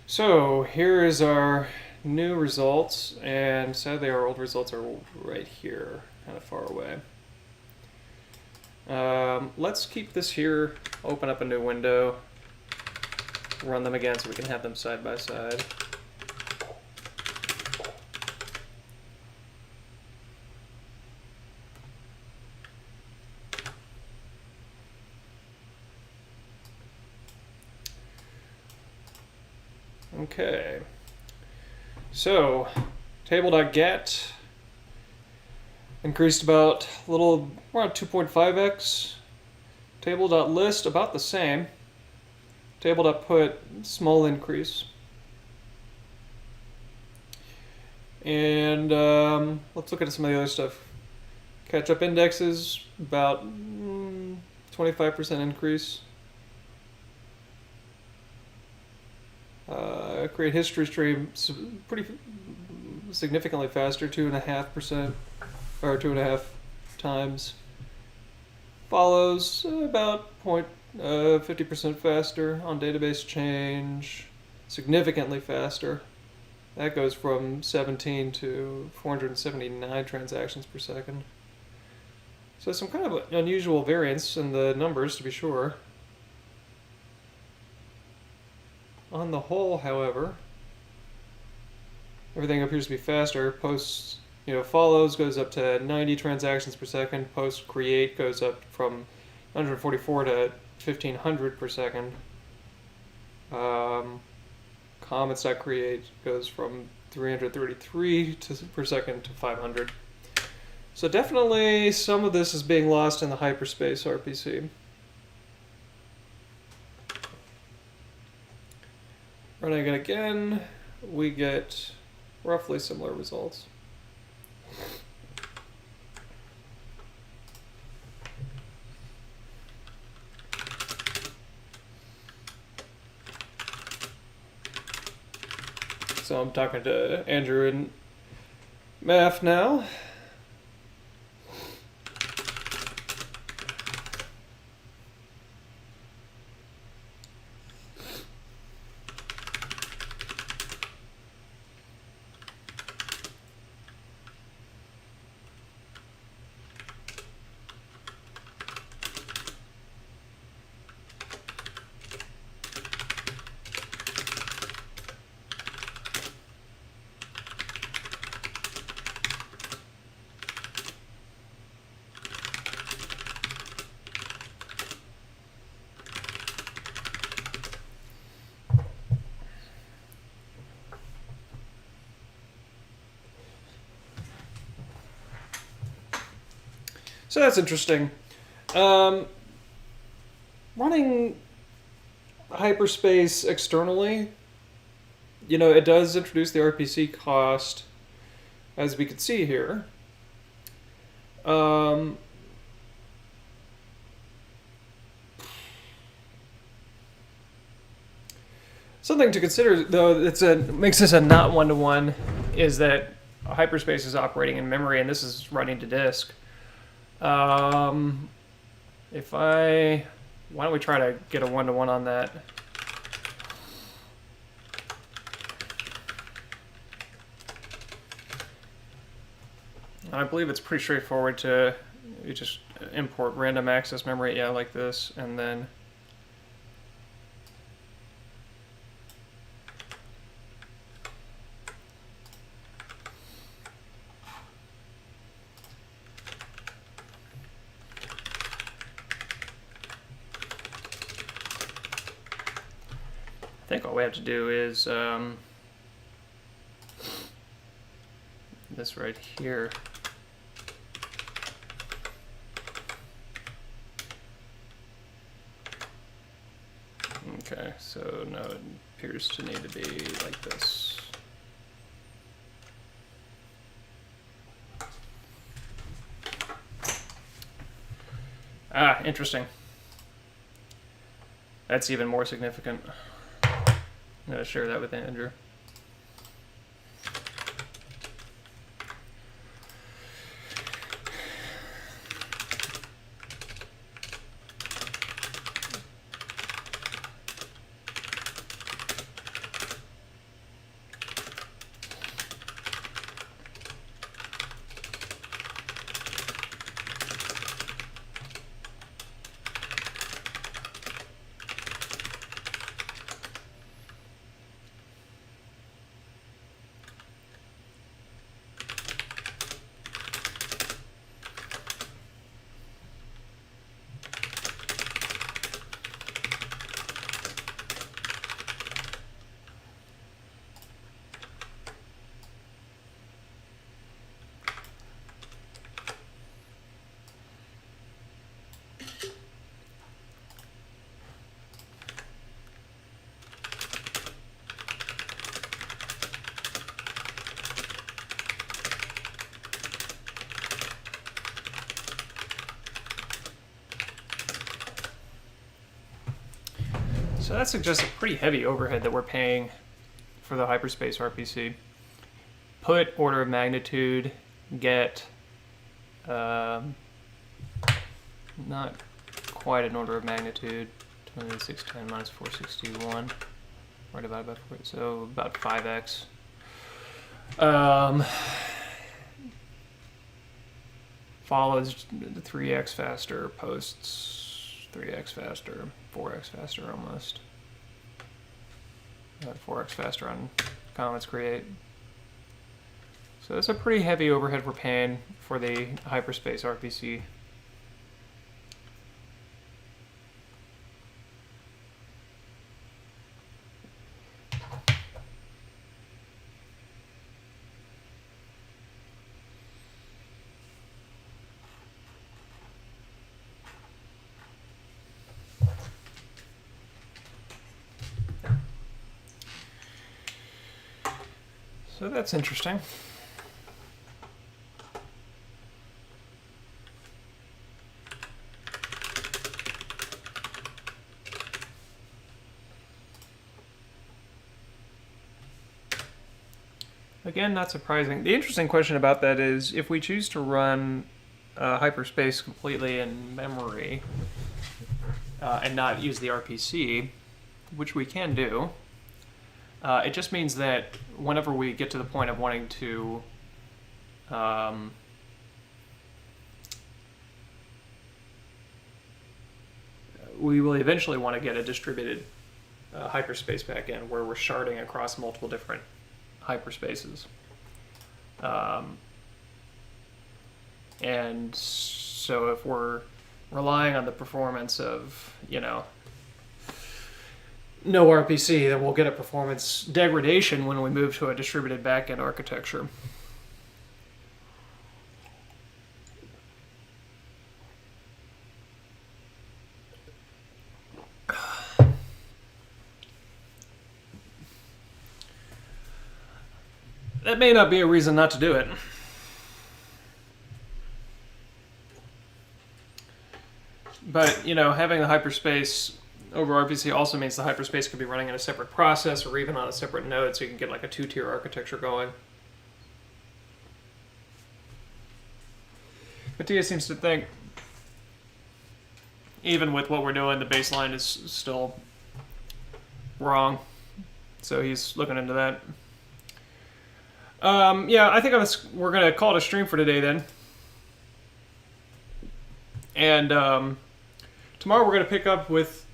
So here is our new results, and sadly our old results are right here, kind of far away. Let's keep this here, open up a new window, run them again so we can have them side by side. Okay, so table.get increased about a little around 2.5x. Table.list about the same. Table.put small increase. And let's look at some of the other stuff. Catch up indexes about 25% increase. Create history stream pretty significantly faster, 2.5% or 2.5 times. Follows about 50% faster on database change, significantly faster. That goes from 17 to 479 transactions per second. So some kind of unusual variance in the numbers, to be sure. On the whole, however, everything appears to be faster. Posts, follows goes up to 90 transactions per second. Post create goes up from 144 to 1500 per second. Comments.create goes from 333 per second to 500. So definitely some of this is being lost in the hyperspace RPC. Running it again, we get roughly similar results. So I'm talking to Andrew in math now. So that's interesting. Running hyperspace externally, it does introduce the RPC cost, as we can see here. Something to consider, though, makes this a not one-to-one, is that hyperspace is operating in memory, and this is running to disk. Why don't we try to get a one-to-one on that? I believe it's pretty straightforward to you just import random access memory, like this, and then I think all we have to do is this right here. Okay, so now it appears to need to be like this. Interesting. That's even more significant. I'm going to share that with Andrew. So that suggests a pretty heavy overhead that we're paying for the hyperspace RPC. Put order of magnitude, get not quite an order of magnitude, 2610 minus 461, or divided by 4, so about 5x. Follows the 3x faster, posts 3x faster, 4x faster almost. 4x faster on comments create. So it's a pretty heavy overhead we're paying for the hyperspace RPC. So that's interesting. Again, not surprising. The interesting question about that is if we choose to run hyperspace completely in memory and not use the RPC, which we can do, it just means that whenever we get to the point of wanting to we will eventually want to get a distributed hyperspace backend where we're sharding across multiple different hyperspaces. And so if we're relying on the performance of, no RPC, then we'll get a performance degradation when we move to a distributed backend architecture. that may not be a reason not to do it. But, you know, having the hyperspace over RPC also means the hyperspace could be running in a separate process or even on a separate node, so you can get like a 2-tier architecture going. Matthias seems to think, even with what we're doing, the baseline is still wrong. So he's looking into that. Yeah, I think we're going to call it a stream for today then. And tomorrow we're going to pick up with,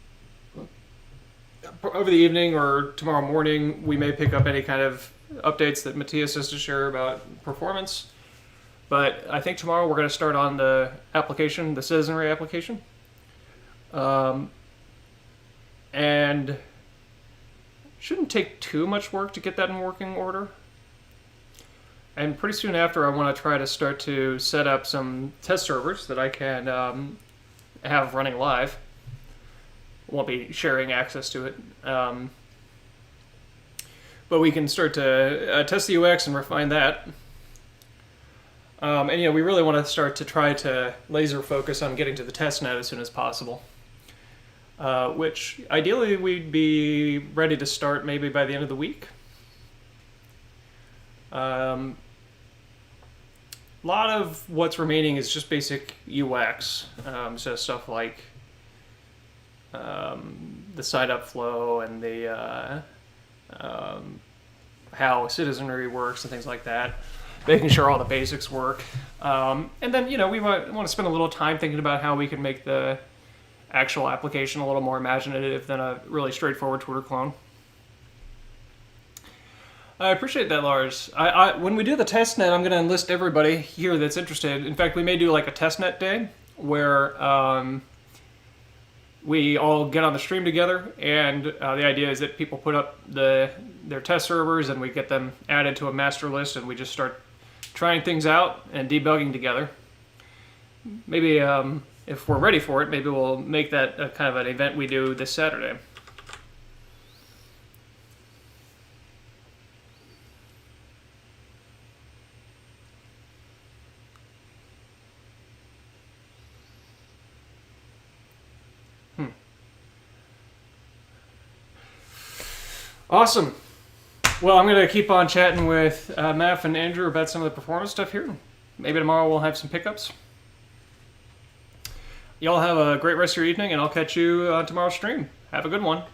over the evening or tomorrow morning, we may pick up any kind of updates that Matthias has to share about performance. But I think tomorrow we're going to start on the application, the citizenry application. And shouldn't take too much work to get that in working order. And pretty soon after, I want to try to start to set up some test servers that I can have running live. Won't be sharing access to it. But we can start to test the UX and refine that. And you know, we really want to start to try to laser focus on getting to the test net as soon as possible. Which ideally we'd be ready to start maybe by the end of the week. A lot of what's remaining is just basic UX, so stuff like the sign-up flow and the how citizenry works and things like that, making sure all the basics work. And then, you know, we want to spend a little time thinking about how we can make the actual application a little more imaginative than a really straightforward Twitter clone. I appreciate that, Lars. When we do the testnet, I'm going to enlist everybody here that's interested. In fact, we may do like a testnet day where we all get on the stream together, and the idea is that people put up their test servers, and we get them added to a master list, and we just start trying things out and debugging together. Maybe if we're ready for it, maybe we'll make that a kind of an event we do this Saturday. Awesome. Well, I'm going to keep on chatting with Maf and Andrew about some of the performance stuff here. Maybe tomorrow we'll have some pickups. Y'all have a great rest of your evening, and I'll catch you on tomorrow's stream. Have a good one.